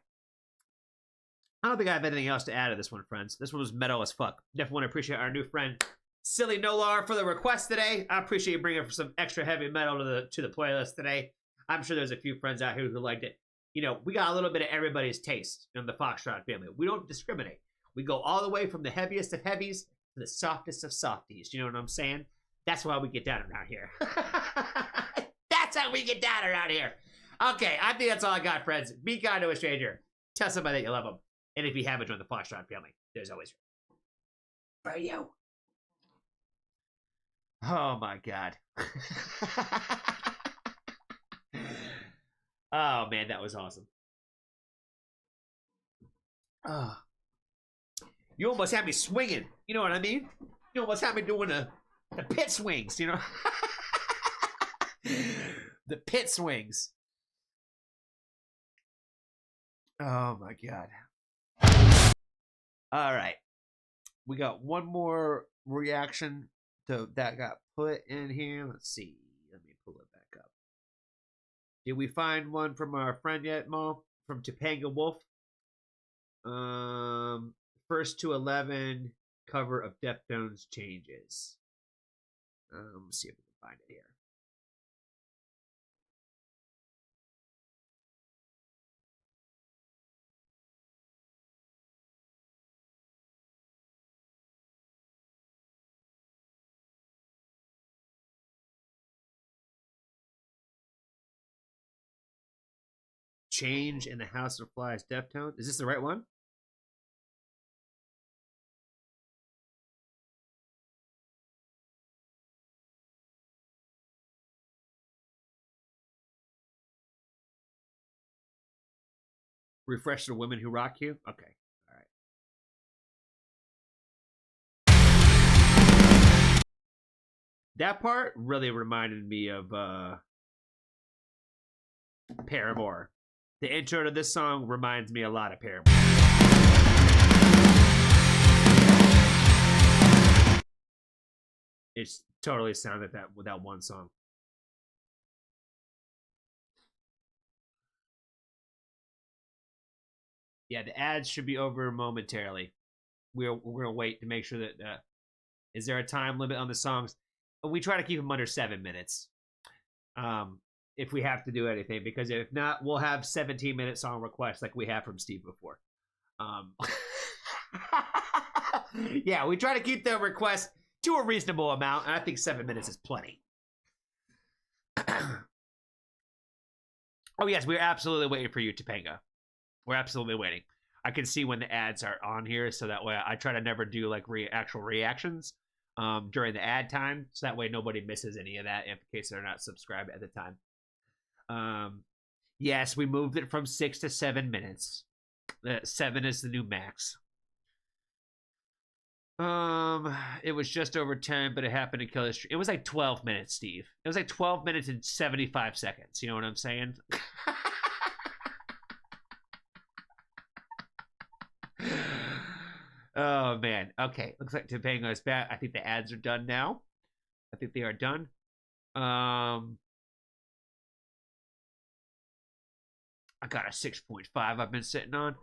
I don't think I have anything else to add to this one, friends. This one was metal as fuck. Definitely want to appreciate our new friend, Silly Nolar, for the request today. I appreciate you bringing some extra heavy metal to the playlist today. I'm sure there's a few friends out here who liked it. You know, we got a little bit of everybody's taste in the Foxtrot family. We don't discriminate. We go all the way from the heaviest of heavies to the softest of softies. You know what I'm saying? That's why we get down around here. That's how we get down around here. Okay, I think that's all I got, friends. Be kind to a stranger. Tell somebody that you love them. And if you haven't joined the Foxtrot family, there's always for you. Oh my god. Oh man, that was awesome. Oh. You almost had me swinging. You know what I mean? You almost had me doing the pit swings, you know? The pit swings. Oh my god. All right. We got one more reaction that got put in here. Let's see. Let me pull it back up. Did we find one from our friend yet, Mo? From Topanga Wolf? First to 11 cover of Deftones Changes. Let's see if we can find it here. Change in the House of Flies, Deftones. Is this the right one? Refresh the Women Who Rock You? Okay. All right. That part really reminded me of Paramore. The intro to this song reminds me a lot of Paramore. It's totally sounded like that with that one song. Yeah, the ads should be over momentarily. We're gonna wait to make sure that is there a time limit on the songs? We try to keep them under 7 minutes. If we have to do anything, because if not, we'll have 17-minute song requests like we have from Steve before. Yeah, we try to keep the request to a reasonable amount, and I think 7 minutes is plenty. Oh yes, we're absolutely waiting for you, Topanga. We're absolutely waiting. I can see when the ads are on here, so that way I try to never do like actual reactions during the ad time, so that way nobody misses any of that in case they're not subscribed at the time. Yes, we moved it from 6 to 7 minutes. 7 is the new max. It was just over 10, but it happened to kill the stream. It was like 12 minutes, Steve. It was like 12 minutes and 75 seconds. You know what I'm saying? Oh, man. Okay. Looks like Topanga is back. I think the ads are done now. I think they are done. I got a 6.5 I've been sitting on.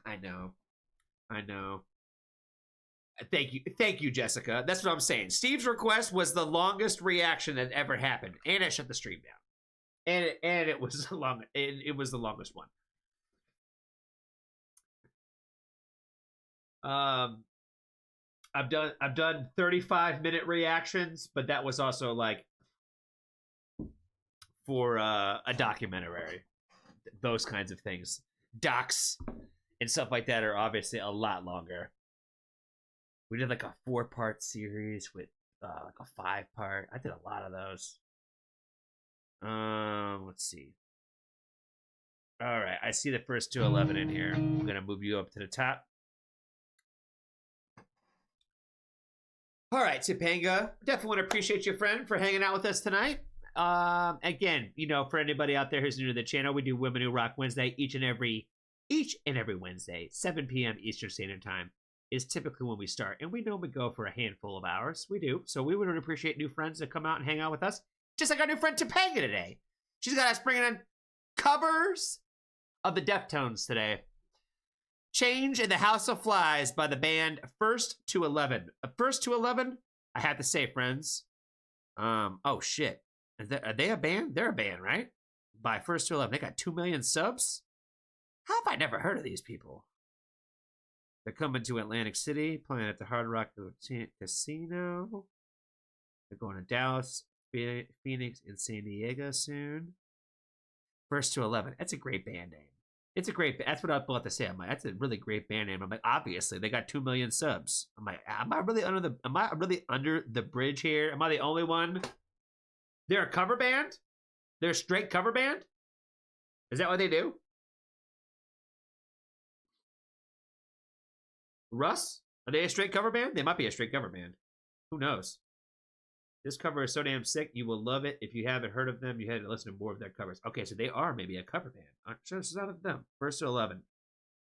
I know. Thank you, Jessica. That's what I'm saying. Steve's request was the longest reaction that ever happened, and it shut the stream down. And it was long. It was the longest one. I've done 35-minute reactions, but that was also like for a documentary. Those kinds of things, docs and stuff like that, are obviously a lot longer. We did like a 4-part series with like a 5-part. I did a lot of those. Let's see. All right, I see the first 211 in here. I'm gonna move you up to the top. All right, Topanga, definitely want to appreciate you, friend, for hanging out with us tonight. Again, you know, for anybody out there who's new to the channel, we do Women Who Rock Wednesday each and every Wednesday, 7 p.m. Eastern Standard Time is typically when we start, and we normally go for a handful of hours. We do, so we would appreciate new friends that come out and hang out with us, just like our new friend Topanga today. She's got us bringing in covers of the Deftones today. Change in the House of Flies by the band First to 11. First to 11, I have to say, friends. Oh shit, are they a band? They're a band, right? By First to 11, they got 2 million subs. How have I never heard of these people? They're coming to Atlantic City, playing at the Hard Rock Casino. They're going to Dallas, Phoenix, and San Diego soon. First to 11. That's a great band name. It's a great. That's what I was about to say. I'm like, that's a really great band name. I'm like, obviously they got 2 million subs. I'm like, am I really under the bridge here? Am I the only one? They're a cover band. They're a straight cover band. Is that what they do? Russ, are they a straight cover band? They might be a straight cover band. Who knows? This cover is so damn sick. You will love it. If you haven't heard of them, you had to listen to more of their covers. Okay, so they are maybe a cover band. I'm sure it's not of them. First to 11.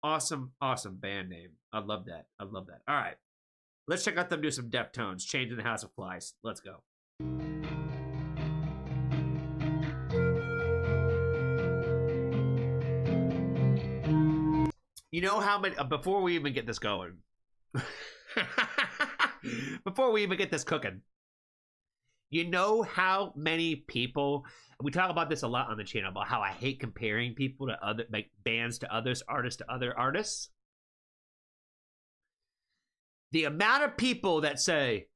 Awesome, awesome band name. I love that. I love that. All right. Let's check out them do some Deftones. Change in the House of Flies. Let's go. You know how many... before we even get this going... before we even get this cooking... You know how many people, we talk about this a lot on the channel, about how I hate comparing people to other, like bands to others, artists to other artists. The amount of people that say,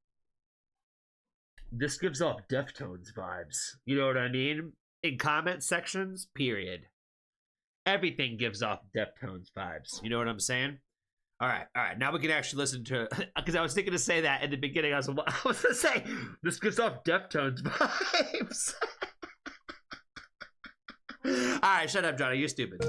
this gives off Deftones vibes, you know what I mean? In comment sections, period. everything gives off Deftones vibes. You know what I'm saying? All right. Now we can actually listen to, because I was thinking to say that in the beginning. I was going to say, this gives off Deftones vibes. All right, shut up, Johnny. You're stupid.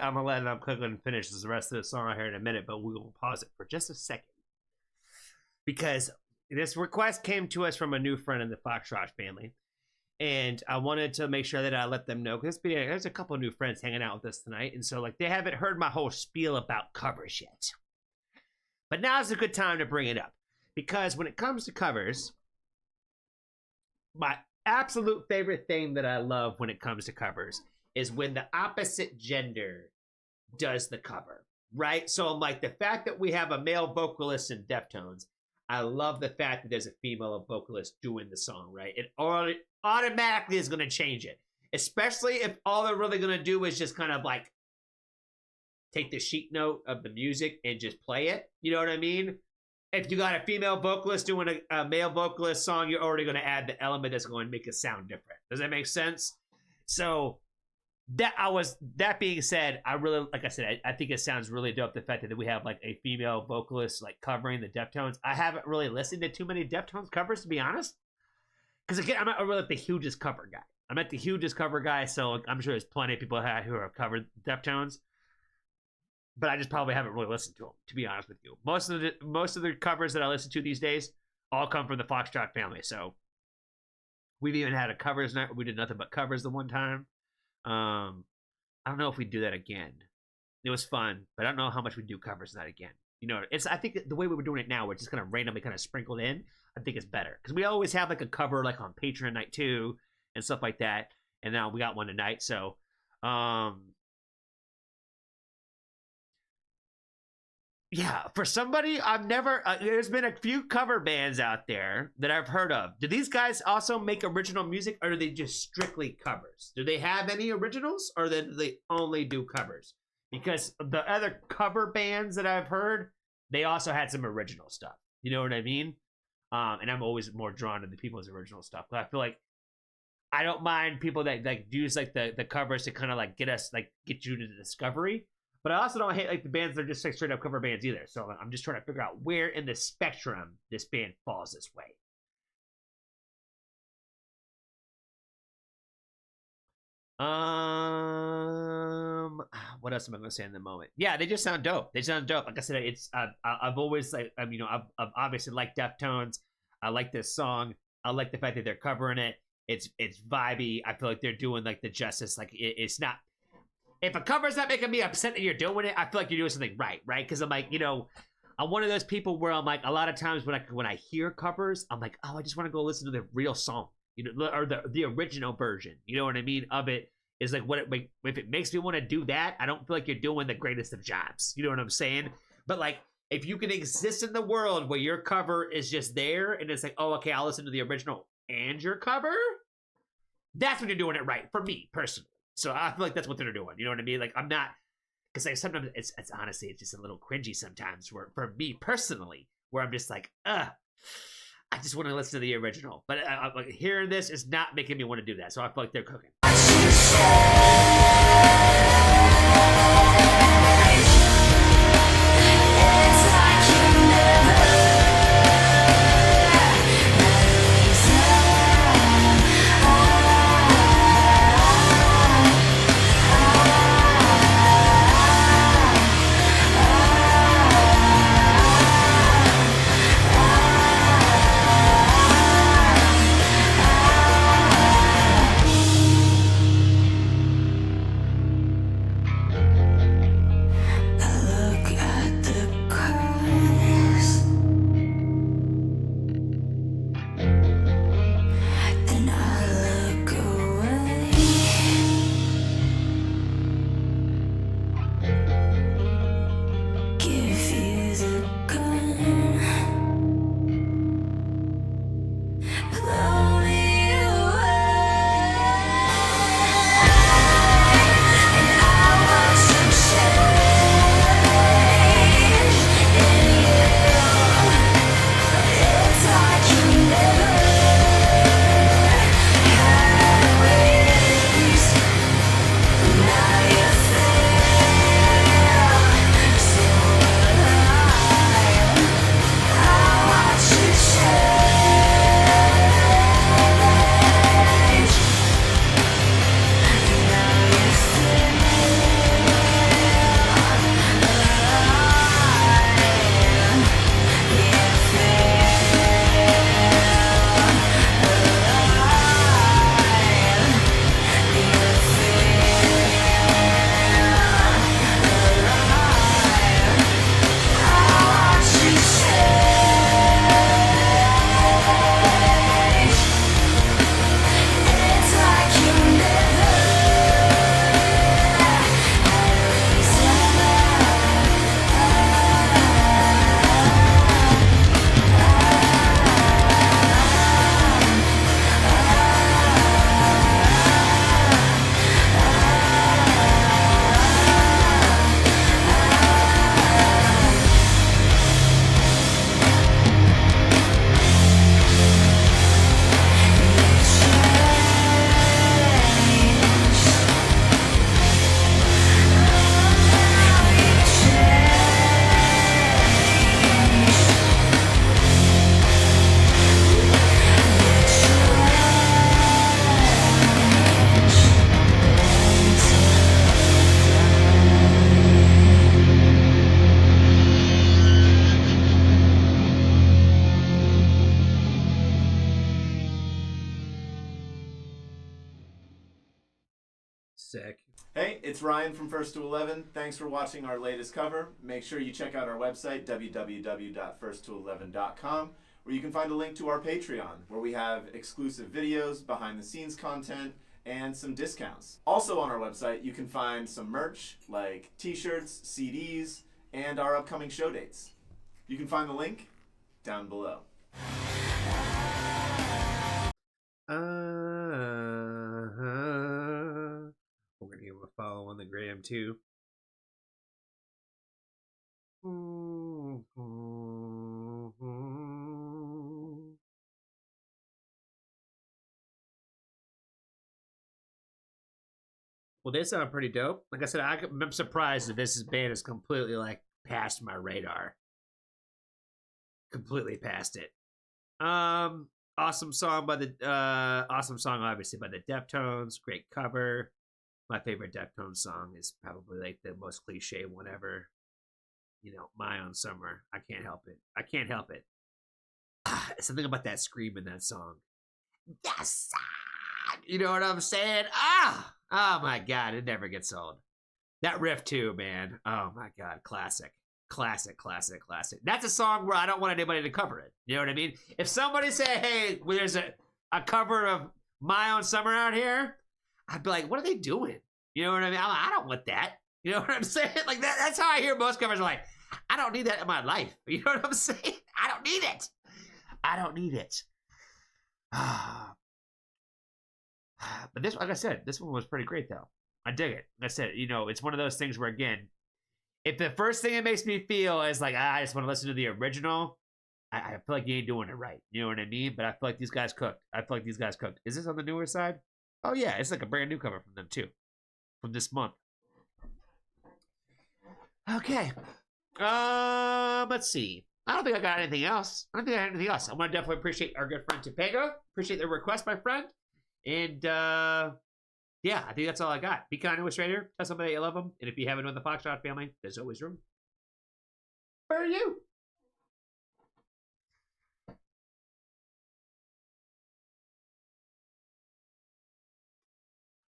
I'm gonna let Cooklin finish the rest of the song right here in a minute, but we will pause it for just a second because this request came to us from a new friend in the Foxtrot family, and I wanted to make sure that I let them know because there's a couple of new friends hanging out with us tonight, and so like they haven't heard my whole spiel about covers yet. But now's a good time to bring it up because when it comes to covers, my absolute favorite thing that I love when it comes to covers is when the opposite gender does the cover, right? So I'm like, the fact that we have a male vocalist in Deftones, I love the fact that there's a female vocalist doing the song, right? It automatically is going to change it, especially if all they're really going to do is just kind of like take the sheet note of the music and just play it. You know what I mean? If you got a female vocalist doing a male vocalist song, you're already going to add the element that's going to make it sound different. Does that make sense? So that being said, I really, like I said, I think it sounds really dope. The fact that we have like a female vocalist like covering the Deftones. I haven't really listened to too many Deftones covers, to be honest. Because again, I'm not really the hugest cover guy. I'm not the hugest cover guy, so I'm sure there's plenty of people who have covered Deftones. But I just probably haven't really listened to them, to be honest with you. Most of the covers that I listen to these days all come from the Foxtrot family. So we've even had a covers night. We did nothing but covers the one time. I don't know if we'd do that again. It was fun, but I don't know how much we'd do covers night again. You know, I think the way we were doing it now, we're just kind of randomly kind of sprinkled in. I think it's better because we always have like a cover like on Patreon night too and stuff like that. And now we got one tonight. So, yeah, for somebody I've never, there's been a few cover bands out there that I've heard of. Do these guys also make original music or do they just strictly covers? Do they have any originals or do they only do covers? Because the other cover bands that I've heard, they also had some original stuff. You know what I mean? And I'm always more drawn to the people's original stuff. But I feel like I don't mind people that like use like the covers to kind of like get you to the discovery. But I also don't hate like the bands that are just like straight up cover bands either. So I'm just trying to figure out where in the spectrum this band falls this way. What else am I going to say in the moment? Yeah, they just sound dope. They sound dope. Like I said, it's I've always like I've obviously liked Deftones. I like this song. I like the fact that they're covering it. It's vibey. I feel like they're doing like the justice. Like it's not. If a cover's not making me upset that you're doing it, I feel like you're doing something right? Because I'm like, I'm one of those people where I'm like, a lot of times when I hear covers, I'm like, oh, I just want to go listen to the real song, or the original version. You know what I mean? Of it is like if it makes me want to do that, I don't feel like you're doing the greatest of jobs. You know what I'm saying? But like, if you can exist in the world where your cover is just there and it's like, oh, okay, I'll listen to the original and your cover, that's when you're doing it right for me personally. So I feel like that's what they're doing. You know what I mean? Like, I'm not. Because like sometimes it's honestly it's just a little cringy sometimes for me personally, where I'm just like, I just want to listen to the original. But like hearing this is not making me want to do that. So I feel like they're cooking. Sick. Hey, it's Ryan from First to 11. Thanks for watching our latest cover. Make sure you check out our website, www.first211.com, where you can find a link to our Patreon, where we have exclusive videos, behind-the-scenes content, and some discounts. Also on our website, you can find some merch, like t-shirts, CDs, and our upcoming show dates. You can find the link down below. We're gonna give him a follow on the gram too. Well, they sound pretty dope. Like I said, I'm surprised that this band is completely like past my completely past it. Awesome song by the obviously by the Deftones. Great cover. My favorite Deftones song is probably like the most cliche one ever. My Own Summer. I can't help it. Something about that scream in that song. Yes. You know what I'm saying? Oh my God, it never gets old. That riff too, man. Oh my God, classic. Classic. That's a song where I don't want anybody to cover it. You know what I mean? If somebody say, hey, there's a cover of My Own Summer out here, I'd be like, what are they doing? You know what I mean? I don't want that. You know what I'm saying? Like that's how I hear most covers. Like, I don't need that in my life. You know what I'm saying? I don't need it. I don't need it. But this, like I said, this one was pretty great though. I dig it. Like I said, you know, it's one of those things where, again, if the first thing it makes me feel is like, I just want to listen to the original, I feel like you ain't doing it right. You know what I mean? But I feel like these guys cooked. Is this on the newer side? Oh yeah, it's like a brand new cover from them too, from this month. Okay. Let's see. I don't think I got anything else. I want to definitely appreciate our good friend Topanga. Appreciate the request, my friend. And yeah, I think that's all I got. Be kind to a stranger. Tell somebody you love them. And if you haven't known the Foxtrot family, there's always room for you.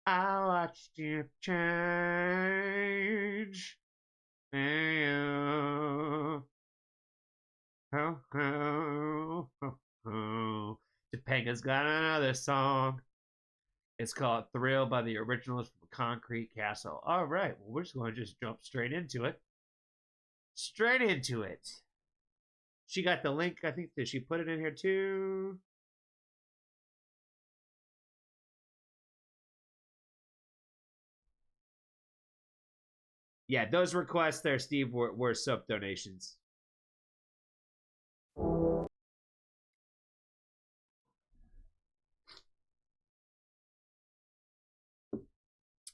I watched you change. Topanga's got another song. It's called Thrill by the Originals from Concrete Castle. All right, well, we're just going to just jump straight into it. She got the link, I think. Did she put it in here too? Yeah, those requests there, Steve, were sub donations.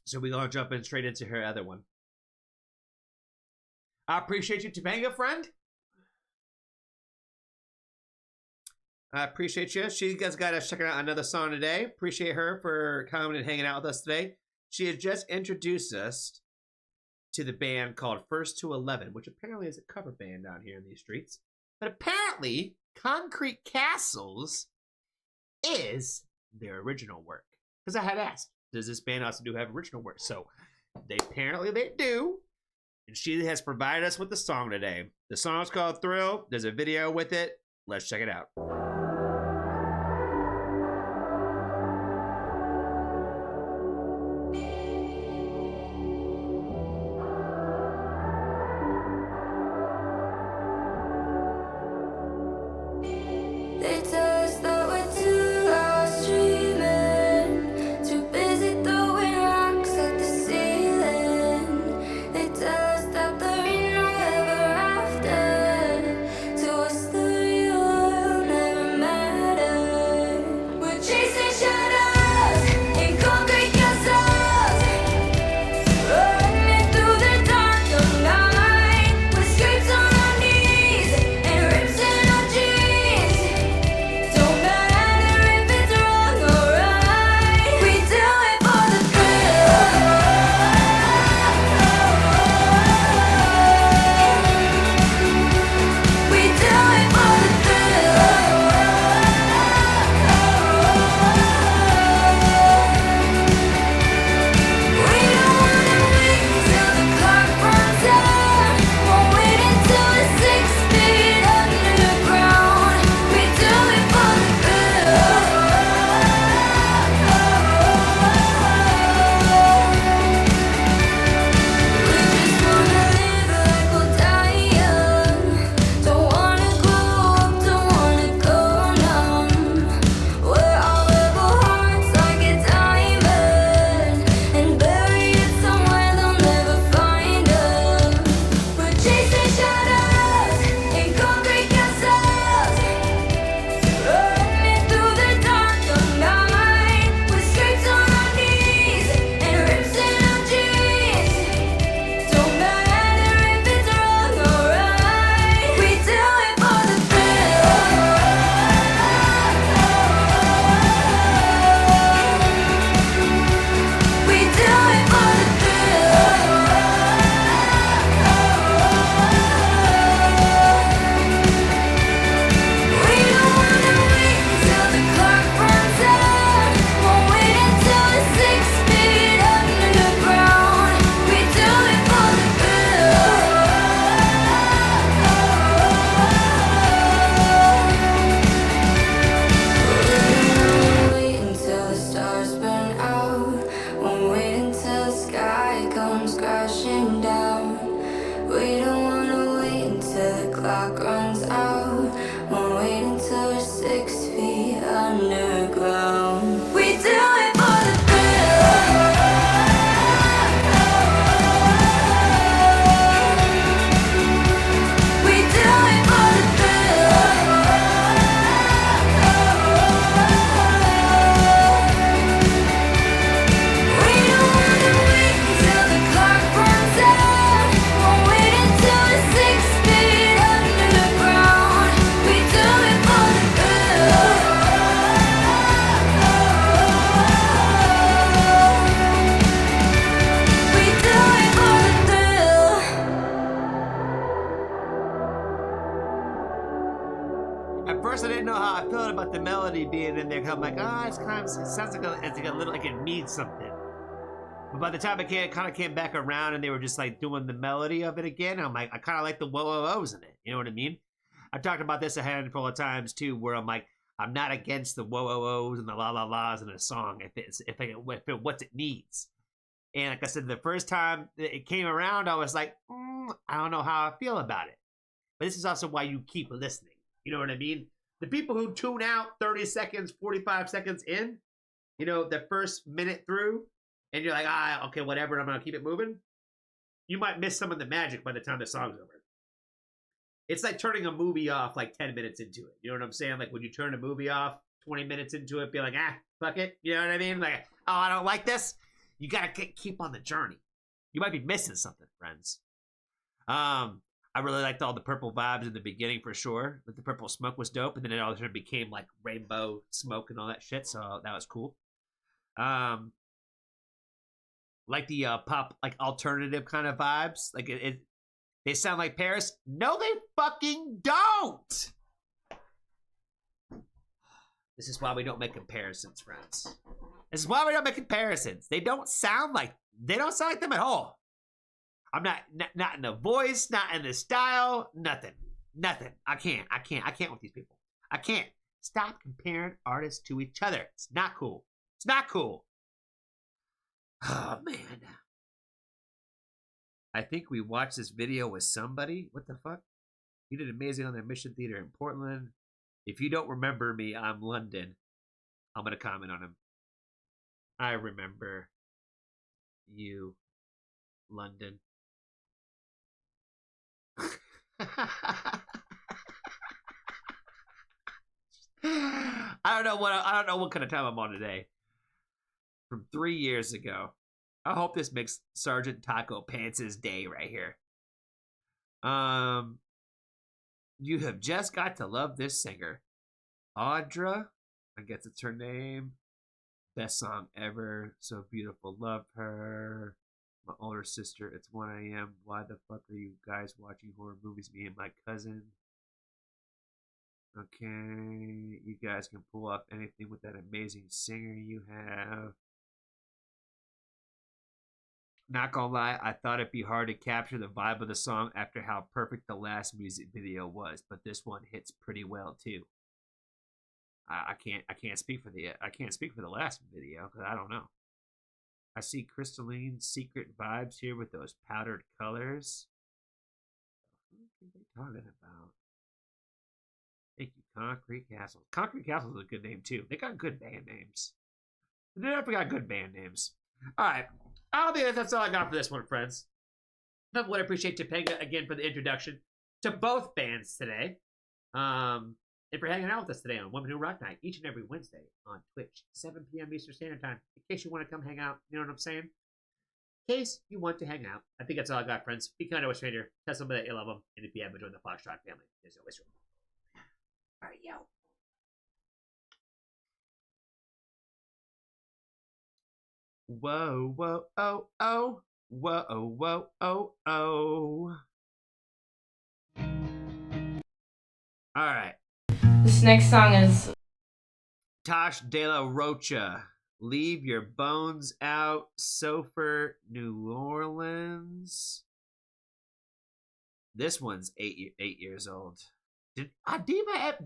So we're going to jump in straight into her other one. I appreciate you, Topanga, friend. I appreciate you. She guys got us checking out another song today. Appreciate her for coming and hanging out with us today. She has just introduced us to the band called First to 11, which apparently is a cover band down here in these streets. But apparently, Concrete Castles is their original work. Because I had asked, does this band also have original work? So they do. And she has provided us with the song today. The song is called Thrill. There's a video with it. Let's check it out. They tell us that we're too lost dreaming, too busy throwing rocks at the ceiling. They tell us that there ain't no ever after. To us the real world never first I didn't know how I felt about the melody being in there. Cause I'm like, it's kind of, it sounds like it's like a little, like it means something. But by the time it kind of came back around and they were just like doing the melody of it again, I'm like, I kind of like the whoa-oh-ohs in it. You know what I mean? I talked about this a handful of times too, where I'm like, I'm not against the whoa-oh-ohs and the la-la-las in a song if it what it needs. And like I said, the first time it came around, I was like, I don't know how I feel about it. But this is also why you keep listening. You know what I mean? The people who tune out 30 seconds, 45 seconds in, you know, the first minute through, and you're like, okay, whatever, I'm going to keep it moving. You might miss some of the magic by the time the song's over. It's like turning a movie off like 10 minutes into it. You know what I'm saying? Like when you turn a movie off 20 minutes into it, be like, fuck it. You know what I mean? Like, I don't like this. You got to keep on the journey. You might be missing something, friends. I really liked all the purple vibes in the beginning for sure. Like the purple smoke was dope. And then it all sort of became like rainbow smoke and all that shit. So that was cool. Like the pop, like alternative kind of vibes. Like they sound like Paris. No, they fucking don't. This is why we don't make comparisons, friends. This is why we don't make comparisons. They don't sound like them at all. I'm not in the voice, not in the style, nothing. I can't with these people. I can't. Stop comparing artists to each other. It's not cool. It's not cool. Oh, man. I think we watched this video with somebody. What the fuck? He did amazing on their Mission Theater in Portland. If you don't remember me, I'm London. I'm going to comment on him. I remember you, London. I don't know what kind of time I'm on today. From 3 years ago. I hope this makes Sergeant Taco Pants' day right here. You have just got to love this singer. Audra, I guess it's her name. Best song ever. So beautiful. Love her. My older sister, it's 1 a.m. Why the fuck are you guys watching horror movies? Me and my cousin. Okay. You guys can pull off anything with that amazing singer you have. Not gonna lie, I thought it'd be hard to capture the vibe of the song after how perfect the last music video was, but this one hits pretty well too. I can't speak for the last video because I don't know. I see crystalline secret vibes here with those powdered colors. What are they talking about? Thank you, Concrete Castles. Concrete Castles is a good name too. They got good band names. They never got good band names. All right. I don't think that's all I got for this one, friends. I would appreciate Topanga again for the introduction to both bands today. And for hanging out with us today on Women Who Rock Night each and every Wednesday on Twitch, 7 p.m. Eastern Standard Time. In case you want to come hang out, you know what I'm saying? In case you want to hang out. I think that's all I got, friends. Be kind to a stranger. Tell somebody that you love them. And if you haven't joined the Foxtrot family, there's always room. All right, yo. Whoa, whoa, oh, oh. Whoa, whoa, oh, oh. All right. This next song is Tosh De La Rocha. Leave Your Bones Out. Sofer, New Orleans. This one's 8 years old. Did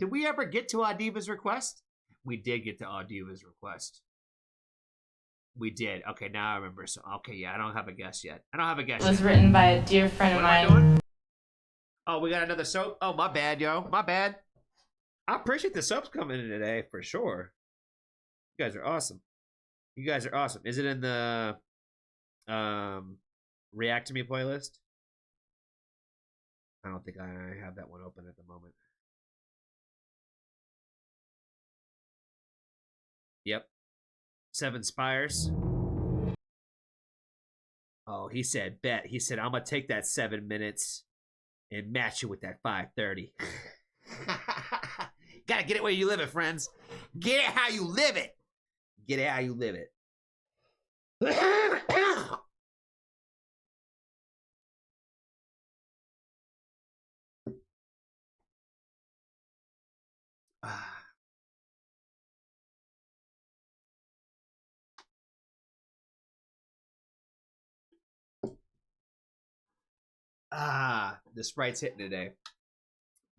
we ever get to Adiva's request? We did get to Adiva's request. We did. Okay, now I remember. So, okay, yeah, I don't have a guess yet. It was written by a dear friend of mine. Oh, we got another soap? Oh, my bad, yo. My bad. I appreciate the soaps coming in today, for sure. You guys are awesome. Is it in the React to Me playlist? I don't think I have that one open at the moment. Yep. 7 Spires. Oh, he said bet. He said, I'm going to take that 7 minutes and match it with that 5:30. Gotta get it where you live it, friends. Get it how you live it. Get it how you live it. The Sprite's hitting today.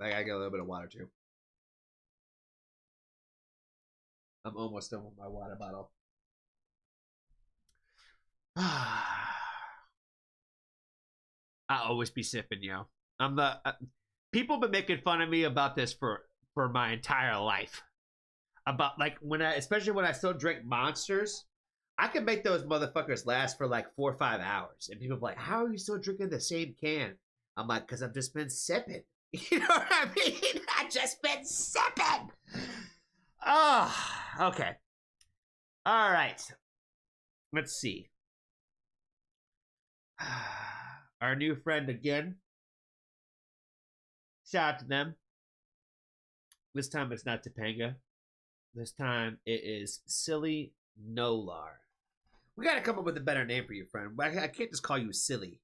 I gotta get a little bit of water too. I'm almost done with my water bottle. I always be sipping, yo. I'm the people been making fun of me about this for my entire life. About like especially when I still drink Monsters, I can make those motherfuckers last for like 4 or 5 hours, and people be like, "How are you still drinking the same can?" I'm like, "Cause I've just been sipping." You know what I mean? I just been sipping. Oh, okay. All right. Let's see. Our new friend again. Shout out to them. This time it's not Topanga. This time it is Silly Nolar. We gotta come up with a better name for you, friend. I can't just call you Silly.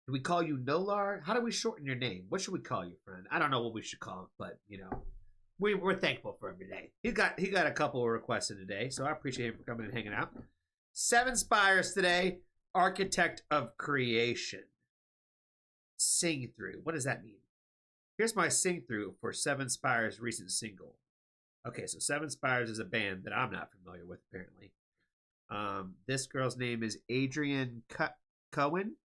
Do we call you Nolar? How do we shorten your name? What should we call you, friend? I don't know what we should call him, but you know, we're thankful for him today. He got a couple of requests in today, so I appreciate him for coming and hanging out. 7 Spires today. Architect of Creation. Sing through. What does that mean? Here's my sing through for 7 Spires' recent single. Okay, so 7 Spires is a band that I'm not familiar with, apparently. This girl's name is Adrienne Cohen.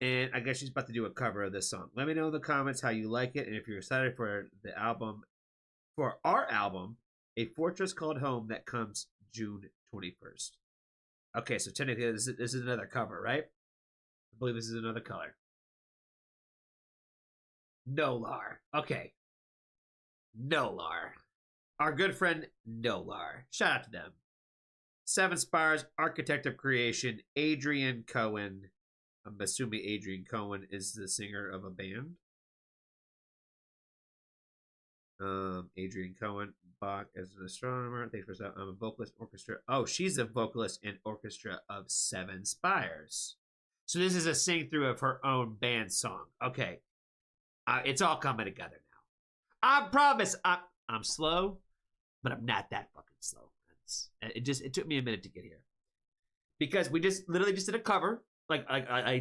And I guess she's about to do a cover of this song. Let me know in the comments how you like it, and if you're excited for the album, for our album, A Fortress Called Home, that comes June 21st. Okay, so technically this is another cover, right? I believe this is another color. Nolar. Okay. Nolar. Our good friend Nolar. Shout out to them. 7 Spires, Architect of Creation, Adrienne Cohen. I'm assuming Adrienne Cohen is the singer of a band. Adrienne Cohen, Bach as an astronomer. Thanks for that. I'm a vocalist, orchestra. Oh, she's a vocalist and orchestra of 7 Spires. So this is a sing through of her own band song. Okay, it's all coming together now. I promise. I'm slow, but I'm not that fucking slow. It took me a minute to get here because we literally just did a cover like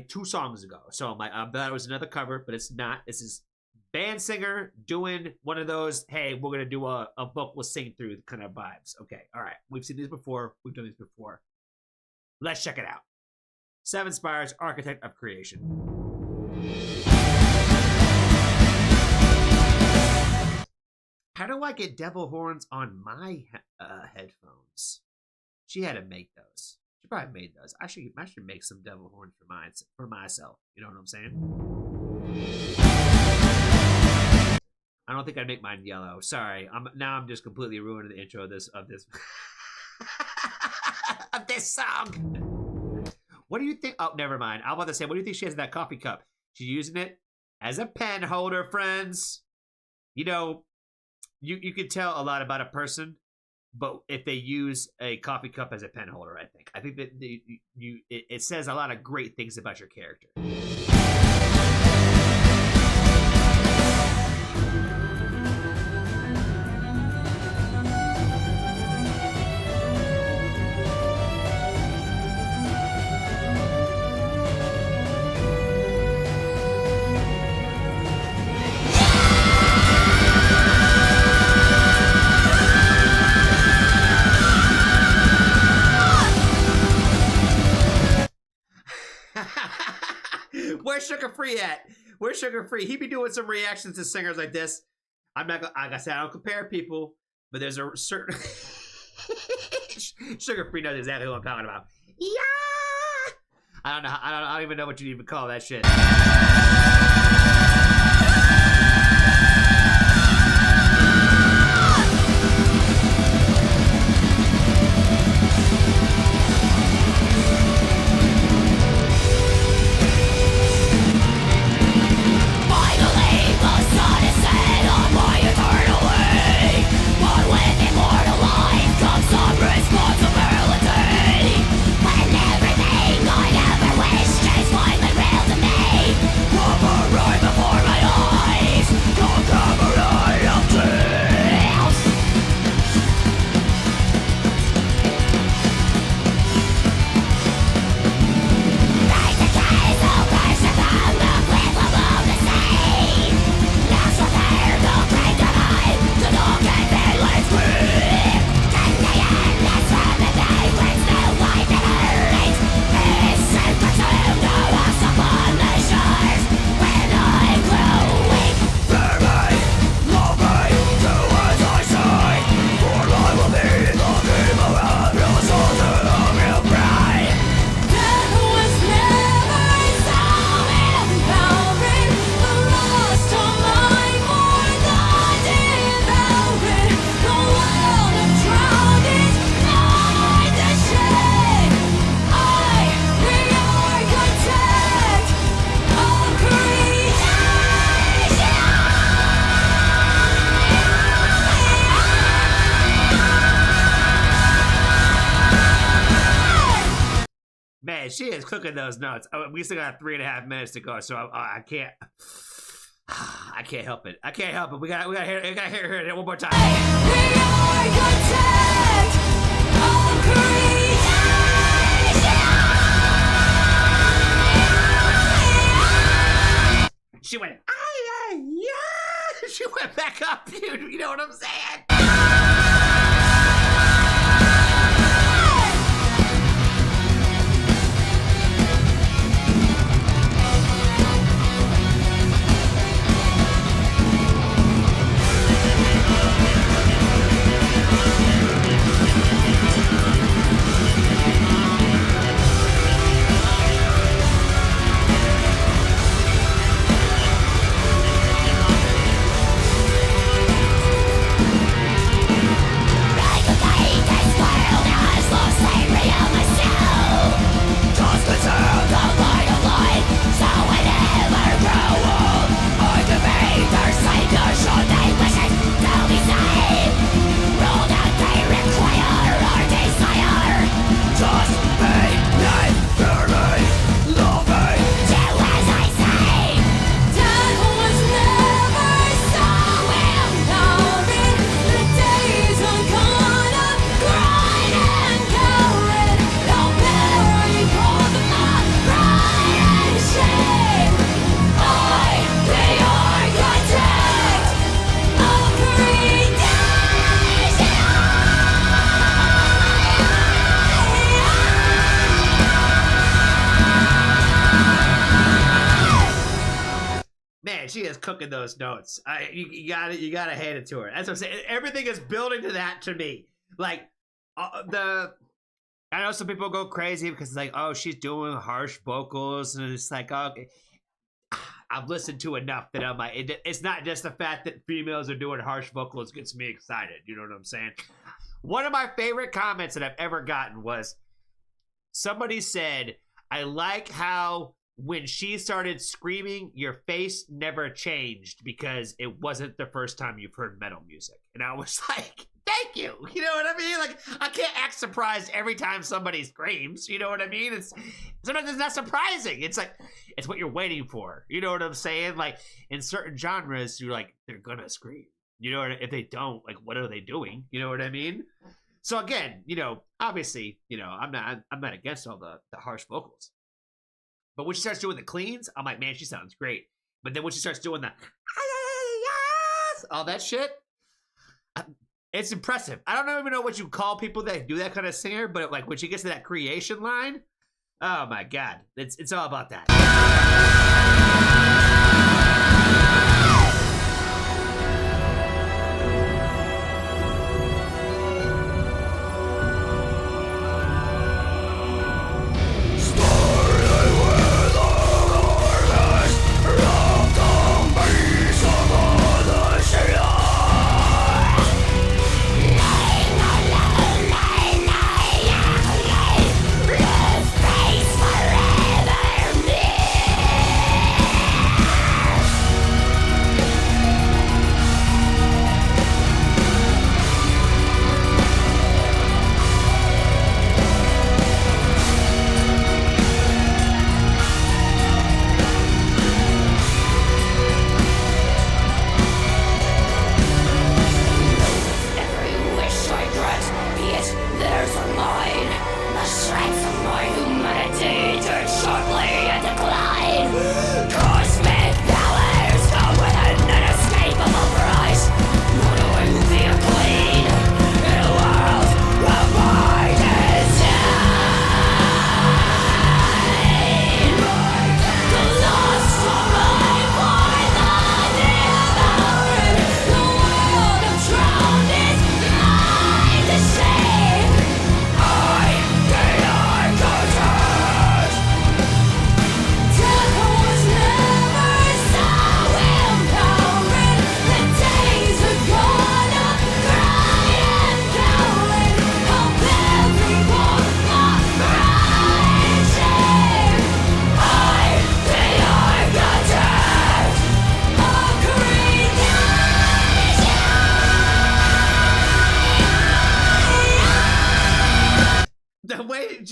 2 songs ago. So I'm like, I thought it was another cover, but it's not. This is band singer doing one of those, hey, we're gonna do a vocal sing through kind of vibes. Okay, all right. We've seen these before. We've done these before. Let's check it out. 7 Spires, Architect of Creation. How do I get devil horns on my headphones? She had to make those. She probably made those. I should make some devil horns for myself. You know what I'm saying? I don't think I'd make mine yellow. Sorry. I'm just completely ruining the intro of this of this song. What do you think? Oh, never mind. I was about to say, what do you think she has in that coffee cup? She's using it as a pen holder, friends. You know, you can tell a lot about a person, but if they use a coffee cup as a pen holder, I think that it says a lot of great things about your character. Where's Sugar Free at? Where's Sugar Free? He be doing some reactions to singers like this. I'm not gonna, like I said, I don't compare people, but there's a certain Sugar Free knows exactly what I'm talking about. Yeah. I don't even know what you even call that shit. Responsibility when everything I ever wished is finally real to me. Man, she is cooking those notes. We still got 3.5 minutes to go, so I can't. I can't help it. I can't help it. We got to hear it one more time. She went, yeah. She went back up, dude. You know what I'm saying? She is cooking those notes. You gotta hand it to her. That's what I'm saying. Everything is building to that to me. Like I know some people go crazy because it's like, oh, she's doing harsh vocals, and it's like, oh, okay. I've listened to enough that I'm like, it's not just the fact that females are doing harsh vocals gets me excited. You know what I'm saying? One of my favorite comments that I've ever gotten was somebody said, I like how when she started screaming, your face never changed because it wasn't the first time you've heard metal music. And I was like, thank you. You know what I mean? Like, I can't act surprised every time somebody screams. You know what I mean? Sometimes it's not surprising. It's like, it's what you're waiting for. You know what I'm saying? Like, in certain genres, you're like, they're gonna scream. You know, if they don't, like, what are they doing? You know what I mean? So again, you know, obviously, you know, I'm not against all the harsh vocals. But when she starts doing the cleans, I'm like, man, she sounds great. But then when she starts doing the all that shit, it's impressive. I don't even know what you call people that do that kind of singer, but like when she gets to that creation line, oh my God, it's all about that.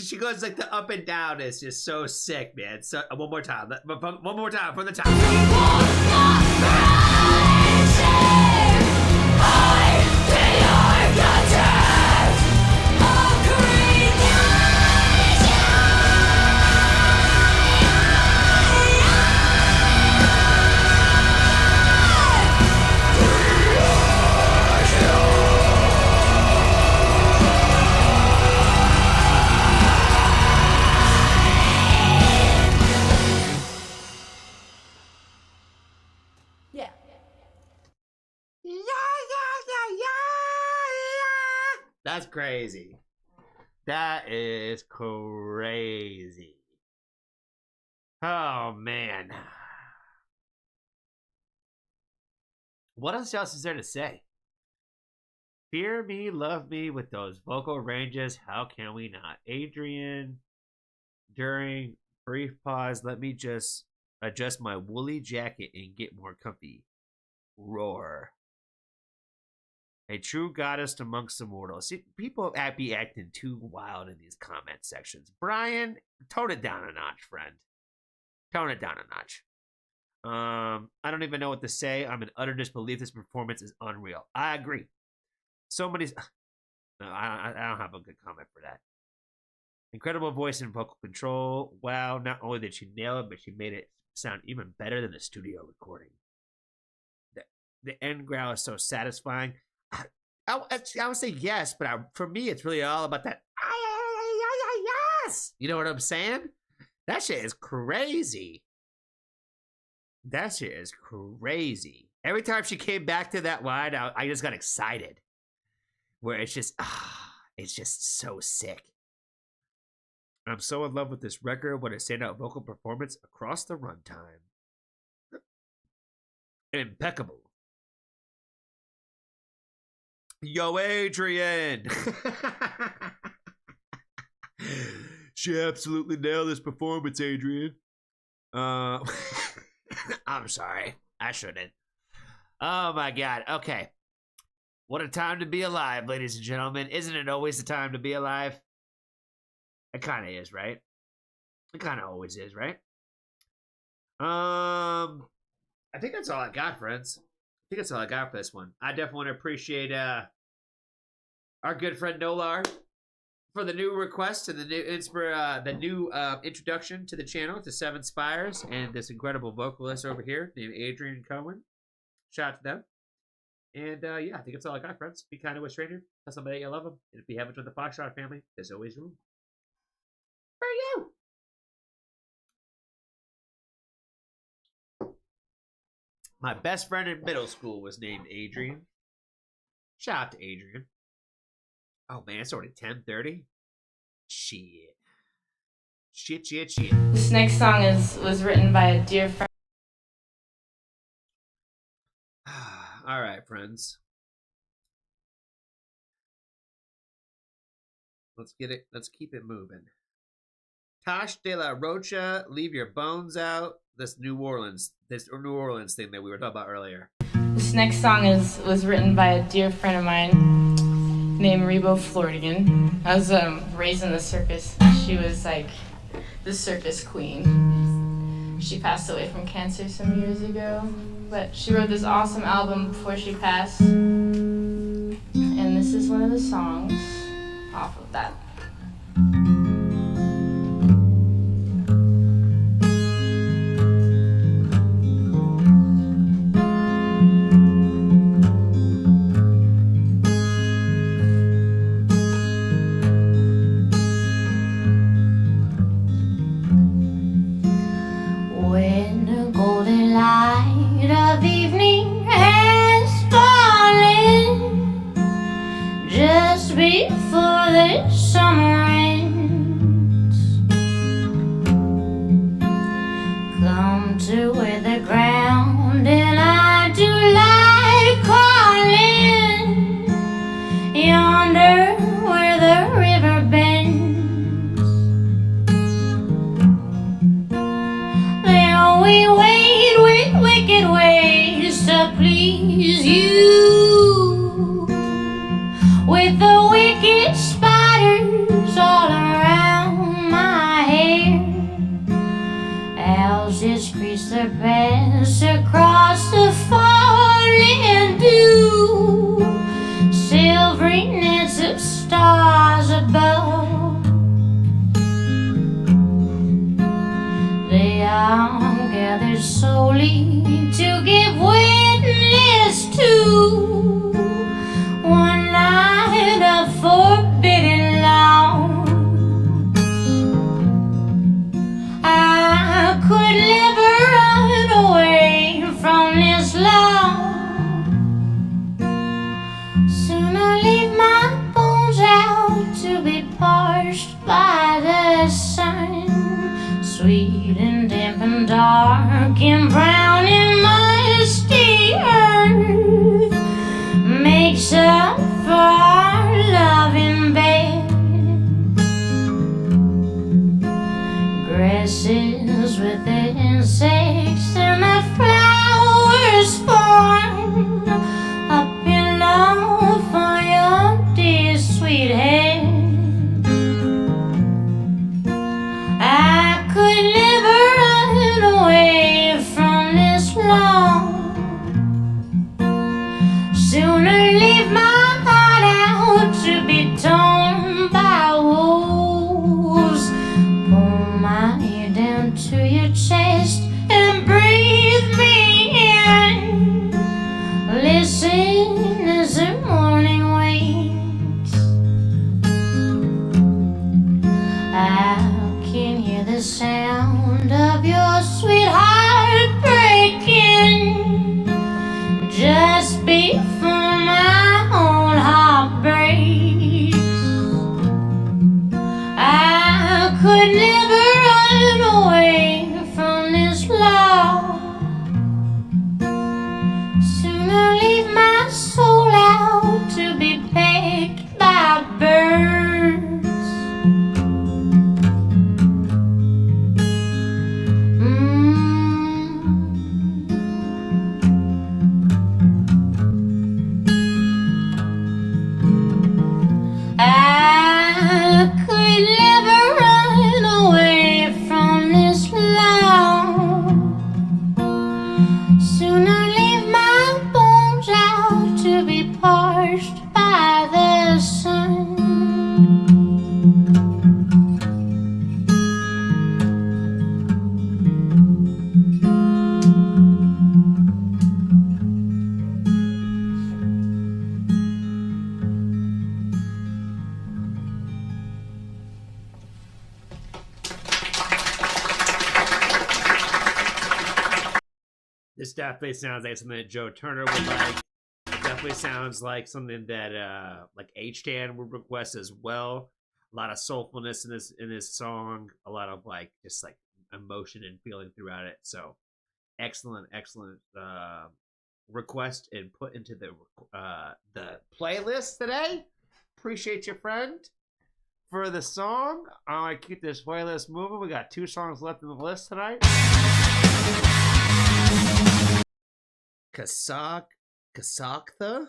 she goes like the up and down is just so sick, man. So one more time from the top. That's crazy. That is crazy. Oh, man. What else is there to say? Fear me, love me with those vocal ranges. How can we not? Adrian, during brief pause, let me just adjust my woolly jacket and get more comfy. Roar. A true goddess amongst immortals. See, people be acting too wild in these comment sections. Brian, tone it down a notch, friend. Tone it down a notch. I don't even know what to say. I'm in utter disbelief. This performance is unreal. I agree. So many... No, I don't have a good comment for that. Incredible voice and vocal control. Wow, not only did she nail it, but she made it sound even better than the studio recording. The end growl is so satisfying. I would say yes, but for me, it's really all about that. Yes, you know what I'm saying? That shit is crazy. That shit is crazy. Every time she came back to that line, I just got excited. Where it's just so sick. I'm so in love with this record. What a standout vocal performance across the runtime. Impeccable. Yo, Adrian! She absolutely nailed this performance, Adrian. I'm sorry. I shouldn't. Oh my god. Okay. What a time to be alive, ladies and gentlemen. Isn't it always the time to be alive? It kind of is, right? It kind of always is, right? I think that's all I got, friends. I think that's all I got for this one. I definitely want to appreciate our good friend Nolar for the new request and the new introduction to the channel to Seven Spires and this incredible vocalist over here named Adrian Cohen. Shout out to them. And yeah, I think that's all I got, friends. Be kind to a stranger. Tell somebody you love them. And if you haven't joined the Foxtrot family, there's always room for you. My best friend in middle school was named Adrian. Shout out to Adrian. Oh man, it's already 10:30. Shit. This next song was written by a dear friend. All right, friends. Let's get it. Let's keep it moving. Tosh de la Rocha, leave your bones out. This New Orleans thing that we were talking about earlier. This next song was written by a dear friend of mine named Riot-Affliction. I was raised in the circus. She was like the circus queen. She passed away from cancer some years ago, but she wrote this awesome album before she passed. And this is one of the songs off of that. With the wicked spiders Sooner leave my bones out to be parched by the sun. Sweet and damp and dark and brown and musty earth makes up for our love in bed. Grasses with insects and the flowers form a pillow for your dear sweet head. I could never run away from this long. Sooner leave my heart out to be torn by wolves. Pull my ear down to your chest and breathe me in. Listen as the morning wakes. I can hear the sound of your sweet heart breaking just before my own heart breaks. I could never run away from this love. Sooner leave my soul out to be pecked by birds. I could never run away from this love. Sooner leave my bones out to be parched by the sun. This definitely sounds like something that Joe Turner would like. It definitely sounds like something that like H-Tan would request as well. A lot of soulfulness in this song. A lot of like just like emotion and feeling throughout it. So excellent request and put into the playlist today. Appreciate you, friend, for the song. I want to keep this playlist moving. We got 2 songs left in the list tonight. Kasaktha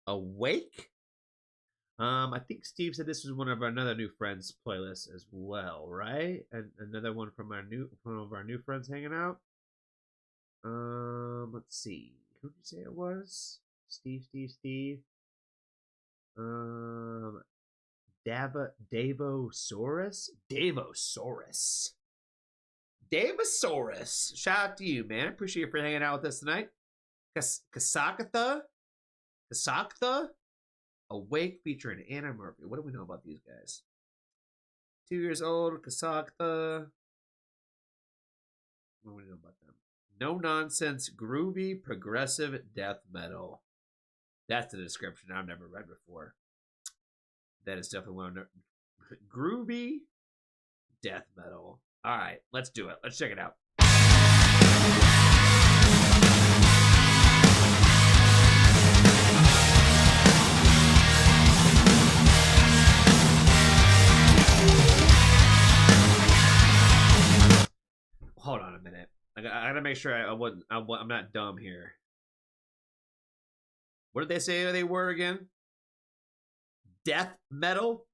Awake. I think Steve said this was one of another new friends playlist as well, right? And another one from one of our new friends hanging out. Let's see. Who did you say it was? Steve. Davosaurus. Shout out to you, man. Appreciate you for hanging out with us tonight. Kasaktha Awake featuring Anna Murphy. What do we know about these guys? 2 years old, Kasaktha. What do we know about them? No nonsense, groovy, progressive death metal. That's the description I've never read before. That is definitely one of groovy death metal. All right, let's do it. Let's check it out. Hold on a minute. I gotta make sure I'm not dumb here. What did they say they were again? Death metal?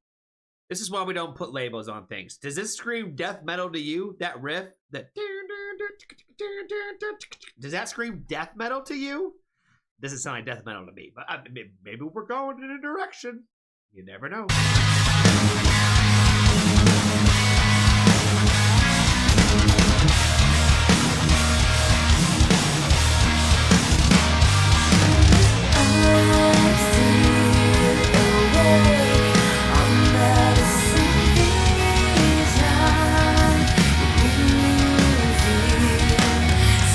This is why we don't put labels on things. Does this scream death metal to you? That riff? Does that scream death metal to you? Doesn't sound like death metal to me. But maybe we're going in a direction. You never know.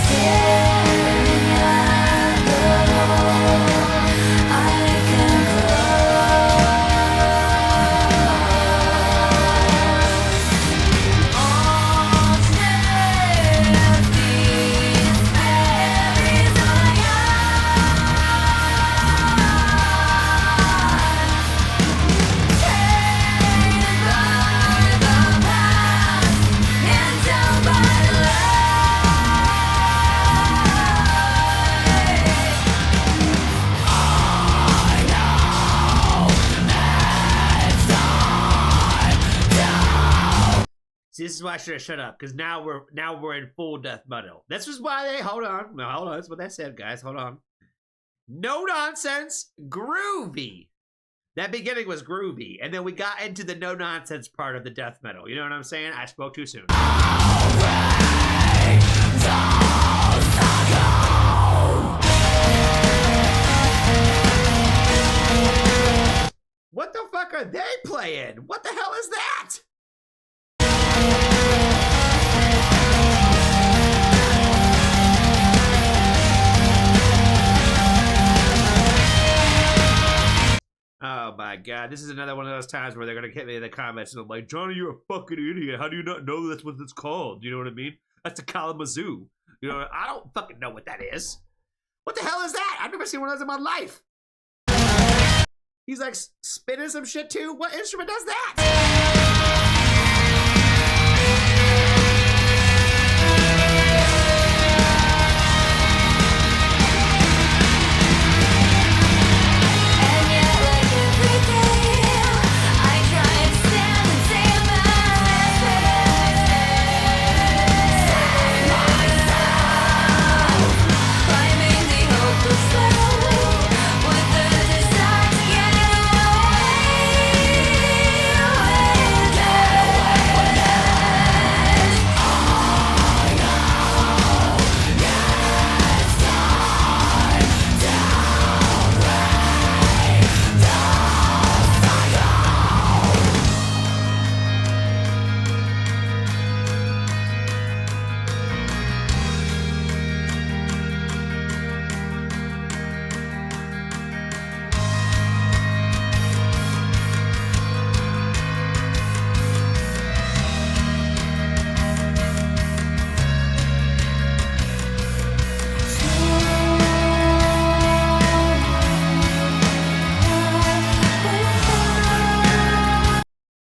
Staring at the wall, I can this is why I should have shut up, because now we're in full death metal. This is why they hold on. That's what they said, guys. Hold on. No nonsense, groovy. That beginning was groovy, and then we got into the no nonsense part of the death metal. You know what I'm saying? I spoke too soon. What the fuck are they playing? What the hell is that? Oh my god, this is another one of those times where they're gonna hit me in the comments and I'm like, Johnny, you're a fucking idiot. How do you not know that's what it's called? You know what I mean? That's a Kalamazoo. You know, I don't fucking know what that is. What the hell is that? I've never seen one of those in my life. He's like spinning some shit too? What instrument does that?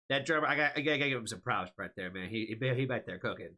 That drummer, I gotta give him some props right there, man. He back there cooking.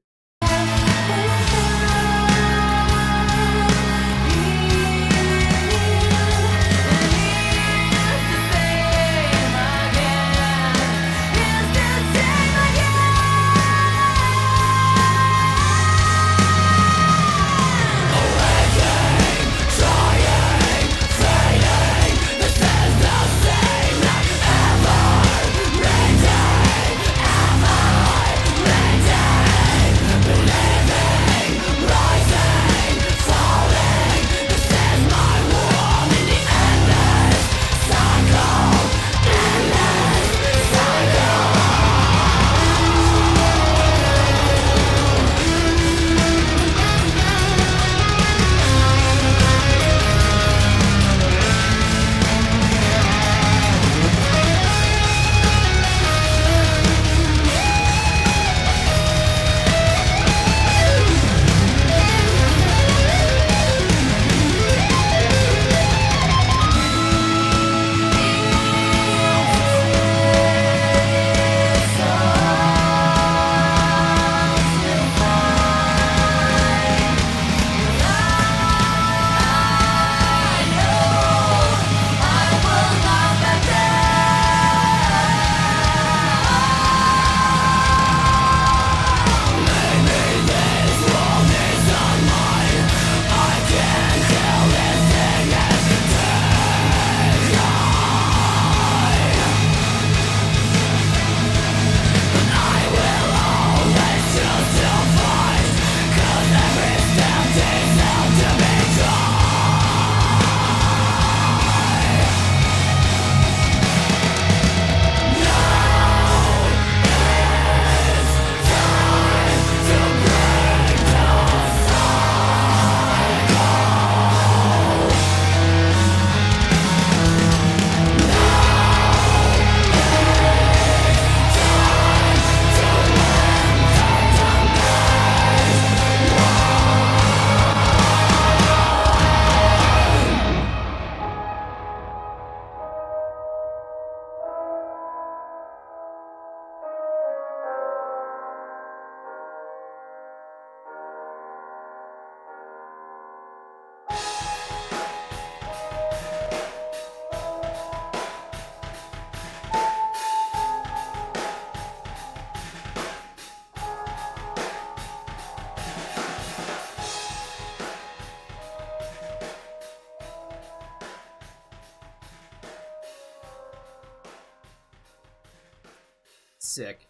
Sick.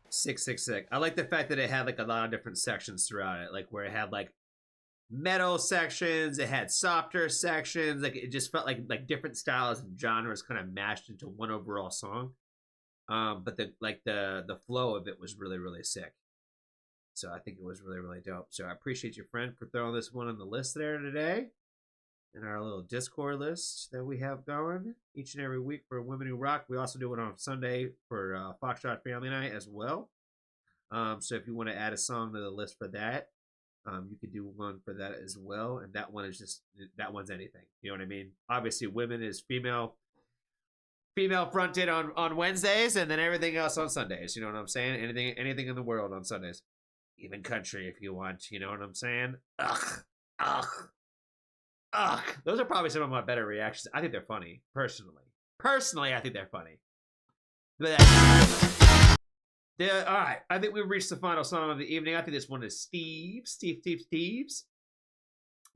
Sick. I like the fact that it had like a lot of different sections throughout it, like where it had like metal sections, it had softer sections, like it just felt like different styles and genres kind of mashed into one overall song. But the flow of it was really sick. So I think it was really dope. So I appreciate your friend for throwing this one on the list there today. In our little Discord list that we have going each and every week for Women Who Rock. We also do it on Sunday for Foxtrot Family Night as well. So if you want to add a song to the list for that, you could do one for that as well. And that one is just, that one's anything. You know what I mean? Obviously, Women is female fronted on Wednesdays, and then everything else on Sundays. You know what I'm saying? Anything in the world on Sundays. Even country if you want. You know what I'm saying? Ugh, those are probably some of my better reactions. I think they're funny, personally. I think they're funny. All right, I think we've reached the final song of the evening. I think this one is Steve's.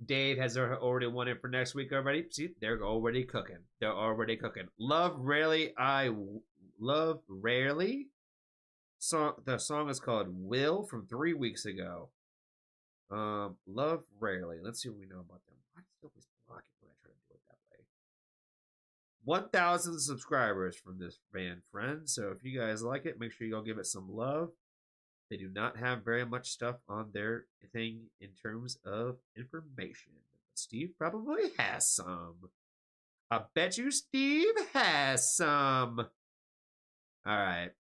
Dave has already one in for next week already. See, they're already cooking. Love Rarely. The song is called Will from 3 weeks ago. Love Rarely. Let's see what we know about them. I still was blocking when I try to do it that way. 1,000 subscribers from this band, friend. So if you guys like it, make sure you go give it some love. They do not have very much stuff on their thing in terms of information. Steve probably has some. I bet you Steve has some. All right.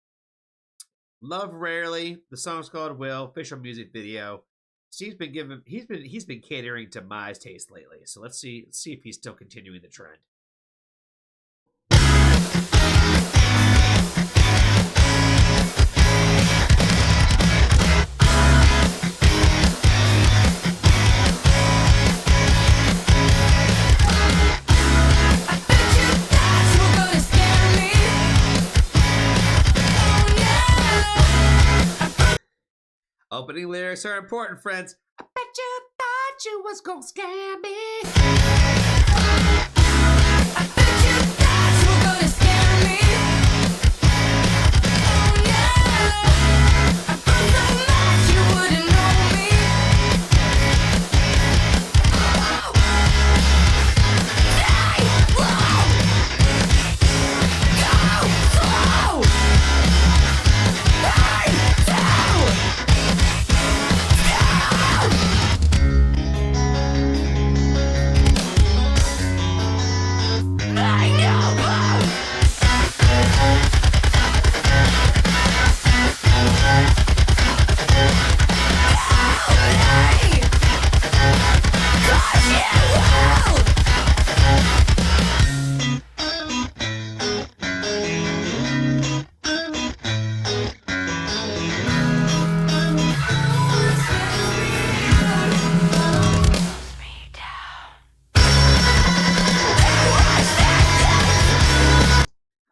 Love Rarely. The song's called Will. Official music video. Steve's been he's been catering to my taste lately. So let's see if he's still continuing the trend. Opening lyrics are important, friends. I bet you thought you was gonna scare me. I bet you thought you were gonna scare me. Oh yeah. I bet so much you wouldn't know me. Hey, whoa. Go slow.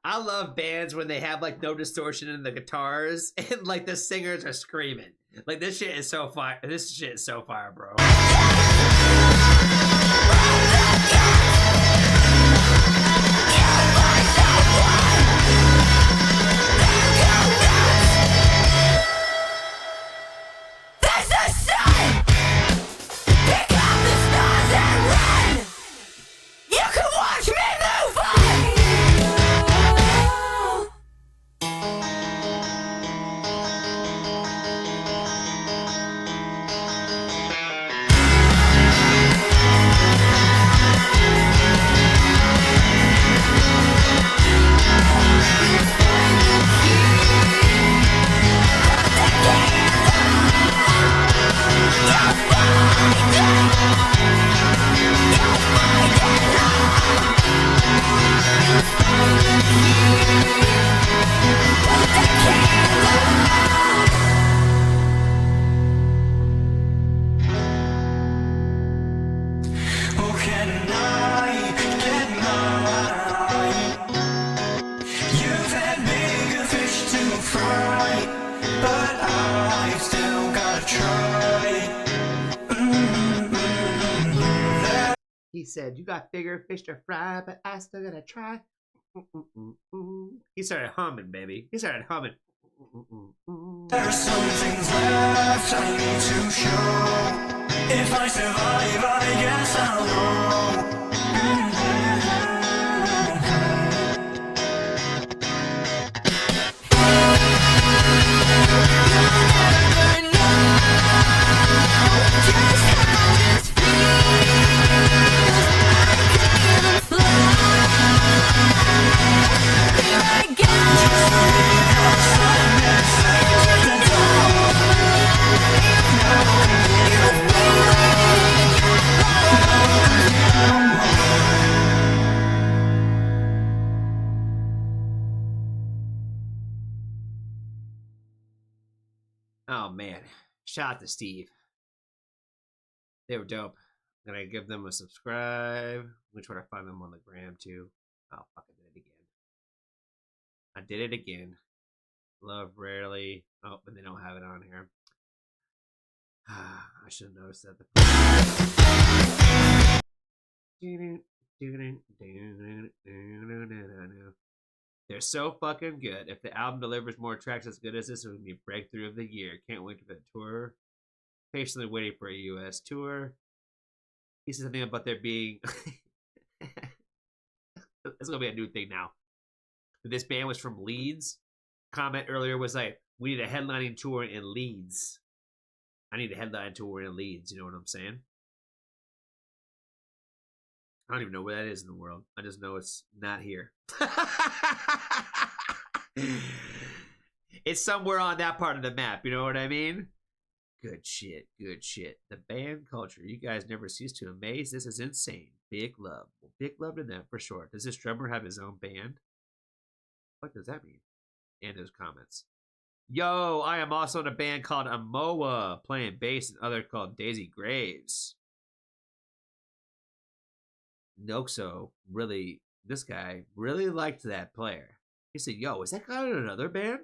I love bands when they have like no distortion in the guitars and like the singers are screaming. Like this shit is so fire. This shit is so fire, bro. He said, you got bigger fish to fry, but I still gotta try. He started humming, baby. He started humming. There's some things left I need to show. If I survive, I guess I'll know. Oh man, shout out to Steve. They were dope. I'm gonna give them a subscribe. Let me try to find them on the gram too. Oh fuck, I did it again. I did it again. Love rarely. Oh, but they don't have it on here. I should have noticed that. They're so fucking good. If the album delivers more tracks as good as this, it would be breakthrough of the year. Can't wait for the tour. Patiently waiting for a US tour. He said something about there being it's gonna be a new thing now. This band was from Leeds. Comment earlier was like, we need a headlining tour in Leeds. I need a headline tour in Leeds, you know what I'm saying? I don't even know where that is in the world. I just know it's not here. It's somewhere on that part of the map, you know what I mean? Good shit, good shit. The band culture, you guys never cease to amaze. This is insane. Big love. Well, big love to them for sure. Does this drummer have his own band? What does that mean? And those comments. Yo, I am also in a band called Amoa, playing bass, and other called Daisy Graves. Noxo really, this guy really liked that player. He said, yo, is that guy in another band?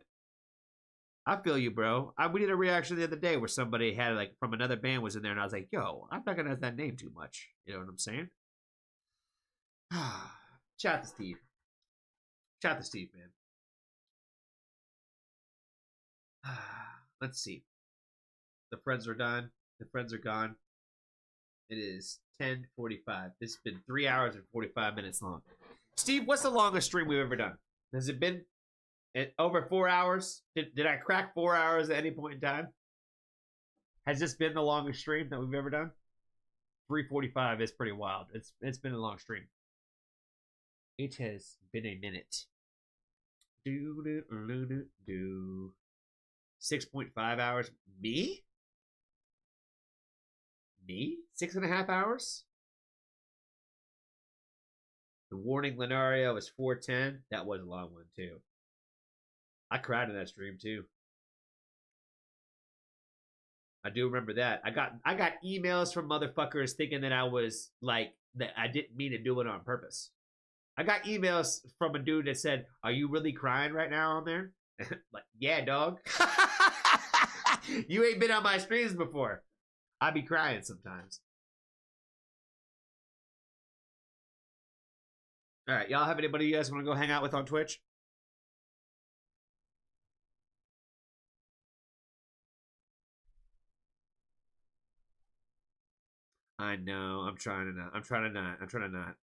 I feel you, bro. We did a reaction the other day where somebody had, like, from another band was in there, and I was like, yo, I'm not going to have that name too much. You know what I'm saying? Shout out to Steve. Shout out to Steve, man. Let's see. The friends are done. The friends are gone. It is 10:45. This has been 3 hours and 45 minutes long. Steve, what's the longest stream we've ever done? Has it been over 4 hours? Did I crack 4 hours at any point in time? Has this been the longest stream that we've ever done? 3:45 is pretty wild. It's been a long stream. It has been a minute. 6.5 hours. Me? 6.5 hours? The Warning Lenario was 4:10. That was a long one too. I cried in that stream too. I do remember that. I got emails from motherfuckers thinking that I was like that I didn't mean to do it on purpose. I got emails from a dude that said, "Are you really crying right now on there?" Like, yeah, dog. You ain't been on my streams before. I be crying sometimes. All right, y'all have anybody you guys want to go hang out with on Twitch? I know. I'm trying to not.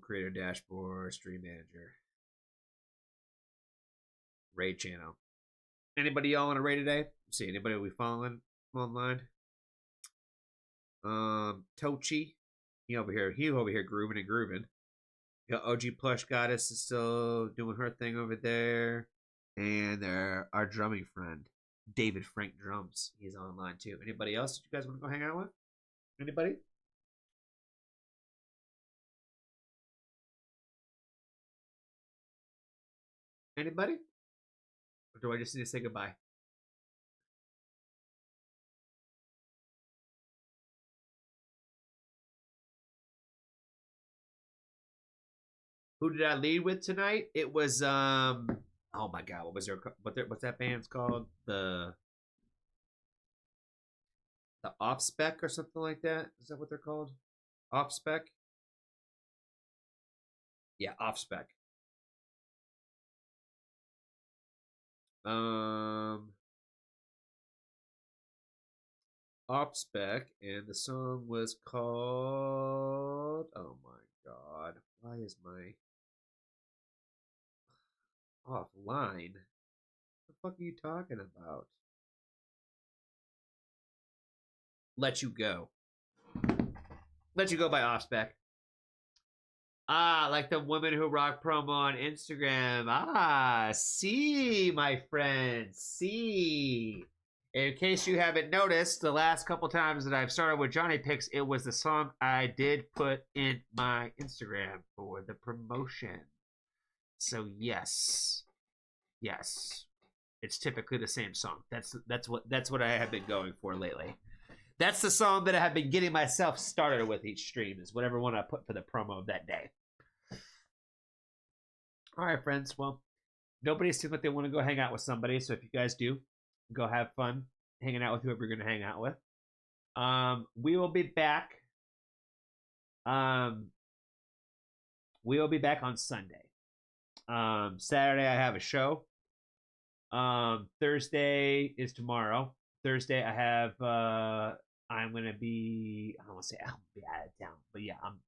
Creator dashboard, stream manager, raid channel. Anybody y'all on a raid today? Let's see, anybody we following online? Tochi, he over here grooving and grooving. Got OG Plush Goddess is still doing her thing over there, and our drumming friend David Frank Drums, he's online too. Anybody else you guys want to go hang out with? Anybody? Anybody? Or do I just need to say goodbye? Who did I lead with tonight? It was oh my god, what's that band's called? The Offspec or something like that? Is that what they're called? Offspec? Yeah, off spec. Off spec, and the song was called. Oh my god, why is my offline? What the fuck are you talking about? Let You Go. Let You Go by Off Spec. Ah, like the Women Who Rock promo on Instagram. Ah, see, my friends, see. In case you haven't noticed, the last couple times that I've started with Johnny Picks, it was the song I did put in my Instagram for the promotion. So yes, it's typically the same song. That's what I have been going for lately. That's the song that I have been getting myself started with each stream, is whatever one I put for the promo of that day. All right, friends. Well, nobody seems like they want to go hang out with somebody, so if you guys do, go have fun hanging out with whoever you're going to hang out with. We will be back. We will be back on Sunday. Saturday, I have a show. Thursday is tomorrow. Thursday, I have, I'm going to be, I don't want to say I'll be out of town, but yeah, I'm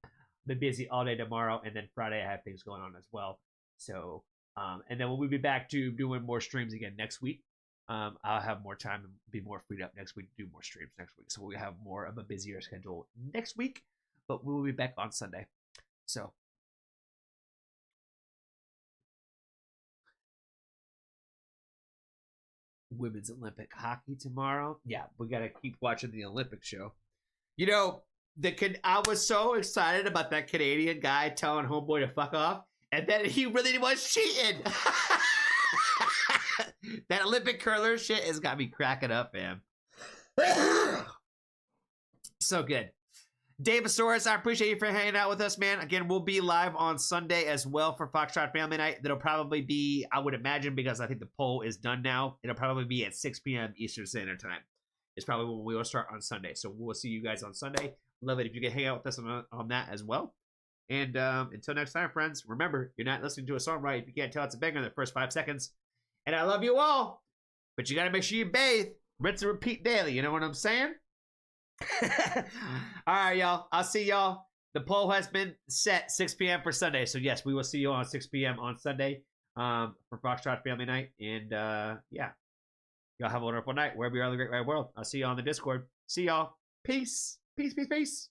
busy all day tomorrow, and then Friday I have things going on as well. So, and then we'll be back to doing more streams again next week. I'll have more time and be more freed up next week to do more streams next week. So we'll have more of a busier schedule next week, but we will be back on Sunday. So, Women's Olympic hockey tomorrow. Yeah, we got to keep watching the Olympic show. You know, I was so excited about that Canadian guy telling homeboy to fuck off, and then he really was cheating. That Olympic curler shit has got me cracking up, man. So good. Davosaurus, I appreciate you for hanging out with us, man. Again, we'll be live on Sunday as well for Foxtrot Family Night. That'll probably be, I would imagine, because I think the poll is done now, it'll probably be at 6 p.m. Eastern Standard Time. It's probably when we will start on Sunday. So we'll see you guys on Sunday. Love it if you can hang out with us on that as well. And until next time, friends, remember, you're not listening to a song right if you can't tell it's a banger in the first 5 seconds. And I love you all, but you got to make sure you bathe, rinse and repeat daily. You know what I'm saying? All right, y'all. I'll see y'all. The poll has been set 6 p.m. for Sunday. So, yes, we will see you on 6 p.m. on Sunday for Foxtrot Family Night. And, yeah, y'all have a wonderful night wherever you are in the great wide world. I'll see you on the Discord. See y'all. Peace. Peace, peace, peace.